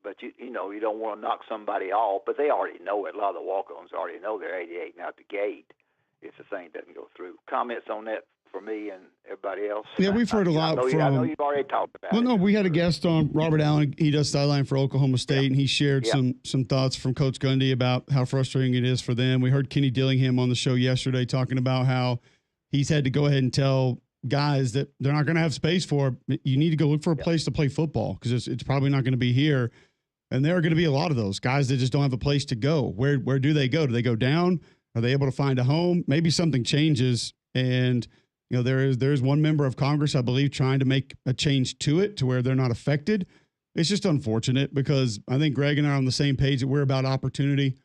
but you don't want to knock somebody off. But they already know it. A lot of the walk-ons already know they're 88 and out the gate if the thing doesn't go through. Comments on that for me and everybody else? Yeah, we've heard a lot I know you've already talked about it. Well, no, we had a guest on, Robert Allen. He does sideline for Oklahoma State, and he shared some thoughts from Coach Gundy about how frustrating it is for them. We heard Kenny Dillingham on the show yesterday talking about how he's had to go ahead and tell guys that they're not going to have space for. You need to go look for a place to play football because it's probably not going to be here. And there are going to be a lot of those guys that just don't have a place to go. Where do they go? Do they go down? Are they able to find a home? Maybe something changes. And, there's one member of Congress, I believe, trying to make a change to it to where they're not affected. It's just unfortunate because I think Greg and I are on the same page that we're about opportunity.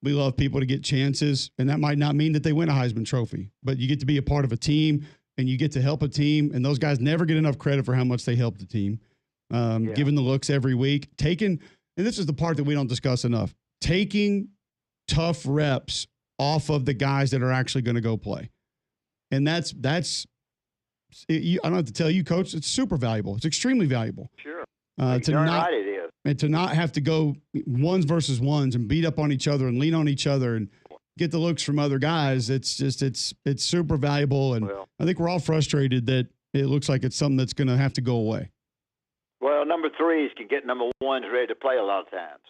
We love people to get chances, and that might not mean that they win a Heisman Trophy, but you get to be a part of a team and you get to help a team, and those guys never get enough credit for how much they help the team. Giving the looks every week, and this is the part that we don't discuss enough, taking tough reps off of the guys that are actually going to go play. And that's I don't have to tell you, Coach, it's super valuable. It's extremely valuable. Sure. It is. And to not have to go ones versus ones and beat up on each other and lean on each other and get the looks from other guys, it's super valuable. And I think we're all frustrated that it looks like it's something that's going to have to go away. Well, number threes can get number ones ready to play a lot of times.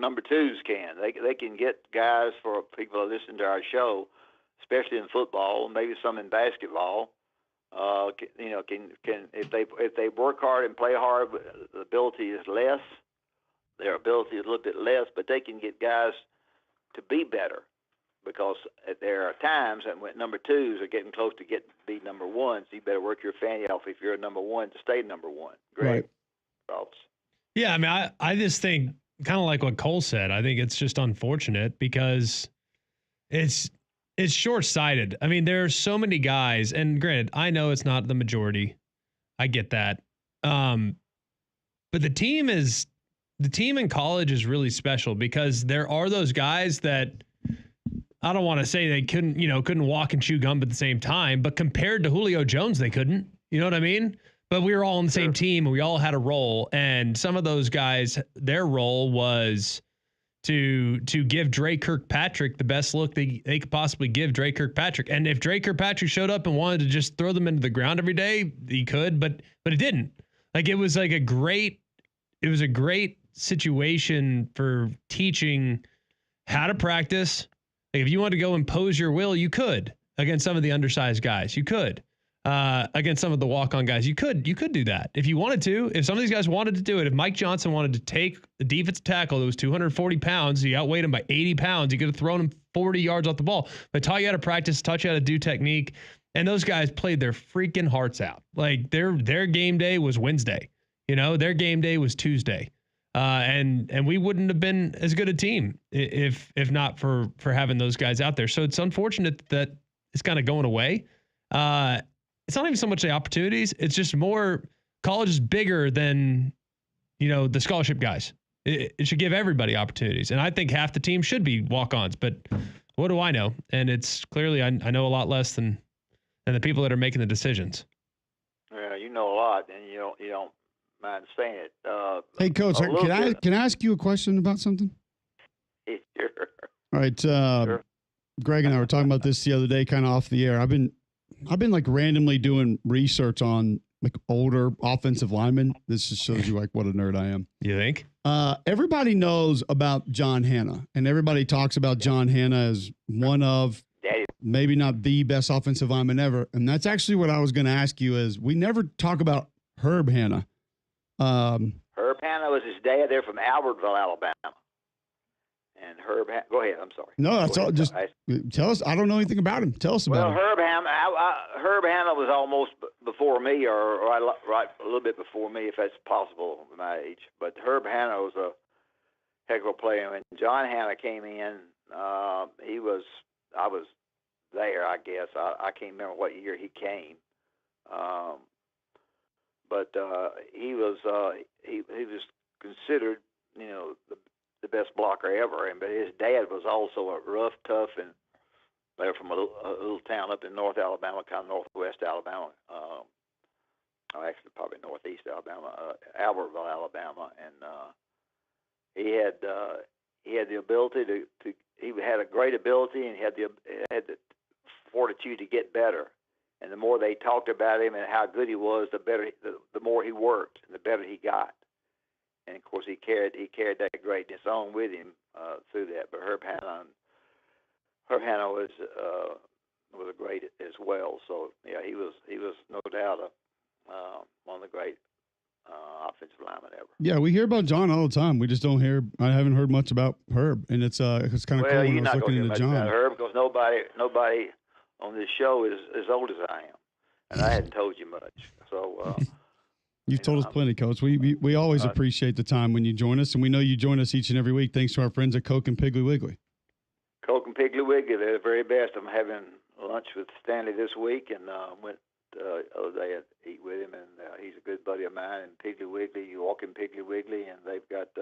Number twos can. They can get guys, for people who listen to our show, especially in football, maybe some in basketball. If they work hard and play hard, the ability is less. Their ability is a little bit less, but they can get guys to be better because there are times when number twos are getting close to be number ones. You better work your fanny off if you're a number one to stay number one. Great thoughts. Yeah, I mean, I just think kind of like what Cole said. I think it's just unfortunate because it's short-sighted. I mean, there are so many guys, and granted, I know it's not the majority. I get that. But the team in college is really special because there are those guys that I don't want to say they couldn't walk and chew gum at the same time, but compared to Julio Jones, they couldn't. You know what I mean? But we were all on the same team and we all had a role. And some of those guys, their role was to give Dre Kirkpatrick the best look they could possibly give Dre Kirkpatrick. And if Dre Kirkpatrick showed up and wanted to just throw them into the ground every day, he could, but it didn't. Like it was a great situation for teaching how to practice. Like if you wanted to go impose your will, you could against some of the undersized guys. You could. Against some of the walk-on guys, you could do that if you wanted to. If some of these guys wanted to do it, if Mike Johnson wanted to take the defensive tackle that was 240 pounds, he outweighed him by 80 pounds, he could have thrown him 40 yards off the ball. But taught you how to practice, taught you how to do technique, and those guys played their freaking hearts out. Like their game day was Wednesday, their game day was Tuesday, and we wouldn't have been as good a team if not for having those guys out there. So it's unfortunate that it's kind of going away. It's not even so much the opportunities. It's just more college is bigger than, the scholarship guys. It should give everybody opportunities. And I think half the team should be walk-ons, but what do I know? And it's clearly, I know a lot less than the people that are making the decisions. Yeah, you know a lot, and you don't mind saying it. Hey, Coach, can I ask you a question about something? Sure. All right. Sure. Greg and I were talking about this the other day, kind of off the air. I've been like randomly doing research on like older offensive linemen. This just shows you like what a nerd I am. You think? Everybody knows about John Hanna, and everybody talks about John Hanna as one of maybe not the best offensive lineman ever. And that's actually what I was going to ask you is we never talk about Herb Hanna. Herb Hanna was his dad. They're from Albertville, Alabama. And go ahead. I'm sorry. No, that's all. Just tell us. I don't know anything about him. Tell us about him. Herb Hanna was almost before me, or right a little bit before me, if that's possible at my age. But Herb Hanna was a heck of a player. When John Hanna came in, I was there, I guess. I can't remember what year he came. But he was considered, the best blocker ever. But his dad was also a rough, tough, and they're from a little town up in North Alabama, kind of northwest Alabama. Actually, probably northeast Alabama, Albertville, Alabama, and he had the ability to. He had a great ability, and he had the fortitude to get better. And the more they talked about him and how good he was, the more he worked, and the better he got. And of course, he carried that greatness on with him through that. But Herb Hanna was a great as well. So yeah, he was no doubt one of the great offensive linemen ever. Yeah, we hear about John all the time. We just don't hear. I haven't heard much about Herb, and it's kind of cool when I was looking into John. About Herb, because nobody on this show is as old as I am, and I hadn't told you much. So. You've told us plenty, Coach. We always appreciate the time when you join us, and we know you join us each and every week thanks to our friends at Coke and Piggly Wiggly. Coke and Piggly Wiggly, they're the very best. I'm having lunch with Stanley this week, and went the other day to eat with him, and he's a good buddy of mine. And Piggly Wiggly, you walk in Piggly Wiggly, and they've got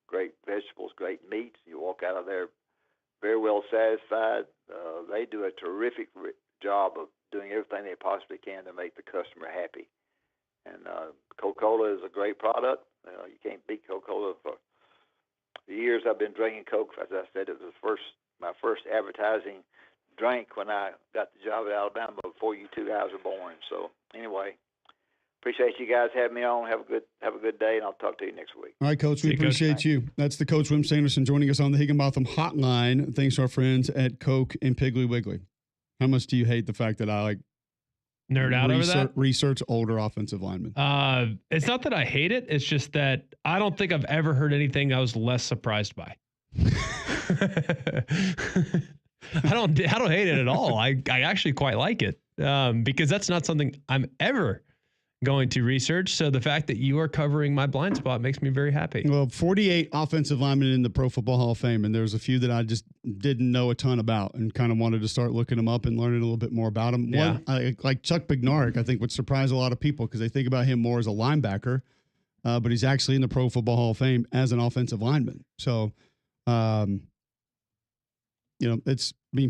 great vegetables, great meats. You walk out of there very well satisfied. They do a terrific job of doing everything they possibly can to make the customer happy. And Coca-Cola is a great product. You can't beat Coca-Cola. For the years I've been drinking Coke, as I said, it was my first advertising drink when I got the job at Alabama before you two guys were born. So anyway, appreciate you guys having me on. Have a good day, and I'll talk to you next week. All right, Coach. We appreciate you. That's the Coach Whim Sanderson joining us on the Higginbotham Hotline. Thanks to our friends at Coke and Piggly Wiggly. How much do you hate the fact that I nerd out over that? Research older offensive linemen. It's not that I hate it. It's just that I don't think I've ever heard anything I was less surprised by. I don't hate it at all. I actually quite like it because that's not something I'm ever going to research. So the fact that you are covering my blind spot makes me very happy. Well, 48 offensive linemen in the Pro Football Hall of Fame, and there's a few that I just didn't know a ton about and kind of wanted to start looking them up and learning a little bit more about them. Yeah. One, like Chuck Bednarik, I think would surprise a lot of people because they think about him more as a linebacker, but he's actually in the Pro Football Hall of Fame as an offensive lineman. So,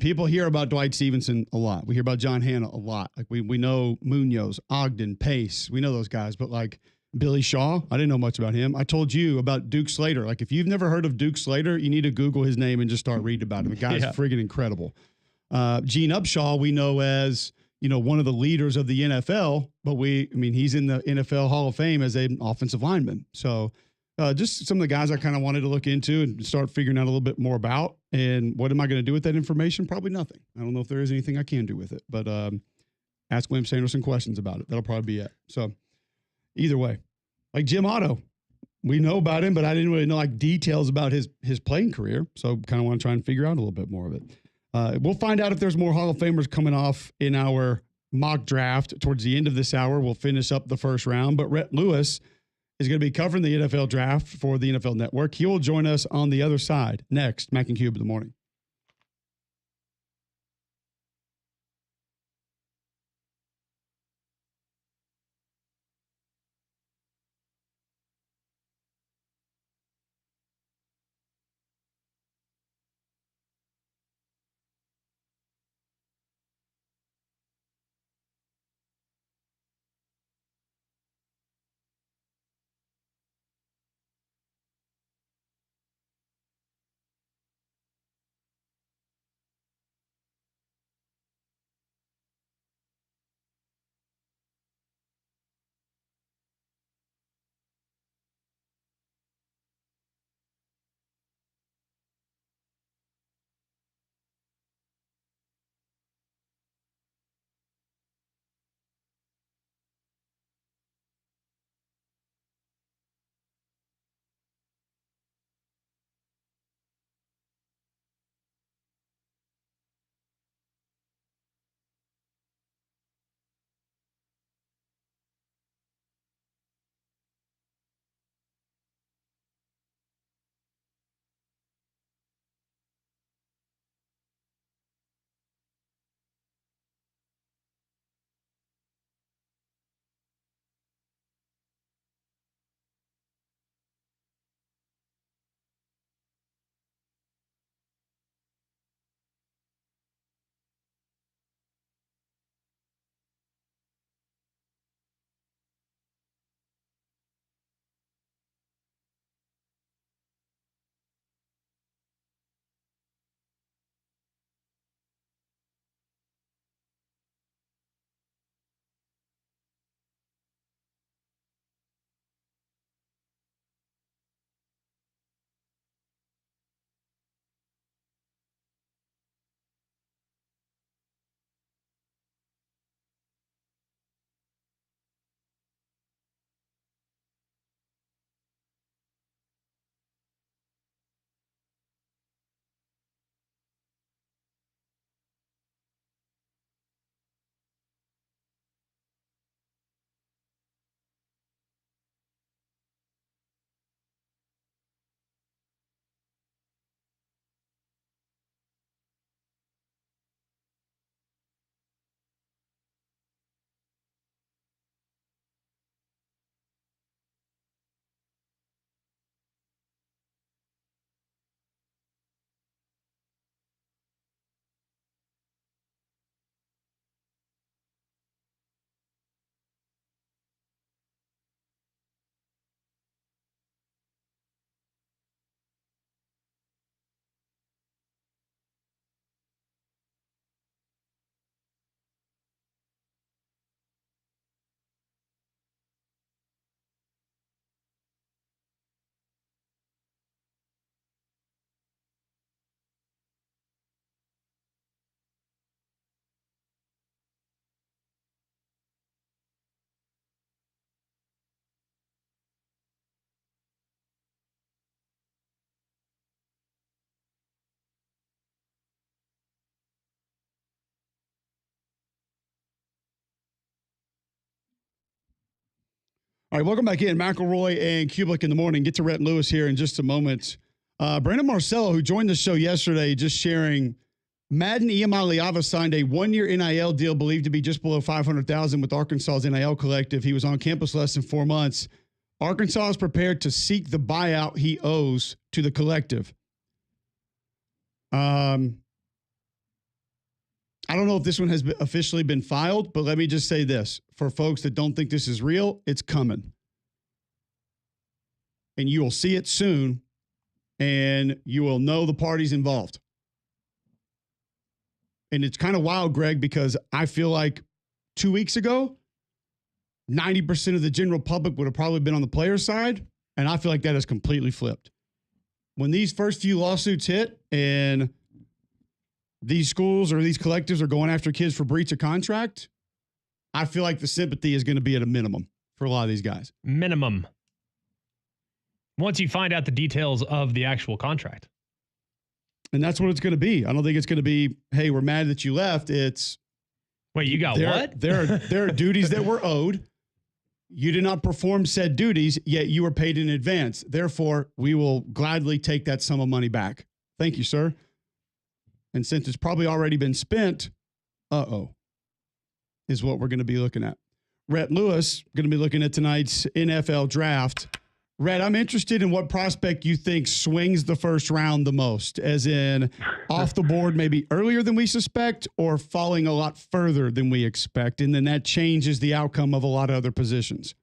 people hear about Dwight Stevenson a lot. We hear about John Hanna a lot. Like we know Munoz, Ogden, Pace. We know those guys, but like Billy Shaw, I didn't know much about him. I told you about Duke Slater. Like if you've never heard of Duke Slater, you need to Google his name and just start reading about him. The guy's friggin' incredible. Gene Upshaw, we know as, one of the leaders of the NFL, but he's in the NFL Hall of Fame as an offensive lineman. So just some of the guys I kind of wanted to look into and start figuring out a little bit more about. And what am I going to do with that information? Probably nothing. I don't know if there is anything I can do with it, but ask Whim Sanderson questions about it. That'll probably be it. So either way, like Jim Otto, we know about him, but I didn't really know like details about his playing career. So kind of want to try and figure out a little bit more of it. We'll find out if there's more Hall of Famers coming off in our mock draft towards the end of this hour. We'll finish up the first round, but Rhett Lewis is going to be covering the NFL draft for the NFL Network. He will join us on the other side next. Mac and Cube in the morning. All right, welcome back in. McElroy and Cubelic in the morning. Get to Rhett Lewis here in just a moment. Brandon Marcello, who joined the show yesterday, just sharing Madden Iamaleava signed a 1-year NIL deal believed to be just below $500,000 with Arkansas's NIL collective. He was on campus less than 4 months. Arkansas is prepared to seek the buyout he owes to the collective. I don't know if this one has officially been filed, but let me just say this. For folks that don't think this is real, it's coming. And you will see it soon, and you will know the parties involved. And it's kind of wild, Greg, because I feel like 2 weeks ago, 90% of the general public would have probably been on the player side, and I feel like that has completely flipped. When these first few lawsuits hit and these schools or these collectives are going after kids for breach of contract, I feel like the sympathy is going to be at a minimum for a lot of these guys. Minimum. Once you find out the details of the actual contract. And that's what it's going to be. I don't think it's going to be, hey, we're mad that you left. It's, wait, you got what? There are duties that were owed. You did not perform said duties, yet you were paid in advance. Therefore, we will gladly take that sum of money back. Thank you, sir. And since it's probably already been spent, is what we're going to be looking at. Rhett Lewis, going to be looking at tonight's NFL draft. Rhett, I'm interested in what prospect you think swings the first round the most, as in off the board maybe earlier than we suspect or falling a lot further than we expect, and then that changes the outcome of a lot of other positions.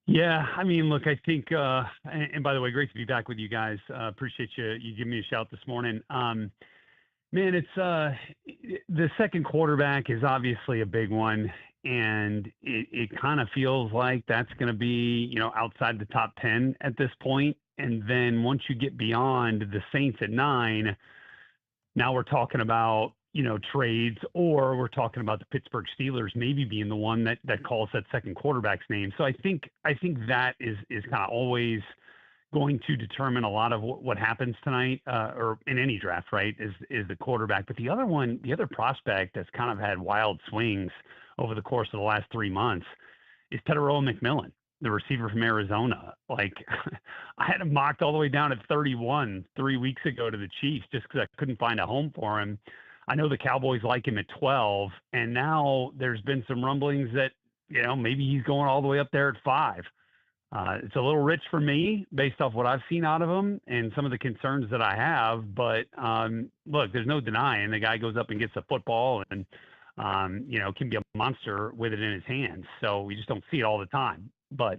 Yeah, I mean, look, I think, and by the way, great to be back with you guys. Appreciate you giving me a shout this morning. Man, it's the second quarterback is obviously a big one, and it kind of feels like that's going to be, outside the top 10 at this point. And then once you get beyond the Saints at 9, now we're talking about, trades, or we're talking about the Pittsburgh Steelers maybe being the one that calls that second quarterback's name. So I think that is kind of always going to determine a lot of what happens tonight, or in any draft, right, is the quarterback. But the other prospect that's kind of had wild swings over the course of the last 3 months is Teteroa McMillan, the receiver from Arizona. Like, I had him mocked all the way down at 31 3 weeks ago to the Chiefs just because I couldn't find a home for him. I know the Cowboys like him at 12, and now there's been some rumblings that, maybe he's going all the way up there at 5. It's a little rich for me based off what I've seen out of him and some of the concerns that I have. But look, there's no denying the guy goes up and gets a football and, can be a monster with it in his hands. So we just don't see it all the time. But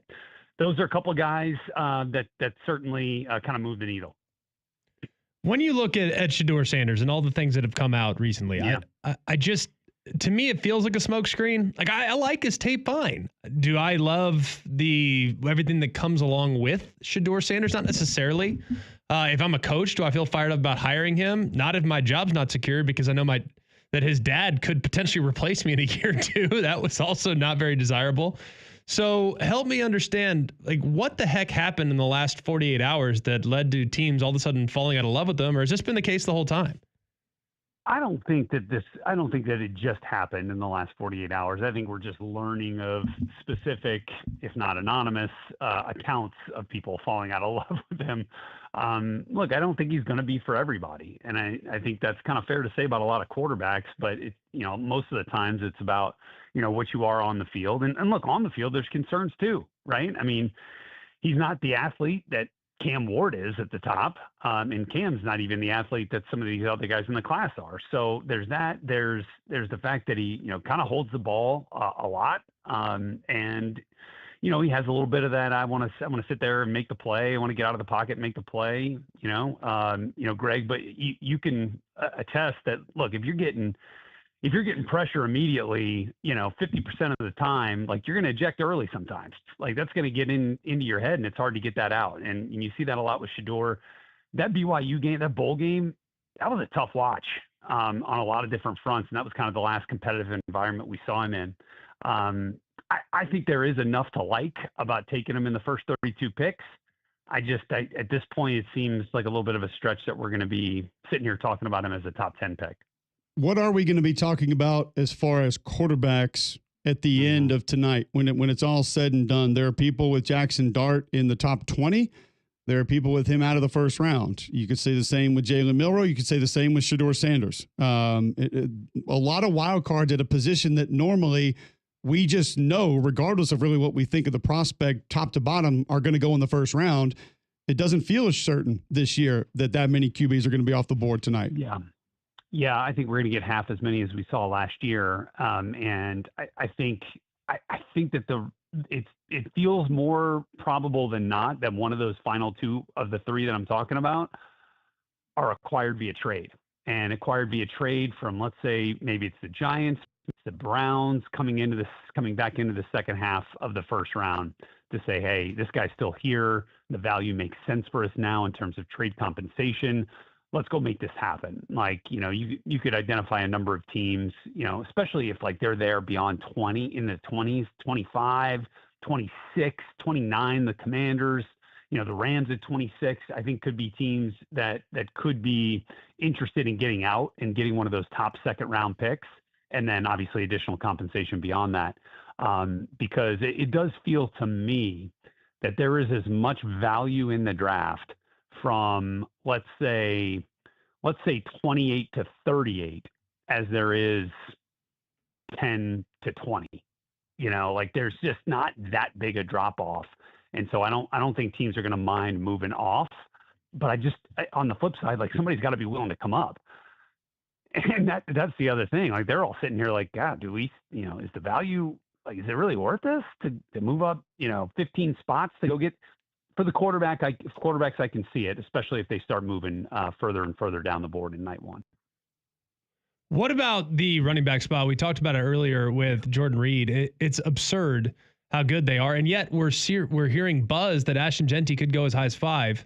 those are a couple of guys that certainly kind of move the needle. When you look at Shedeur Sanders and all the things that have come out recently, yeah. I just, to me, it feels like a smokescreen. Like, I like his tape fine. Do I love everything that comes along with Shedeur Sanders? Not necessarily. If I'm a coach, do I feel fired up about hiring him? Not if my job's not secure, because I know that his dad could potentially replace me in a year or two. That was also not very desirable. So help me understand, like, what the heck happened in the last 48 hours that led to teams all of a sudden falling out of love with them, or has this been the case the whole time? I don't think that it just happened in the last 48 hours. I think we're just learning of specific, if not anonymous, accounts of people falling out of love with him. Look, I don't think he's going to be for everybody. And I think that's kind of fair to say about a lot of quarterbacks, but most of the times it's about, what you are on the field. And look, on the field, there's concerns too, right? I mean, he's not the athlete that Cam Ward is at the top. And Cam's not even the athlete that some of these other guys in the class are. So there's that. There's the fact that he, kind of holds the ball a lot. And he has a little bit of that. I want to sit there and make the play. I want to get out of the pocket and make the play, Greg, but you can attest that, look, if you're getting pressure immediately, 50% of the time, like, you're going to eject early sometimes. Like, that's going to get into your head, and it's hard to get that out. And you see that a lot with Shedeur. That BYU game, that bowl game, that was a tough watch on a lot of different fronts, and that was kind of the last competitive environment we saw him in. I think there is enough to like about taking him in the first 32 picks. At this point, it seems like a little bit of a stretch that we're going to be sitting here talking about him as a top 10 pick. What are we going to be talking about as far as quarterbacks at the end of tonight when it's all said and done. There are people with Jackson Dart in the top 20. There are people with him out of the first round. You could say the same with Jalen Milroe. You could say the same with Shedeur Sanders. A lot of wild cards at a position that normally we just know, regardless of really what we think of the prospect, top to bottom, are going to go in the first round. It doesn't feel as certain this year that that many QBs are going to be off the board tonight. Yeah. Yeah, I think we're going to get half as many as we saw last year. And I think that it feels more probable than not that one of those final two of the three that I'm talking about are acquired via trade. And acquired via trade from, let's say, maybe it's the Giants, it's the Browns coming back into the second half of the first round to say, hey, this guy's still here. The value makes sense for us now in terms of trade compensation. Let's go make this happen. Like, you could identify a number of teams, especially if like they're there beyond 20, in the 20s, 25, 26, 29, the Commanders, the Rams at 26, I think could be teams that could be interested in getting out and getting one of those top second round picks. And then obviously additional compensation beyond that. Because it does feel to me that there is as much value in the draft from, let's say 28 to 38 as there is 10 to 20. Like there's just not that big a drop off. And so I don't think teams are going to mind moving off, but on the flip side, like somebody's got to be willing to come up. And that's the other thing. Like they're all sitting here like, God, is the value, like, is it really worth this to move up, 15 spots to go get for the quarterback? Quarterbacks, I can see it, especially if they start moving further and further down the board in night one. What about the running back spot? We talked about it earlier with Jordan Reed. It's absurd how good they are, and yet we're hearing buzz that Ashton Jeanty could go as high as 5.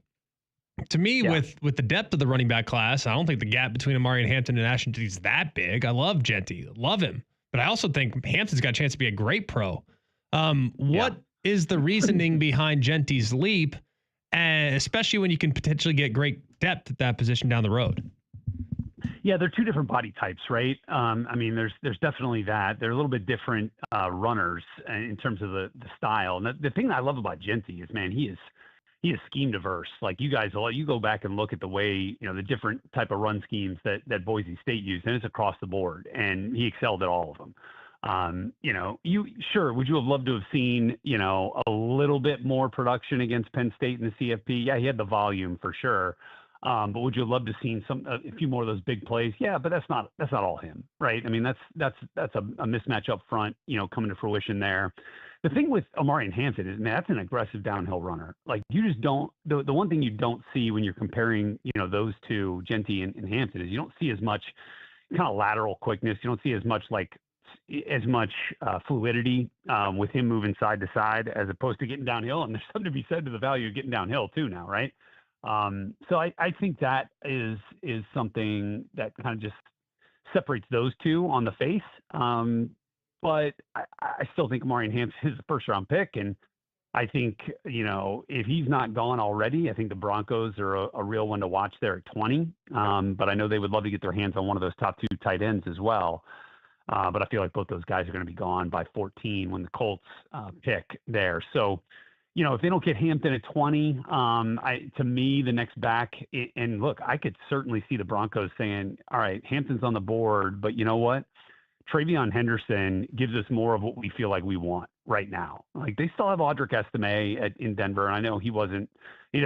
To me, with the depth of the running back class, I don't think the gap between Amari and Hampton and Ashton is that big. I love Jeanty, love him, but I also think Hampton's got a chance to be a great pro. What is the reasoning behind Jeanty's leap, and especially when you can potentially get great depth at that position down the road? Yeah, they're two different body types, right? There's definitely that. They're a little bit different runners in terms of the style. And the thing that I love about Jeanty is, man, he is scheme diverse. Like you guys, you go back and look at the way, the different type of run schemes that Boise State used, and it's across the board, and he excelled at all of them. Would you have loved to have seen, a little bit more production against Penn State in the CFP? Yeah, he had the volume for sure. But would you have loved to have seen a few more of those big plays? Yeah, but that's not all him, right? I mean, that's a mismatch up front, coming to fruition there. The thing with Amari and Hampton is, man, that's an aggressive downhill runner. Like you just don't. The one thing you don't see when you're comparing, those two, Jeanty and Hampton, is you don't see as much kind of lateral quickness. You don't see as much fluidity with him moving side to side as opposed to getting downhill. And there's something to be said to the value of getting downhill too now, right? So I think that is something that kind of just separates those two on the face. But I still think Amari Hampton is a first-round pick, and I think, if he's not gone already, I think the Broncos are a real one to watch there at 20. But I know they would love to get their hands on one of those top 2 tight ends as well. But I feel like both those guys are going to be gone by 14 when the Colts pick there. So, if they don't get Hampton at 20, to me, the next back, and look, I could certainly see the Broncos saying, all right, Hampton's on the board, but you know what? Travion Henderson gives us more of what we feel like we want right now. Like they still have Audric Estime in Denver. And I know he didn't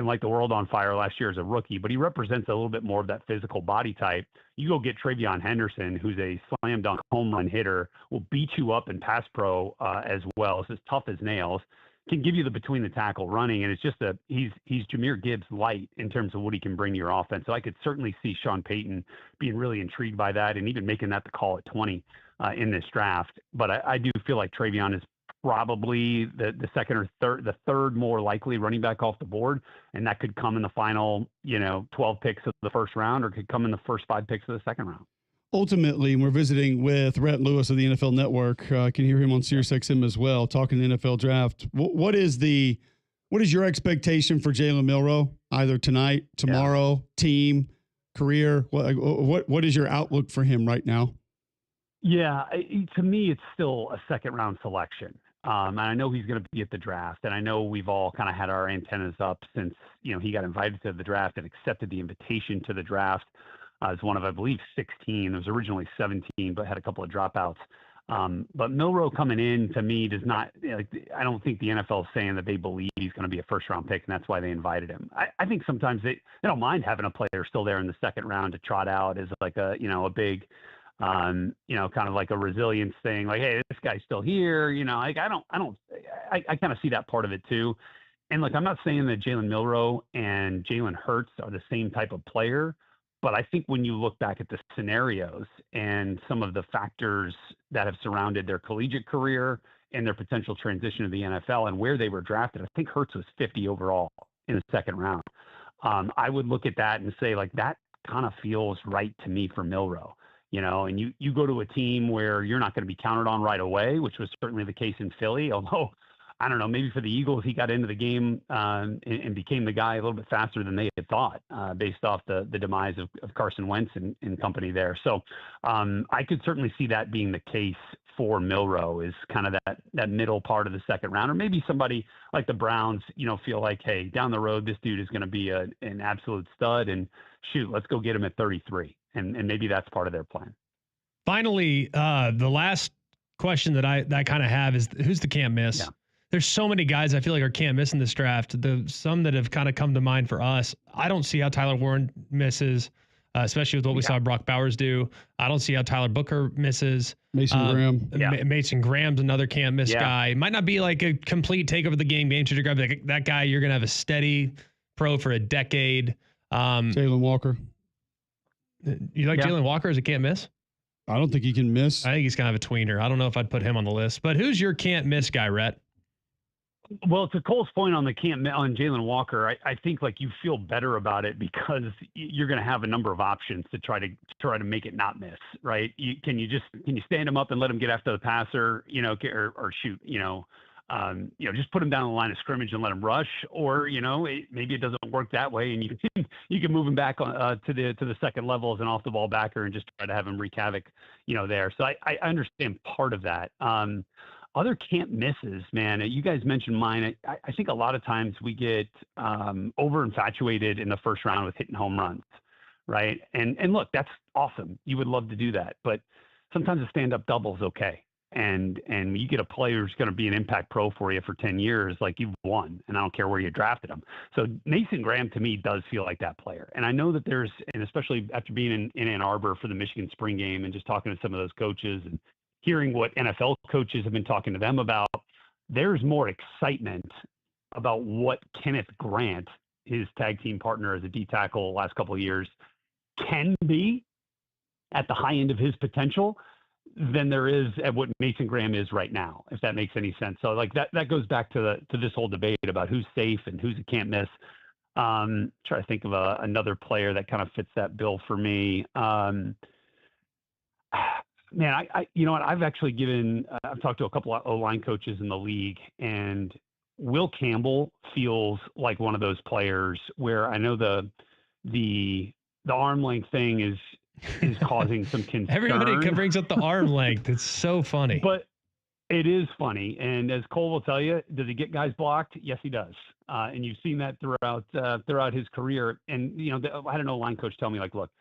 light the world on fire last year as a rookie, but he represents a little bit more of that physical body type. You go get Travion Henderson, who's a slam dunk home run hitter, will beat you up in pass pro as well. It's as tough as nails, can give you the between the tackle running. And it's just he's Jahmyr Gibbs light in terms of what he can bring to your offense. So I could certainly see Sean Payton being really intrigued by that and even making that the call at 20 in this draft. But I do feel like Travion is probably the second or third more likely running back off the board. And that could come in the final, 12 picks of the first round, or could come in the first 5 picks of the second round. Ultimately, we're visiting with Rhett Lewis of the NFL Network. I can hear him on SiriusXM as well, talking the NFL draft. What is your expectation for Jalen Milroe, either tonight, tomorrow, team, career? What is your outlook for him right now? Yeah, to me, it's still a second round selection. And I know he's going to be at the draft, and I know we've all kind of had our antennas up since he got invited to the draft and accepted the invitation to the draft as one of, I believe, 16. It was originally 17, but had a couple of dropouts. But Milroe coming in, to me, does not. I don't think the NFL is saying that they believe he's going to be a first round pick, and that's why they invited him. I think sometimes they don't mind having a player still there in the second round to trot out as like a big. Kind of like a resilience thing, like, hey, this guy's still here. I kind of see that part of it too. And look, I'm not saying that Jalen Milroe and Jalen Hurts are the same type of player, but I think when you look back at the scenarios and some of the factors that have surrounded their collegiate career and their potential transition to the NFL and where they were drafted, I think Hurts was 50 overall in the second round. I would look at that and say, like, that kind of feels right to me for Milroe. And you go to a team where you're not going to be counted on right away, which was certainly the case in Philly. Although, I don't know, maybe for the Eagles, he got into the game and became the guy a little bit faster than they had thought, based off the demise of Carson Wentz and company there. So I could certainly see that being the case for Milroe, is kind of that middle part of the second round. Or maybe somebody like the Browns, feel like, hey, down the road, this dude is going to be an absolute stud, and shoot, let's go get him at 33. And maybe that's part of their plan. Finally, the last question that I kind of have is, who's the can't miss? Yeah. There's so many guys I feel like are can't miss in this draft. Some that have kind of come to mind for us. I don't see how Tyler Warren misses, especially with what we saw Brock Bowers do. I don't see how Tyler Booker misses. Mason Graham. Mason Graham's another can't miss guy. Might not be like a complete take over the game changer guy, but that guy, you're going to have a steady pro for a decade. Jalen Walker. You like Jalen Walker as a can't miss? I don't think he can miss. I think he's kind of a tweener. I don't know if I'd put him on the list. But who's your can't miss guy, Rhett? Well, to Cole's point on on Jalen Walker, I think like you feel better about it because you're going to have a number of options to try to make it not miss, right? Can you stand him up and let him get after the passer, or shoot, just put him down on the line of scrimmage and let him rush, or maybe it doesn't work that way, and you can move him back on to the second level as an off the ball backer and just try to have him wreak havoc, there. So I understand part of that. Other can't misses, man. You guys mentioned mine. I think a lot of times we get over infatuated in the first round with hitting home runs, right? And look, that's awesome. You would love to do that, but sometimes a stand up double is okay. And you get a player who's going to be an impact pro for you for 10 years, like you've won, and I don't care where you drafted him. So Mason Graham to me does feel like that player. And I know that and especially after being in Ann Arbor for the Michigan spring game and just talking to some of those coaches and hearing what NFL coaches have been talking to them about, there's more excitement about what Kenneth Grant, his tag team partner as a D tackle the last couple of years, can be at the high end of his potential than there is at what Mason Graham is right now, if that makes any sense. So like that goes back to this whole debate about who's safe and who's a can't miss. Try to think of another player that kind of fits that bill for me. Man, I you know what? I've actually I've talked to a couple of O-line coaches in the league, and Will Campbell feels like one of those players where I know the arm length thing is causing some concern. Everybody brings up the arm length. It's so funny. But it is funny. And as Cole will tell you, does he get guys blocked? Yes, he does. And you've seen that throughout his career. And, I had an O-line coach tell me, like, look,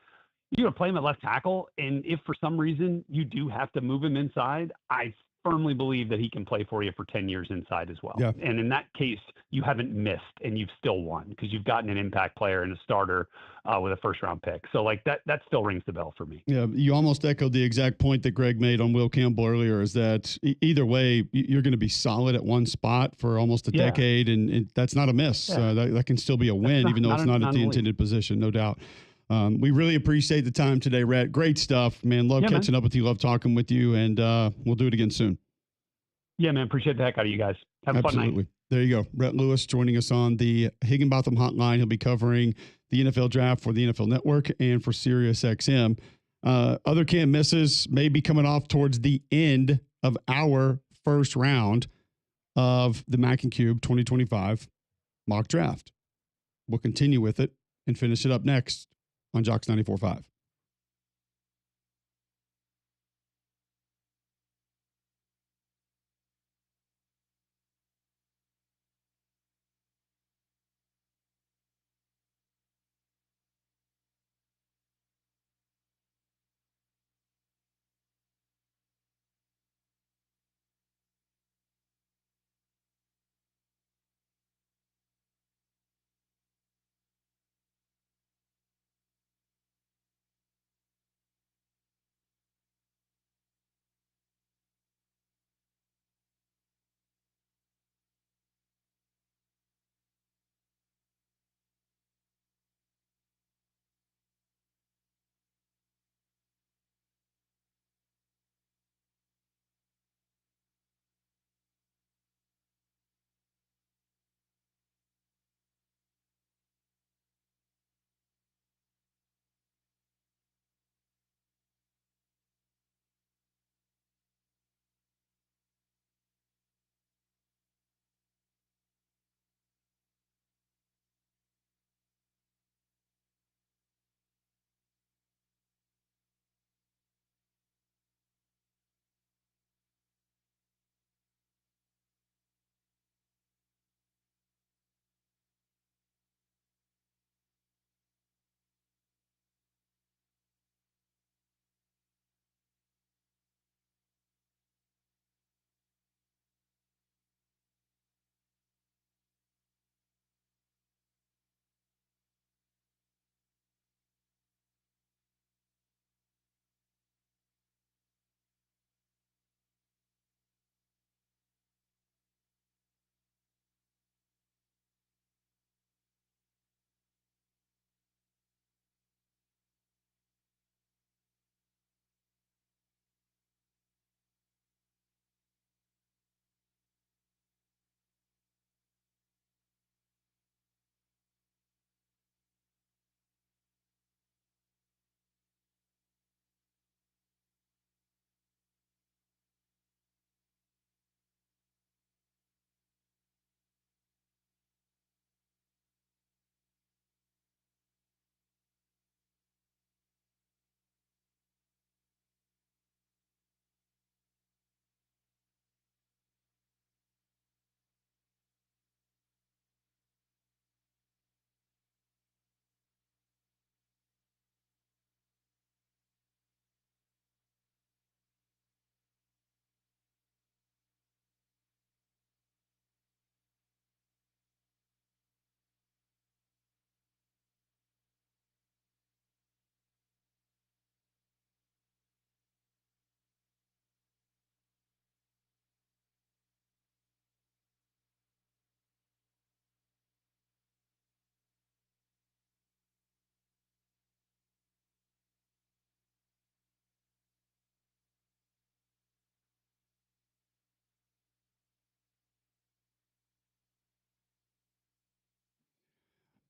you're going to play him at left tackle, and if for some reason you do have to move him inside, I firmly believe that he can play for you for 10 years inside as well. Yeah. And in that case, you haven't missed and you've still won because you've gotten an impact player and a starter with a first-round pick. So, like, that still rings the bell for me. Yeah, you almost echoed the exact point that Greg made on Will Campbell earlier, is that either way, you're going to be solid at one spot for almost a decade, and that's not a miss. Yeah. That can still be a win, even though it's not at the intended position, no doubt. We really appreciate the time today, Rhett. Great stuff, man. Love catching up with you. Love talking with you, and we'll do it again soon. Yeah, man. Appreciate the heck out of you guys. Have a fun night. There you go. Rhett Lewis joining us on the Higginbotham Hotline. He'll be covering the NFL draft for the NFL Network and for SiriusXM. Other can't misses may be coming off towards the end of our first round of the Mac and Cube 2025 mock draft. We'll continue with it and finish it up next on Jocks 94.5.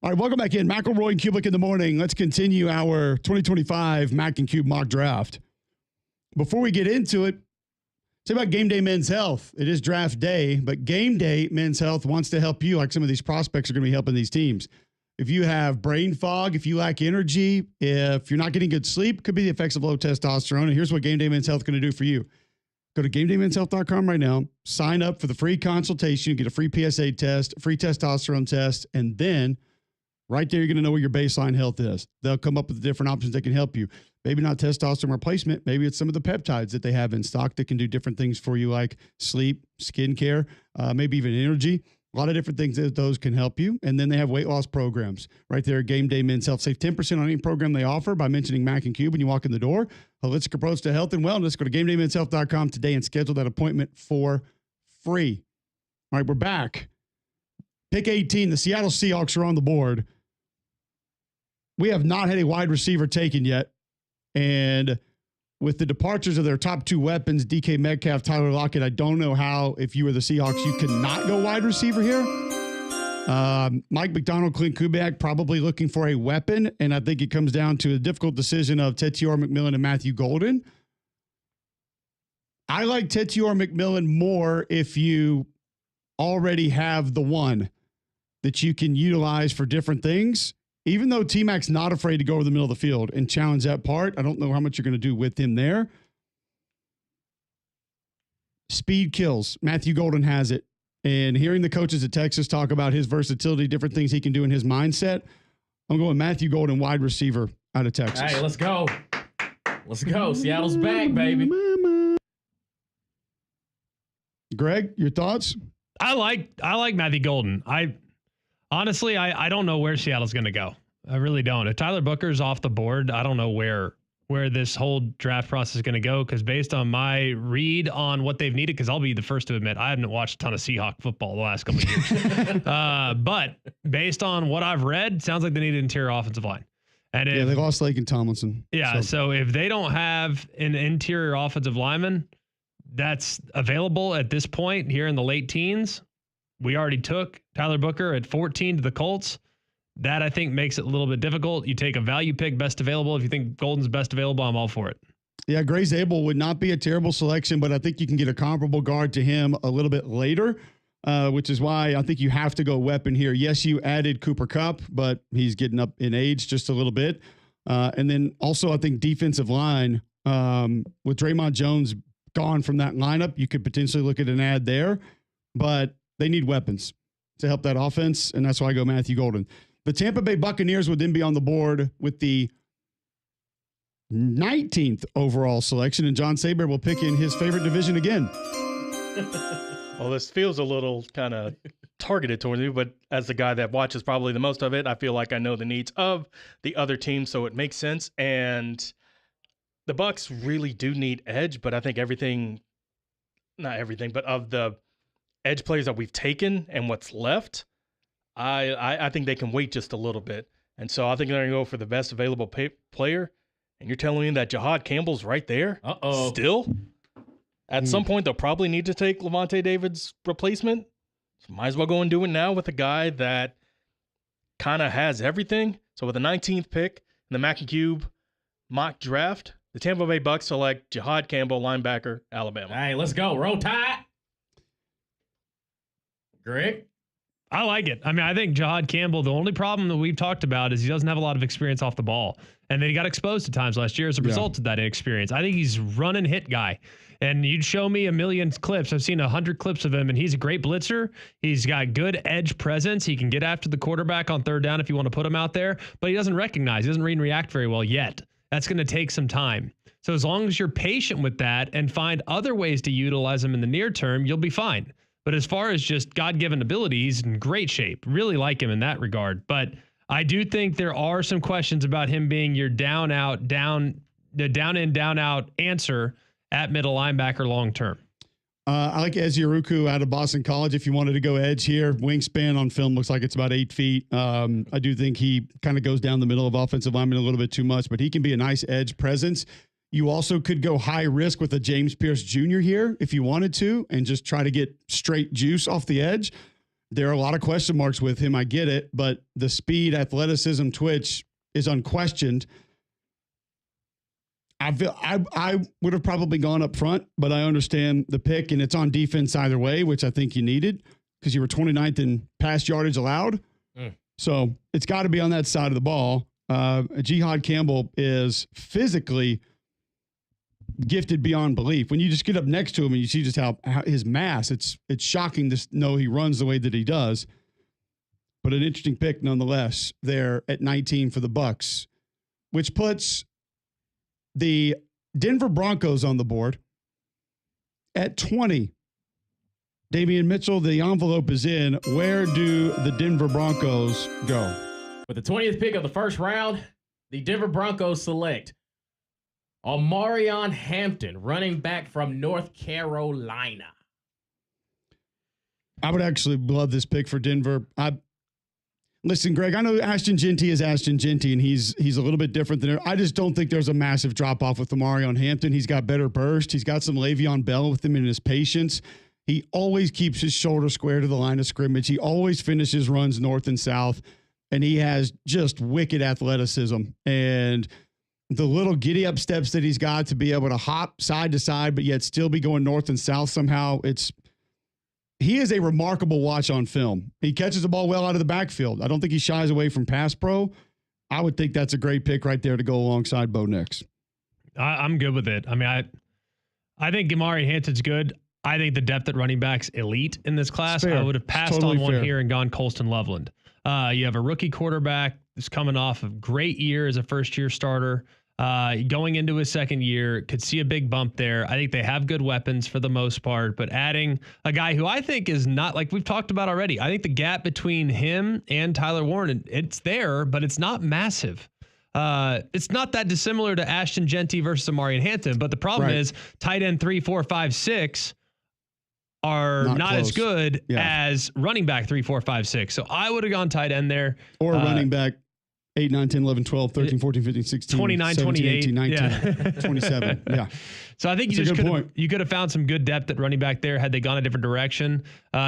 All right, welcome back in. McElroy and Cubelic in the morning. Let's continue our 2025 Mac and Cube mock draft. Before we get into it, say about Game Day Men's Health. It is draft day, but Game Day Men's Health wants to help you like some of these prospects are going to be helping these teams. If you have brain fog, if you lack energy, if you're not getting good sleep, could be the effects of low testosterone. And here's what Game Day Men's Health is going to do for you. Go to GameDayMen'sHealth.com right now, sign up for the free consultation, you get a free PSA test, free testosterone test, and then right there, you're going to know where your baseline health is. They'll come up with different options that can help you. Maybe not testosterone replacement. Maybe it's some of the peptides that they have in stock that can do different things for you, like sleep, skincare, maybe even energy. A lot of different things that those can help you. And then they have weight loss programs right there. Game Day Men's Health. Save 10% on any program they offer by mentioning Mac and Cube when you walk in the door. Holistic approach to health and wellness. Go to GameDayMen'sHealth.com today and schedule that appointment for free. All right, we're back. Pick 18. The Seattle Seahawks are on the board. We have not had a wide receiver taken yet. And with the departures of their top two weapons, DK Metcalf, Tyler Lockett, I don't know how, if you were the Seahawks, you could not go wide receiver here. Mike McDonald, Clint Kubiak probably looking for a weapon, and I think it comes down to a difficult decision of Tetior McMillan and Matthew Golden. I like Tetior McMillan more if you already have the one that you can utilize for different things. Even though T-Mac's not afraid to go over the middle of the field and challenge that part, I don't know how much you're going to do with him there. Speed kills. Matthew Golden has it. And hearing the coaches at Texas talk about his versatility, different things he can do in his mindset, I'm going Matthew Golden, wide receiver out of Texas. Hey, let's go. Let's go. Seattle's back, baby. Greg, your thoughts? I like Matthew Golden. Honestly, I don't know where Seattle's going to go. I really don't. If Tyler Booker's off the board, I don't know where this whole draft process is going to go, because based on my read on what they've needed, because I'll be the first to admit I haven't watched a ton of Seahawk football the last couple of years. But based on what I've read, sounds like they need an interior offensive line. And they lost Laken Tomlinson. Yeah, so if they don't have an interior offensive lineman that's available at this point here in the late teens, we already took Tyler Booker at 14 to the Colts. That, I think, makes it a little bit difficult. You take a value pick, best available. If you think Golden's best available, I'm all for it. Yeah, Gray Zabel would not be a terrible selection, but I think you can get a comparable guard to him a little bit later, which is why I think you have to go weapon here. Yes, you added Cooper Kupp, but he's getting up in age just a little bit. And then also I think defensive line, with Draymond Jones gone from that lineup, you could potentially look at an ad there. But they need weapons to help that offense, and that's why I go Matthew Golden. The Tampa Bay Buccaneers would then be on the board with the 19th overall selection, and John Saber will pick in his favorite division again. Well, this feels a little kind of targeted towards me, but as the guy that watches probably the most of it, I feel like I know the needs of the other team, so it makes sense. And the Bucs really do need edge, but I think not everything, but of the edge players that we've taken and what's left, I think they can wait just a little bit. And so I think they're going to go for the best available player. And you're telling me that Jahad Campbell's right there? Uh-oh. Still? At some point, they'll probably need to take Levante David's replacement. So might as well go and do it now with a guy that kind of has everything. So with the 19th pick in the Mac and Cube mock draft, the Tampa Bay Bucs select Jahad Campbell, linebacker, Alabama. Hey, let's go. Roll Tide. Greg? I like it. I mean, I think Jahad Campbell, the only problem that we've talked about is he doesn't have a lot of experience off the ball. And then he got exposed at times last year as a result of that inexperience. I think he's run and hit guy. And you'd show me a million clips. I've seen 100 clips of him, and he's a great blitzer. He's got good edge presence. He can get after the quarterback on third down if you want to put him out there. But he doesn't recognize. He doesn't read and react very well yet. That's going to take some time. So as long as you're patient with that and find other ways to utilize him in the near term, you'll be fine. But as far as just God-given ability, he's in great shape. Really like him in that regard. But I do think there are some questions about him being your down in, down out answer at middle linebacker long term. I like Ezeuruku out of Boston College. If you wanted to go edge here, wingspan on film looks like it's about 8 feet. I do think he kind of goes down the middle of offensive lineman a little bit too much, but he can be a nice edge presence. You also could go high risk with a James Pierce Jr. here if you wanted to and just try to get straight juice off the edge. there are a lot of question marks with him. I get it, but the speed, athleticism, twitch is unquestioned. I would have probably gone up front, but I understand the pick, and it's on defense either way, which I think you needed because you were 29th in pass yardage allowed. So it's got to be on that side of the ball. Jihad Campbell is physically gifted beyond belief. When you just get up next to him and you see just how his mass, it's shocking to know he runs the way that he does. But an interesting pick nonetheless there at 19 for the Bucs, which puts the Denver Broncos on the board at 20. Damian Mitchell, the envelope is in. Where do the Denver Broncos go? With the 20th pick of the first round, the Denver Broncos select Omarion Hampton, running back from North Carolina. I would actually love this pick for Denver. Listen, Greg, I know Ashton Genty is Ashton Genty, and he's a little bit different than I just don't think there's a massive drop-off with Omarion Hampton. He's got better burst. He's got some Le'Veon Bell with him in his patience. He always keeps his shoulder square to the line of scrimmage. He always finishes runs north and south, and he has just wicked athleticism. And the little giddy-up steps that he's got to be able to hop side to side but yet still be going north and south somehow, he is a remarkable watch on film. He catches the ball well out of the backfield. I don't think he shies away from pass pro. I would think that's a great pick right there to go alongside Bo Nix. I'm good with it. I mean, I think Omarion Hampton's good. I think the depth at running back's elite in this class. I would have passed totally on one fair. Here and gone Colston Loveland. You have a rookie quarterback that's coming off a great year as a first-year starter. Going into his second year, could see a big bump there. I think they have good weapons for the most part, but adding a guy who I think is not, like we've talked about already, I think the gap between him and Tyler Warren, it's there, but it's not massive. It's not that dissimilar to Ashton Genty versus Omarion Hampton, but the problem is tight end 3, 4, 5, 6 are not as good as running back 3, 4, 5, 6. So I would have gone tight end there. Or running back 8, 9, 10, 11, 12, 13, 14, 15, 16, 29, 17, 28, 18, 19, 27. Yeah. So I think you could have found some good depth at running back there had they gone a different direction.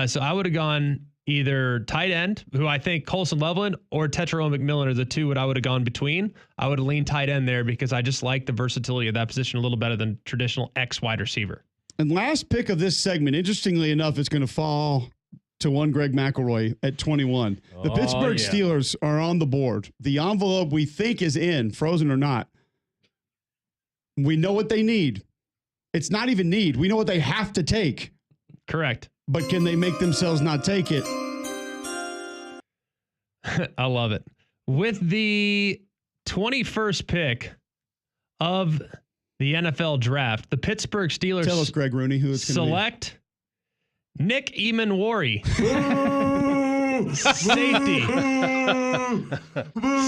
So I would have gone either tight end, who I think Colston Loveland, or Tetairoa McMillan are the two I would have gone between. I would have leaned tight end there because I just like the versatility of that position a little better than traditional X wide receiver. And last pick of this segment, interestingly enough, it's going to fall to one Greg McElroy at 21. The Pittsburgh Steelers are on the board. The envelope we think is in, frozen or not. We know what they need. It's not even need. We know what they have to take. Correct. But can they make themselves not take it? I love it. With the 21st pick of the NFL draft, the Pittsburgh Steelers tell us, Greg Rooney, who it's select Nick Emanwari, safety,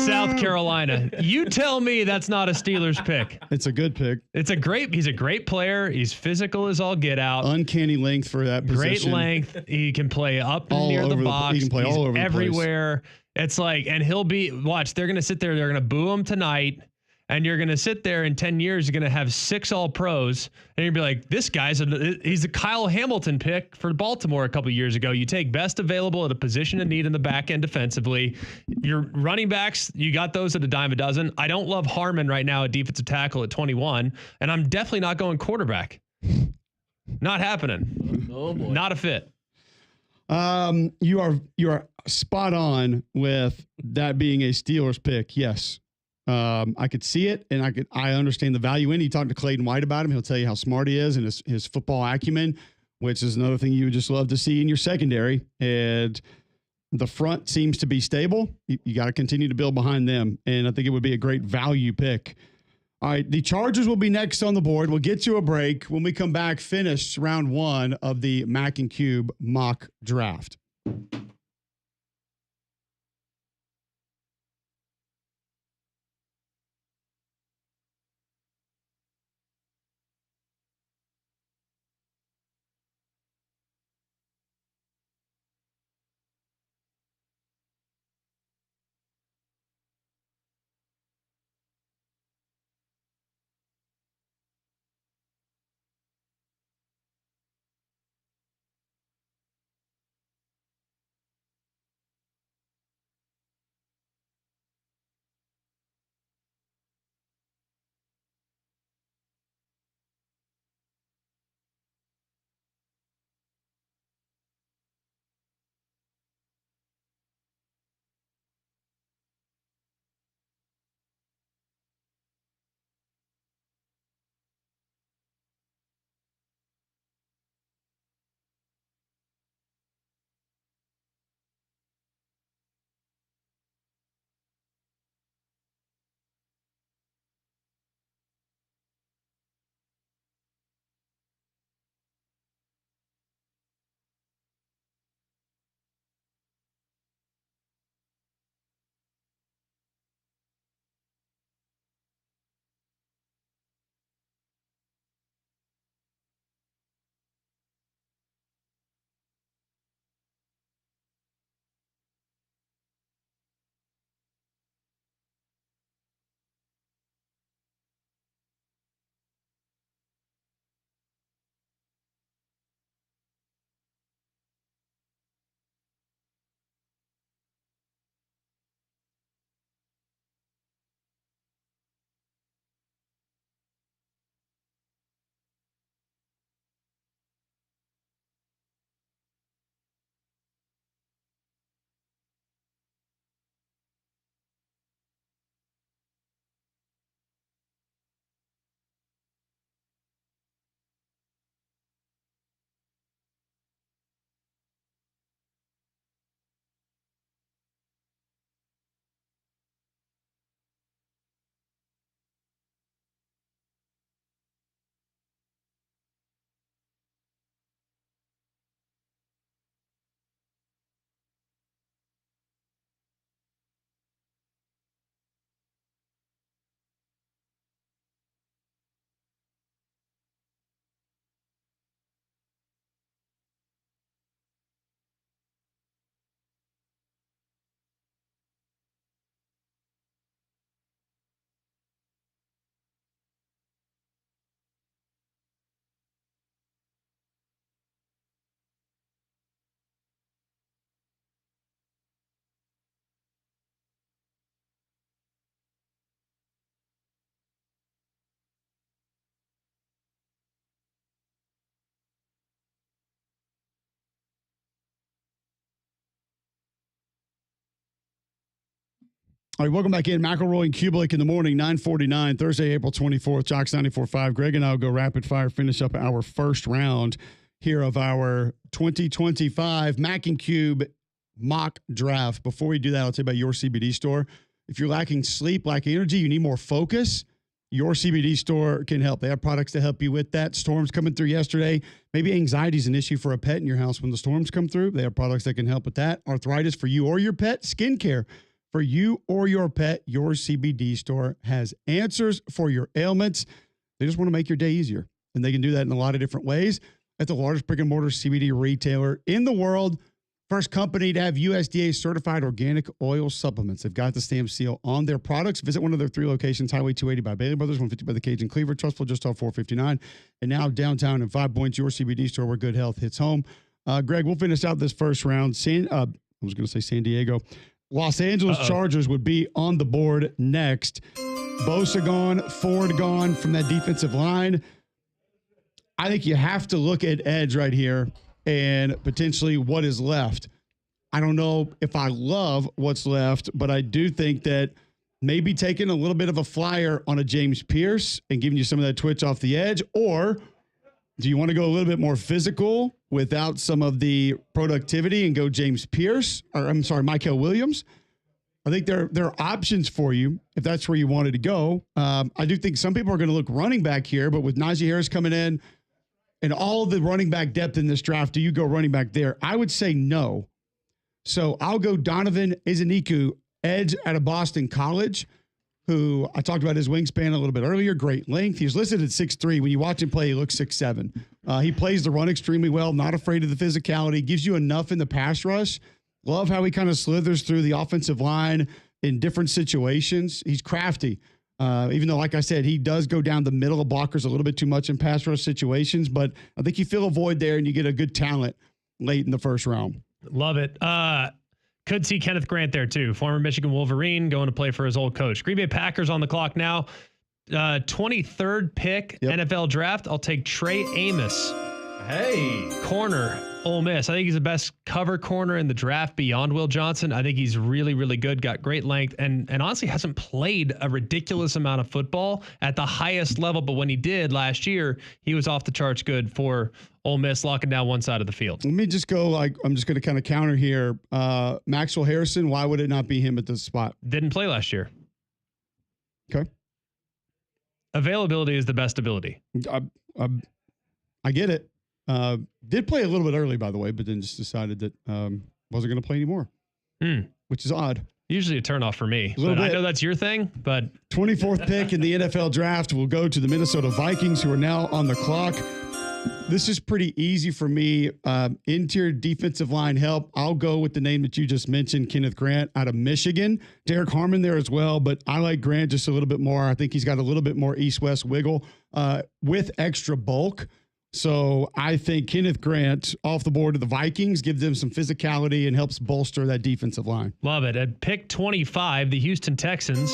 South Carolina. You tell me that's not a Steelers pick. It's a good pick. He's a great player. He's physical as all get out. Uncanny length for that position. Great length. He can play up and near the box. He can play all over everywhere. The place. It's like, and he'll be, watch, they're going to sit there. They're going to boo him tonight. And you're going to sit there in 10 years, you're going to have 6 All-Pros. And you'll be like, this guy's he's a Kyle Hamilton pick for Baltimore a couple of years ago. You take best available at a position of need in the back end defensively. Your running backs, you got those at a dime a dozen. I don't love Harmon right now at defensive tackle at 21. And I'm definitely not going quarterback. Not happening. Oh boy. Not a fit. You are spot on with that being a Steelers pick. Yes. I could see it, and I understand the value in it. You talk to Clayton White about him, he'll tell you how smart he is and his football acumen, which is another thing you would just love to see in your secondary. And the front seems to be stable. You got to continue to build behind them, and I think it would be a great value pick. All right, the Chargers will be next on the board. We'll get to a break. When we come back, finish round 1 of the Mac and Cube mock draft. All right, welcome back in. McElroy and Cubelic in the morning, 9:49, Thursday, April 24th, Jocks 94.5. Greg and I will go rapid fire, finish up our first round here of our 2025 Mac and Cube mock draft. Before we do that, I'll tell you about your CBD store. If you're lacking sleep, lacking energy, you need more focus, your CBD store can help. They have products to help you with that. Storms coming through yesterday. Maybe anxiety is an issue for a pet in your house when the storms come through. They have products that can help with that. Arthritis for you or your pet. Skincare for you or your pet. Your CBD store has answers for your ailments. They just want to make your day easier. And they can do that in a lot of different ways. At the largest brick and mortar CBD retailer in the world. First company to have USDA certified organic oil supplements. They've got the stamp seal on their products. Visit one of their 3 locations, Highway 280 by Bailey Brothers, 150 by the Cajun Cleaver, Trustful just off 459. And now downtown in 5 Points, your CBD store where good health hits home. Greg, we'll finish out this first round. I was going to say San Diego. Los Angeles Chargers would be on the board next. Bosa gone, Ford gone from that defensive line. I think you have to look at edge right here and potentially what is left. I don't know if I love what's left, but I do think that maybe taking a little bit of a flyer on a James Pierce and giving you some of that twitch off the edge, or do you want to go a little bit more physical without some of the productivity and go James Pierce, or I'm sorry, Mykel Williams? I think there are options for you if that's where you wanted to go. I do think some people are going to look running back here, but with Najee Harris coming in, and all the running back depth in this draft, do you go running back there? I would say no. So I'll go Donovan Ezeniku, edge out of Boston College, who I talked about his wingspan a little bit earlier. Great length. He's listed at 6'3". When you watch him play, he looks 6'7". He plays the run extremely well, not afraid of the physicality, gives you enough in the pass rush. Love how he kind of slithers through the offensive line in different situations. He's crafty. Even though, like I said, he does go down the middle of blockers a little bit too much in pass rush situations, but I think you fill a void there and you get a good talent late in the first round. Love it. Could see Kenneth Grant there too. Former Michigan Wolverine going to play for his old coach. Green Bay Packers on the clock now. 23rd pick, NFL draft. I'll take Trey Amos. Hey. Corner, Ole Miss. I think he's the best cover corner in the draft beyond Will Johnson. I think he's really, really good, got great length, and honestly hasn't played a ridiculous amount of football at the highest level. But when he did last year, he was off the charts good for Ole Miss, locking down one side of the field. Let me just go, I'm just going to kind of counter here. Maxwell Harrison, why would it not be him at this spot? Didn't play last year. Okay. Availability is the best ability. I get it. Did play a little bit early, by the way, but then just decided that wasn't going to play anymore, which is odd. Usually a turnoff for me. But I know that's your thing, but 24th pick in the NFL draft will go to the Minnesota Vikings, who are now on the clock. This is pretty easy for me. Interior defensive line help. I'll go with the name that you just mentioned, Kenneth Grant out of Michigan. Derek Harmon there as well, but I like Grant just a little bit more. I think he's got a little bit more east-west wiggle with extra bulk. So I think Kenneth Grant off the board to the Vikings gives them some physicality and helps bolster that defensive line. Love it. At pick 25, the Houston Texans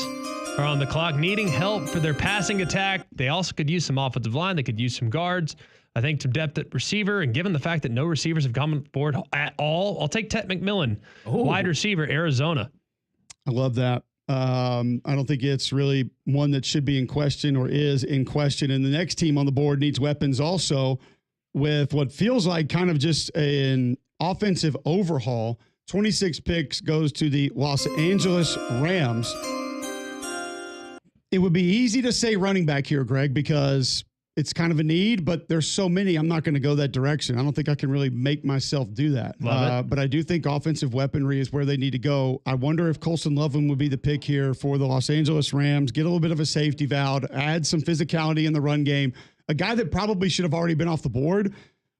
are on the clock, needing help for their passing attack. They also could use some offensive line. They could use some guards. I think some depth at receiver, and given the fact that no receivers have come forward at all, I'll take Ted McMillan, wide receiver, Arizona. I love that. I don't think it's really one that should be in question or is in question. And the next team on the board needs weapons also, with what feels like kind of just an offensive overhaul. 26 picks goes to the Los Angeles Rams. It would be easy to say running back here, Greg, because it's kind of a need, but there's so many, I'm not going to go that direction. I don't think I can really make myself do that. But I do think offensive weaponry is where they need to go. I wonder if Colson Loveland would be the pick here for the Los Angeles Rams. Get a little bit of a safety valve, add some physicality in the run game. A guy that probably should have already been off the board.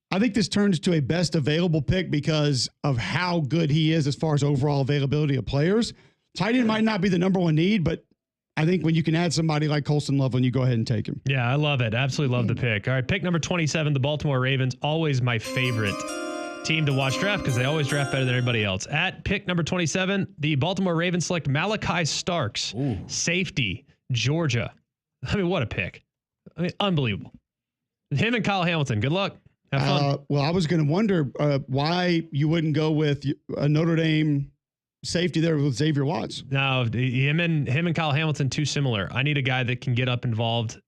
I think this turns to a best available pick because of how good he is as far as overall availability of players. Tight end might not be the number one need, but I think when you can add somebody like Colson Loveland, you go ahead and take him. Yeah, I love it. Absolutely love the pick. All right, pick number 27, the Baltimore Ravens. Always my favorite team to watch draft because they always draft better than everybody else. At pick number 27, the Baltimore Ravens select Malachi Starks, safety, Georgia. I mean, what a pick. I mean, unbelievable. Him and Kyle Hamilton. Good luck. Have fun. Well, I was going to wonder why you wouldn't go with a Notre Dame safety there with Xavier Watts. No, him and Kyle Hamilton too similar. I need a guy that can get up involved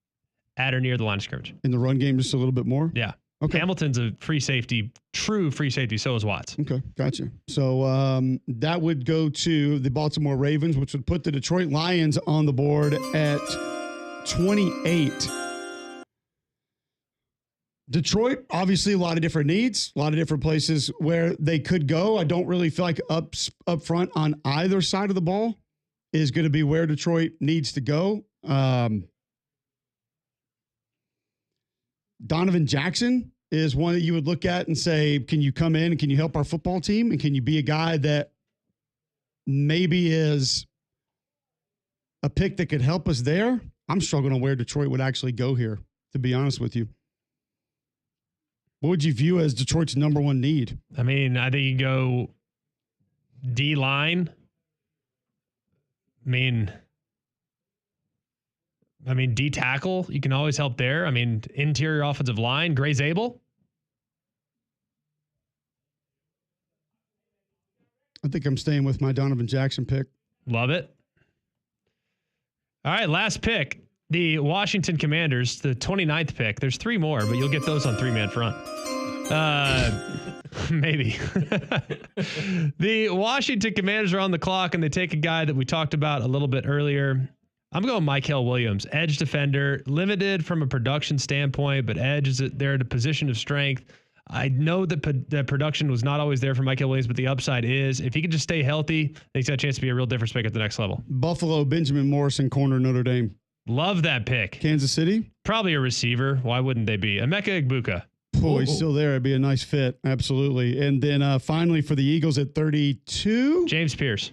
at or near the line of scrimmage. In the run game just a little bit more? Yeah. Okay. Hamilton's a free safety, true free safety. So is Watts. Okay, gotcha. So that would go to the Baltimore Ravens, which would put the Detroit Lions on the board at 28. Detroit, obviously a lot of different needs, a lot of different places where they could go. I don't really feel like up front on either side of the ball is going to be where Detroit needs to go. Donovan Jackson is one that you would look at and say, can you come in and can you help our football team? And can you be a guy that maybe is a pick that could help us there? I'm struggling on where Detroit would actually go here, to be honest with you. What would you view as Detroit's number one need? I mean, I think you go D-line. I mean, D-tackle, you can always help there. I mean, interior offensive line, Gray Zabel. I think I'm staying with my Donovan Jackson pick. Love it. All right, last pick. The Washington Commanders, the 29th pick. There's 3 more, but you'll get those on 3-man front. Maybe. The Washington Commanders are on the clock, and they take a guy that we talked about a little bit earlier. I'm going Mykel Williams, edge defender, limited from a production standpoint, but edge is there at a position of strength. I know that the production was not always there for Mykel Williams, but the upside is. If he could just stay healthy, he's got a chance to be a real difference maker at the next level. Buffalo, Benjamin Morrison, corner, Notre Dame. Love that pick. Kansas City? Probably a receiver. Why wouldn't they be? Emeka Egbuka. Oh, he's still there. It'd be a nice fit. Absolutely. And then finally for the Eagles at 32. James Pierce.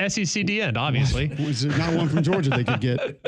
SEC D end, obviously. Was there not one from Georgia they could get?